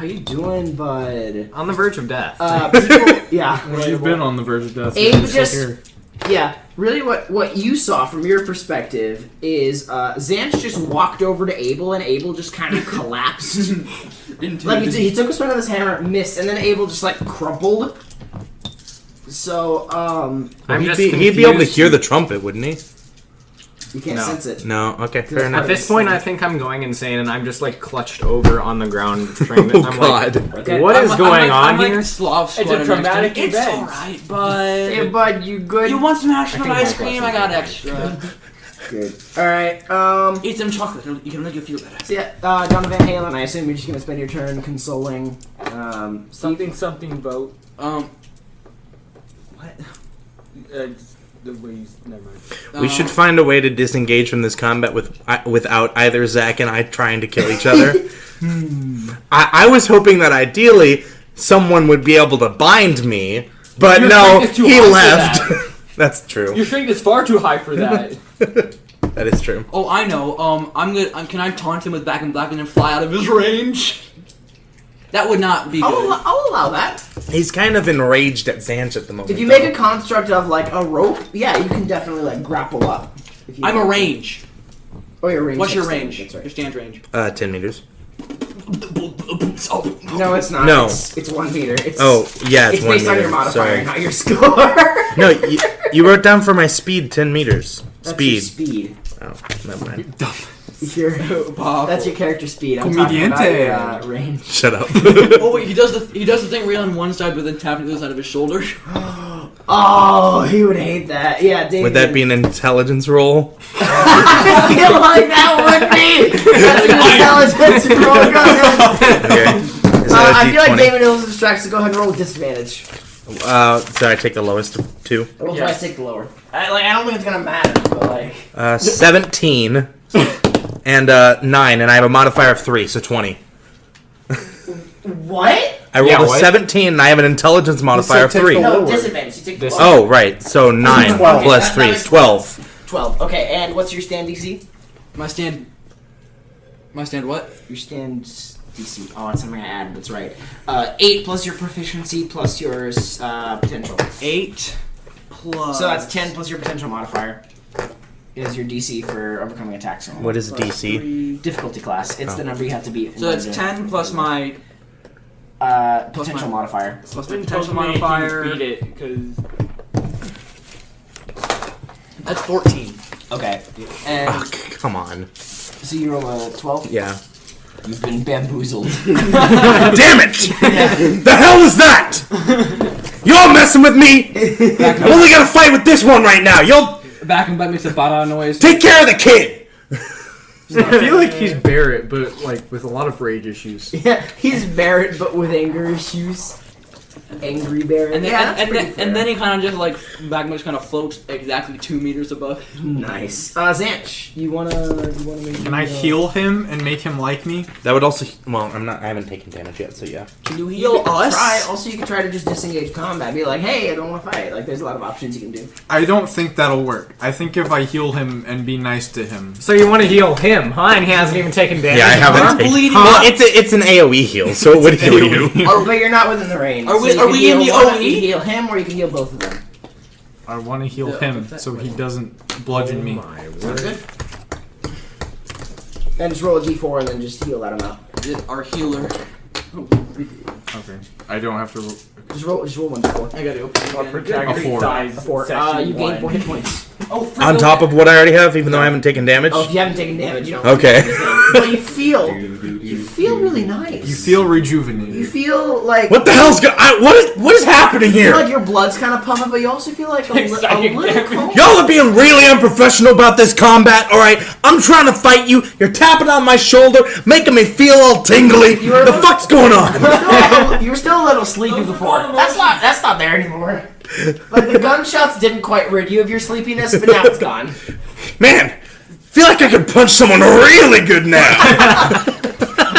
you doing, bud? On the verge of death. People, yeah. Well, you've been on the verge of death. Abe You're still just, here. yeah. Really, what you saw from your perspective is Xanch just walked over to Abel, and Abel just kind of collapsed. Like he took a swing of his hammer, missed, and then Abel just like crumpled. So He'd be able to hear the trumpet, wouldn't he? You can't sense it. No, okay, fair enough. At this point, I think I'm going insane, and I'm just like clutched over on the ground. Trying to, I'm God. Like, Okay. what is going on I'm here? Like Slav It's a traumatic It's event. alright, bud. Hey, bud, you good? You want some astronaut think ice my cream? I got extra. Good. All right. Eat some chocolate. You can make you feel better. So yeah, John Van Halen. I assume you're just gonna spend your turn consoling. Something about What? the ways. Never mind. We should find a way to disengage from this combat without either Zach and I trying to kill each other. I was hoping that ideally someone would be able to bind me, but Your no, strength is too he high for left. That's true. Your strength is far too high for that. That is true. Oh, I know. Can I taunt him with Back in Black and then fly out of his range? That would not be good. I'll allow that. He's kind of enraged at Xanch at the moment. If you make a construct of like a rope, yeah, you can definitely like grapple up. If you I'm a range. Oh, your range. What's your extends, range? That's right. Your stand range. 10 meters. No, it's not. No. It's 1 meter. It's, Oh, yeah, it's it's 1 based meter. on your modifier, Sorry. not your score. No, you wrote down for my speed 10 meters. That's Speed. your speed. Oh, never mind. That's your character speed. I'm talking about your range. Shut up. Oh wait, he does the thing where on one side but then tapping the other side of his shoulder. Oh, he would hate that. Yeah, David. Would that be an intelligence roll? I feel like that would be. That's an intelligence roll. Go ahead. Okay. Is that a I feel like D20? David knows the tracks, so go ahead and roll with disadvantage. So I take the lowest of 2. We'll try to take the lower. I don't think it's gonna matter, but like. 17 and 9, and I have a modifier of 3, so 20. What? I rolled a what? 17 and I have an intelligence modifier of 3. No, disadvantage. You take the lower. Oh, right. So 9 12. plus That 3 makes is 12. 12. Okay, and what's your stand DC? My stand what? Your stand DC. Oh, that's something I added. That's right. 8 plus your proficiency plus your potential. 8 plus. So that's 10 plus your potential modifier. Is your DC for overcoming attacks. What is DC? 3. Difficulty class. It's the number you have to beat. So that's 10 plus my potential modifier. plus my Tells potential me I can modifier. beat it because That's 14. Okay. And Oh, come on. so you roll a 12? Yeah. You've been bamboozled. Damn it! The hell is that? Y'all messing with me? I'm only gonna fight with this one right now. Y'all Back and Black makes a bada noise. take care of the kid. I feel like he's Barrett, but like with a lot of rage issues. Yeah, he's Barrett, but with anger issues. Angry bear. And then, yeah, and then he kind of just like magma just kind of floats exactly 2 meters above. Nice. Zanch, you wanna make? Can I heal him and make him like me? That would also. Well, I haven't taken damage yet, so yeah. Can you heal us? Also, you can try to just disengage combat. Be like, hey, I don't want to fight. Like, there's a lot of options you can do. I don't think that'll work. I think if I heal him and be nice to him. So you want to heal him, huh? And he hasn't even taken damage. Yeah, I haven't taken. bleeding Well, up. it's an AOE heal, so it would heal you. Oh, but you're not within the range. Are we- you are can we in heal the one, OE? You can heal him, or you can heal both of them. I want to heal him so he doesn't bludgeon me. Good. Then just roll a d4 and then just heal that amount. Our healer. Okay. I don't have to. Just roll 1d4. I gotta open it again. A 4. A 4. You gain 4 hit points. Oh, On top of what I already have, even though I haven't taken damage. Oh, if you haven't taken damage, you don't. Okay. But you feel really nice. You feel rejuvenated. You feel like What the hell's what is happening you feel here? like your blood's kind of pumping, but you also feel like a little cold. Y'all are being really unprofessional about this combat, alright? I'm trying to fight you, you're tapping on my shoulder, making me feel all tingly. The fuck's going on? You were still a little sleepy before. That's not there anymore. Like the gunshots didn't quite rid you of your sleepiness, but now it's gone. Man, feel like I could punch someone really good now.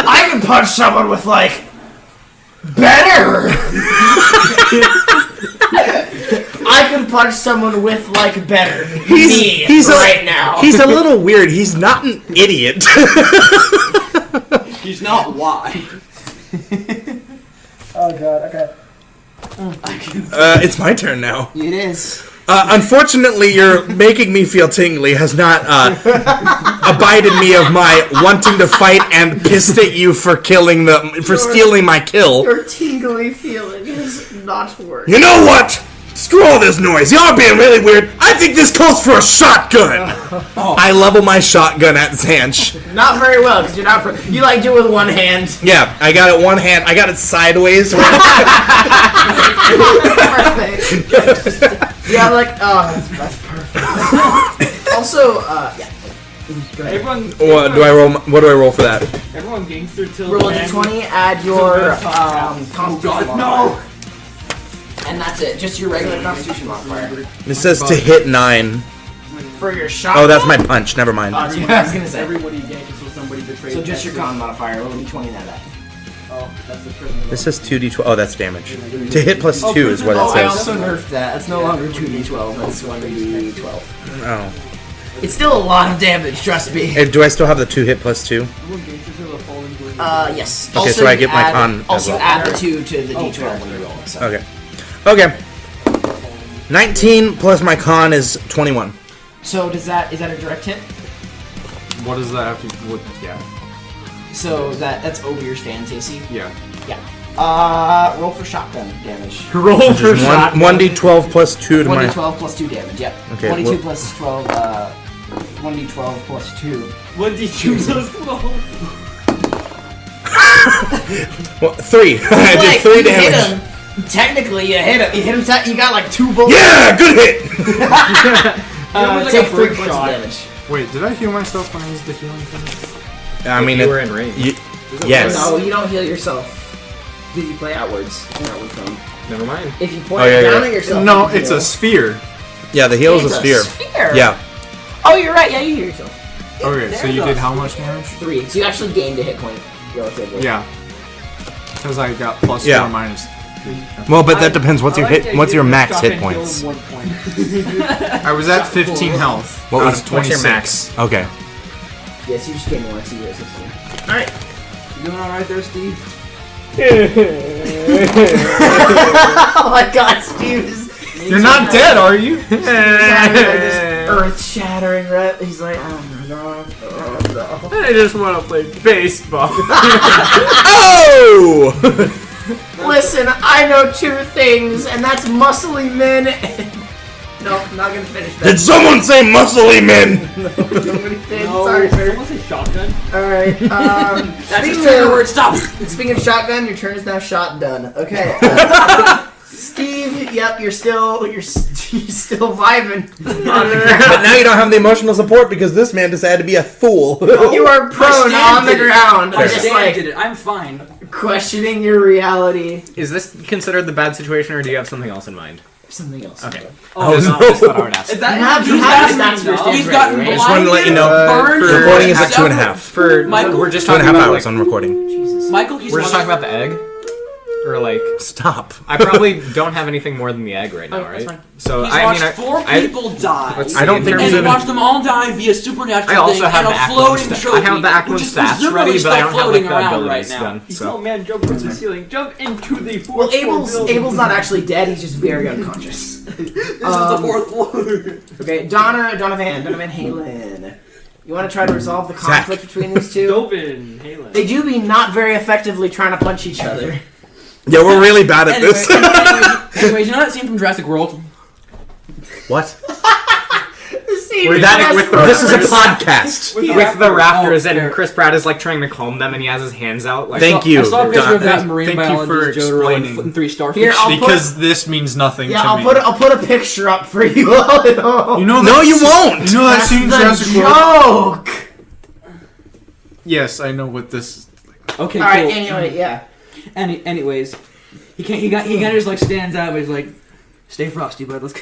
I can punch someone with like better. I could punch someone with like better. He's right now. He's a little weird. He's not an idiot. He's not why. Oh god. Okay. It's my turn now. It is. Unfortunately, your making me feel tingly has not abided me of my wanting to fight and pissed at you for stealing my kill. Your tingly feeling is not worth. You know what? Screw all this noise. Y'all are being really weird. I think this calls for a shotgun. I level my shotgun at Zanch. Not very well, because you're not. You like do it with one hand. Yeah, I got it one hand. I got it sideways. Perfect. Yeah, like that's perfect. Also, yeah. Go ahead. Everyone. What do I roll? What do I roll for that? Everyone gangster till. Roll a d20. Add your constitution modifier. And that's it. Just your regular constitution modifier. It says to hit 9. For your shot. Oh, that's my punch. Never mind. That's what I was gonna say. Everybody ganked until somebody betrays. So just your con modifier. Roll a d20 and add that. Oh, that's the prisoner. This says 2d12. Oh, that's damage. To hit plus 2 is what it I says. also nerfed that. It's no longer 2d12. That's 1d12. Oh. It's still a lot of damage. Trust me. Hey, do I still have the 2 hit plus 2? Yes. Okay, so I get my con as Also well. add the 2 to the d12 when you roll it. So. Okay. 19 plus my con is 21. So is that a direct hit? What does that have to? What? Yeah. So that's over your stand's AC. Yeah. Yeah. Roll for shotgun damage. Roll for shot. 1d12 plus 2 to my. 1d12 plus 2 damage. Yep. Okay, 22 well- plus 12. 1d12 plus 2. 1d2 plus 12. Well, 3. I did 3 you damage. hit him. Technically, you hit him. You hit him. You got like 2 bullets. Yeah, good hit. Take 3 points of damage. Wait, did I heal myself when I used the healing thing? I mean, you were in range. Yes. No, you don't heal yourself. Did you play outwards? Outward from. Never mind. If you point it down at yourself. No, you it's heal. a sphere. Yeah, the heal is It's a sphere. Yeah. Oh, you're right. Yeah, you heal yourself. Okay, so you did how much damage? 3. So you actually gained a hit point relatively. Yeah. Because I got plus Yeah. 4 minus. Well, but that depends. What's your hit? What's your max hit points? I was at 15 health. What out was of what's your 26. max? Okay. Yes, you just gained 1, so you're at 16. Alright. You doing alright there, Steve? Oh my god, Steve is. You're not dead, are you? He's having like this earth-shattering rep. He's like, oh my god. Oh no. I just want to play baseball. Oh! Listen, I know 2 things, and that's muscly men and... No, I'm not gonna finish that. Did someone say muscly men? Nobody did. No, Sorry, sir. someone say shotgun. Alright, That's his trigger word. Stop. Speaking of shotgun, your turn is now shot done. Okay. Steve, yep, you're still vibing. But now you don't have the emotional support because this man decided to be a fool. You are prone on the ground. My Just stand like, did it. I'm fine. questioning your reality. Is this considered the bad situation, or do you have something else in mind? Something else. Okay. Oh, Just no. thought I would ask. Is that He's gotten right? I just wanted to let you know, burned, recording is at 2.5. Michael, We're just 2.5 talking about hours like, on recording. Michael, we're just talking about the egg, or like. Stop. I probably don't have anything more than the egg right now, Oh, that's right? fine. So He's I watched mean, 4 people die. let's see, I don't in think terms And he of- watched them all die via supernatural I also thing have and the a floating Ackland trophy. I have the Ackland which is stats presumably ready, but I still don't have like floating the around abilities right now. done. You So saw a man jump from the ceiling, jump into the fourth Well, floor building. Abel's not actually dead. He's just very unconscious. This is the 4th floor. Okay, Donovan Halen. You want to try to resolve the conflict between these two? Dovin, Halen. They do be not very effectively trying to punch each other. Yeah, we're really bad at this. Anyways, you know that scene from Jurassic World? What? That, This is a podcast. with the raptors, fair. and Chris Pratt is like trying to calm them, and he has his hands out. Like, Thank you. I saw a picture of that Thank marine you biologist for Jotaro explaining. and 3 starfish. Here, I'll Because this means nothing Yeah, to I'll me. put a picture up for you all at home. You know No, that you scene- won't. You know that That's scene in the Jurassic World? joke. Yes, I know what this. Okay, All right. cool. Anyway, yeah. Anyways, he kind of just like stands out, but he's like, "Stay frosty, bud. Let's go.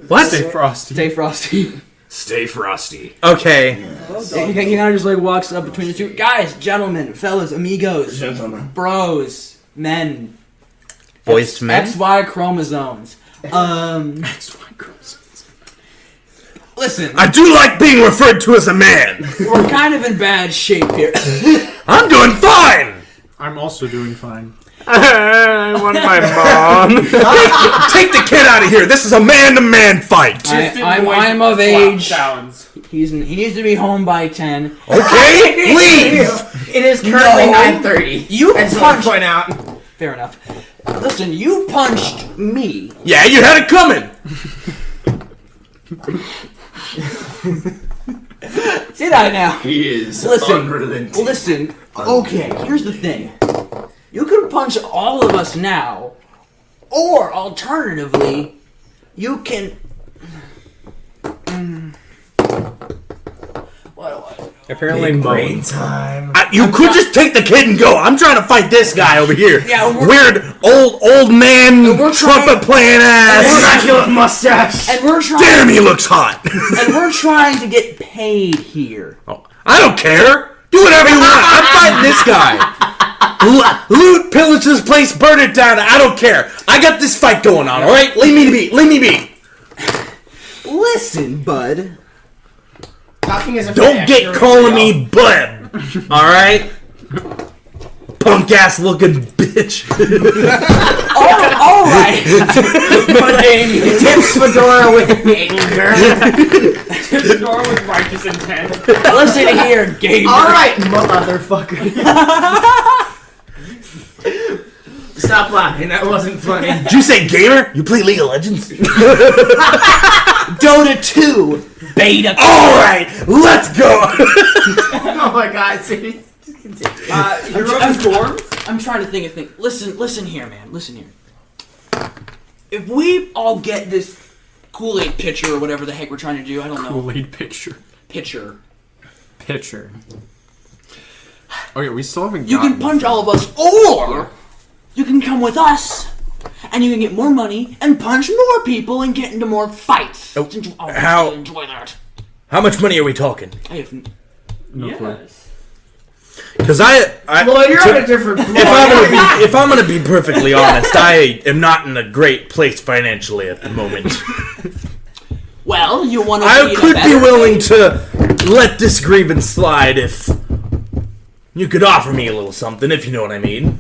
What? Stay frosty. Stay frosty." stay frosty. Okay. He kind of just like walks up between the two guys, gentlemen, fellas, amigos, bros, men, Boys to men? XY chromosomes. Listen, I do like being referred to as a man. we're kind of in bad shape here. I'm doing fine. I'm also doing fine. I want my mom. Take the kid out of here. This is a man-to-man fight. I'm of age. Sounds. He needs to be home by 10. Okay? Leave. It is currently No. 9:30. You I just want to punched. point out. Fair enough. Listen, you punched me. Yeah, you had it coming. See that now? He is Listen. Listen. Okay, here's the thing. You can punch all of us now, or alternatively, you can. What do I? Apparently, brain time. You could just take the kid and go. I'm trying to fight this guy over here. Yeah, Weird old man we're trumpet playing ass. Immaculate mustache. And we're trying. Damn, he looks hot. And we're trying to get paid here. I don't care. Do whatever you want. I'm fighting this guy. Loot, pillage this place, burn it down. I don't care. I got this fight going on. All right, leave me be. Leave me be. Listen, bud. Talking as a Don't get calling me bud. All right, punk ass looking bitch. All right. Tips fedora with anger. His door with righteous intent. Listen here, gamer. All right, motherfucker. Stop laughing. That wasn't funny. Did you say gamer? You play League of Legends? Dota 2 beta. All right, let's go. Oh my god. See? Just continue. You're on storm? I'm trying to think of things. Listen here, man. Listen here. If we all get this Kool-Aid pitcher or whatever the heck we're trying to do, I don't know. Kool-Aid picture. Pitcher. Pitcher. Okay, we still haven't You can gotten punch to- all of us, or you can come with us, and you can get more money and punch more people and get into more fights. Oh, I how- really enjoy that. How much money are we talking? I have No clue. Yes. Because I Well, you're on a different floor. if I'm gonna be perfectly honest, I am not in a great place financially at the moment. Well, you want to I could be willing to let this grievance slide if you could offer me a little something, if you know what I mean.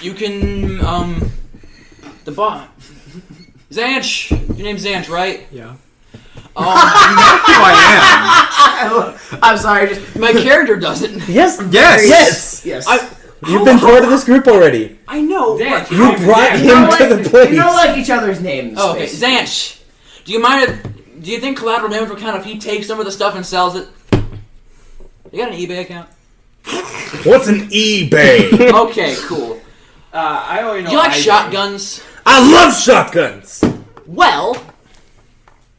You can, the boss. Zanch! Your name's Zanch, right? Yeah. Who I I'm sorry. Just My character doesn't. Yes, Yes. yes. You've been part of this group already. I know. Zanch, You brought him to the place. You know, like each other's names. Oh, okay, basically. Zanch. Do you mind if... Do you think collateral damage will count if he takes some of the stuff and sells it? You got an eBay account? What's an eBay? Okay, cool. I only know. Do you like I- shotguns? I love shotguns. Well,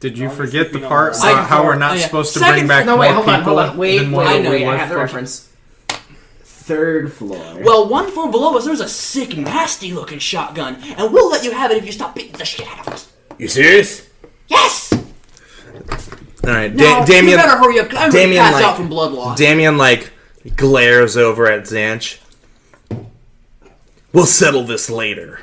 Did you forget the part Second about how floor. we're not Oh, yeah. supposed to Second bring back No, more wait, hold people? on. Wait, than what I we know, yeah, I left have the for? reference. Third floor. Well, one floor below us, there's a sick, nasty-looking shotgun, and we'll let you have it if you stop beating the shit out of us. You serious? Yes! Alright, Now, Damien. you better hurry up, 'cause I'm going to Damien, pass like- out from blood loss. Damien, glares over at Zanch. We'll settle this later.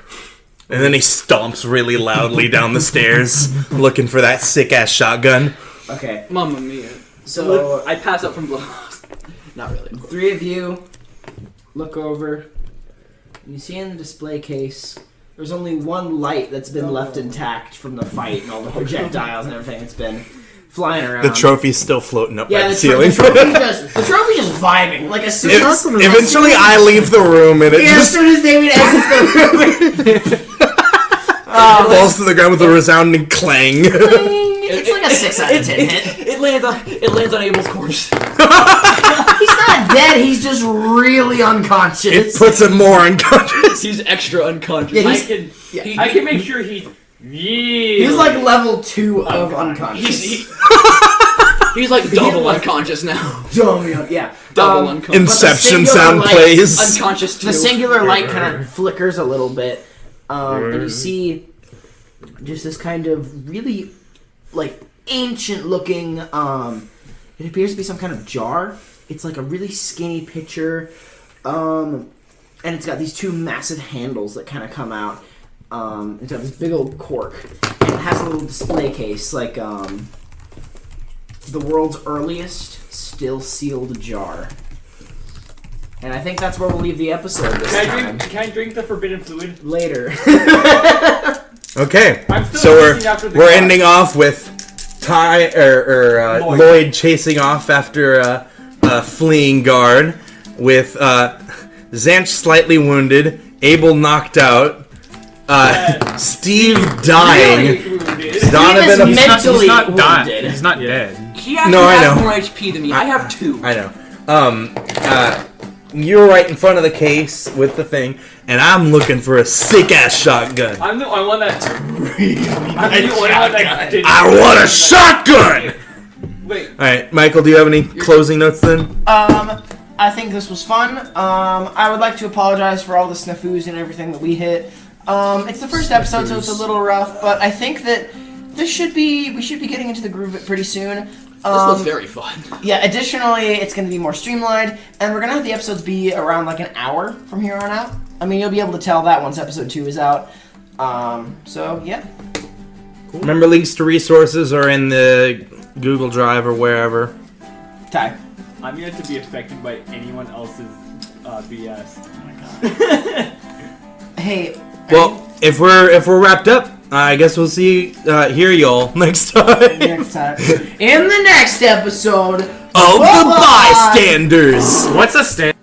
And then he stomps really loudly down the stairs, looking for that sick-ass shotgun. Okay, Mamma mia. so I pass out from blood loss. Not really. three of you look over, and you see in the display case there's only one light that's been left intact from the fight and all the projectiles and everything that's been flying around. The trophy's still floating up Yeah, by the the ceiling. trophy's just vibing. Like as soon as Eventually, I leave the room and it as just soon as David exits the room, falls to the ground with a resounding clang. it's like a 6 out of 10 hit. It lands on Abel's corpse. He's not dead. He's just really unconscious. It puts him more unconscious. He's extra unconscious. Yeah, I can make sure he's. He's like level 2 of unconscious. He's like double unconscious now. Yeah. Double unconscious. Inception But the sound singular plays. Unconscious too. The singular light kind of flickers a little bit, and you see just this kind of really ancient-looking. It appears to be some kind of jar. It's like a really skinny picture, and it's got these two massive handles that kind of come out. It's got this big old cork, and it has a little display case, like the world's earliest still sealed jar. And I think that's where we'll leave the episode this time. Can I drink the forbidden fluid? Later. Okay, I'm still so chasing after the we're guy. ending off with Lloyd chasing off after a fleeing guard, with Zanch slightly wounded, Abel knocked out, Steve dying, Donovan. Steve is mentally He's not dying. wounded. He's not dead. He actually No, I has know. more HP than me. I have 2. I know. You were right in front of the case with the thing, and I'm looking for a sick ass shotgun. I'm the only one that. I'm the only one that did. I want a shotgun! Wait. Alright, Michael, do you have any closing notes then? I think this was fun. I would like to apologize for all the snafus and everything that we hit. It's the first episode, so it's a little rough, but I think that we should be getting into the groove of it pretty soon. This was very fun. Yeah, additionally, it's going to be more streamlined, and we're going to have the episodes be around like an hour from here on out. I mean, you'll be able to tell that once episode 2 is out. So, yeah. Cool. Remember, links to resources are in the Google Drive or wherever. Ty. I'm yet to be affected by anyone else's BS. Oh my god. Hey. Well, if we're wrapped up, I guess we'll hear y'all next time. Next time. In the next episode of the Bystanders. What's a stand?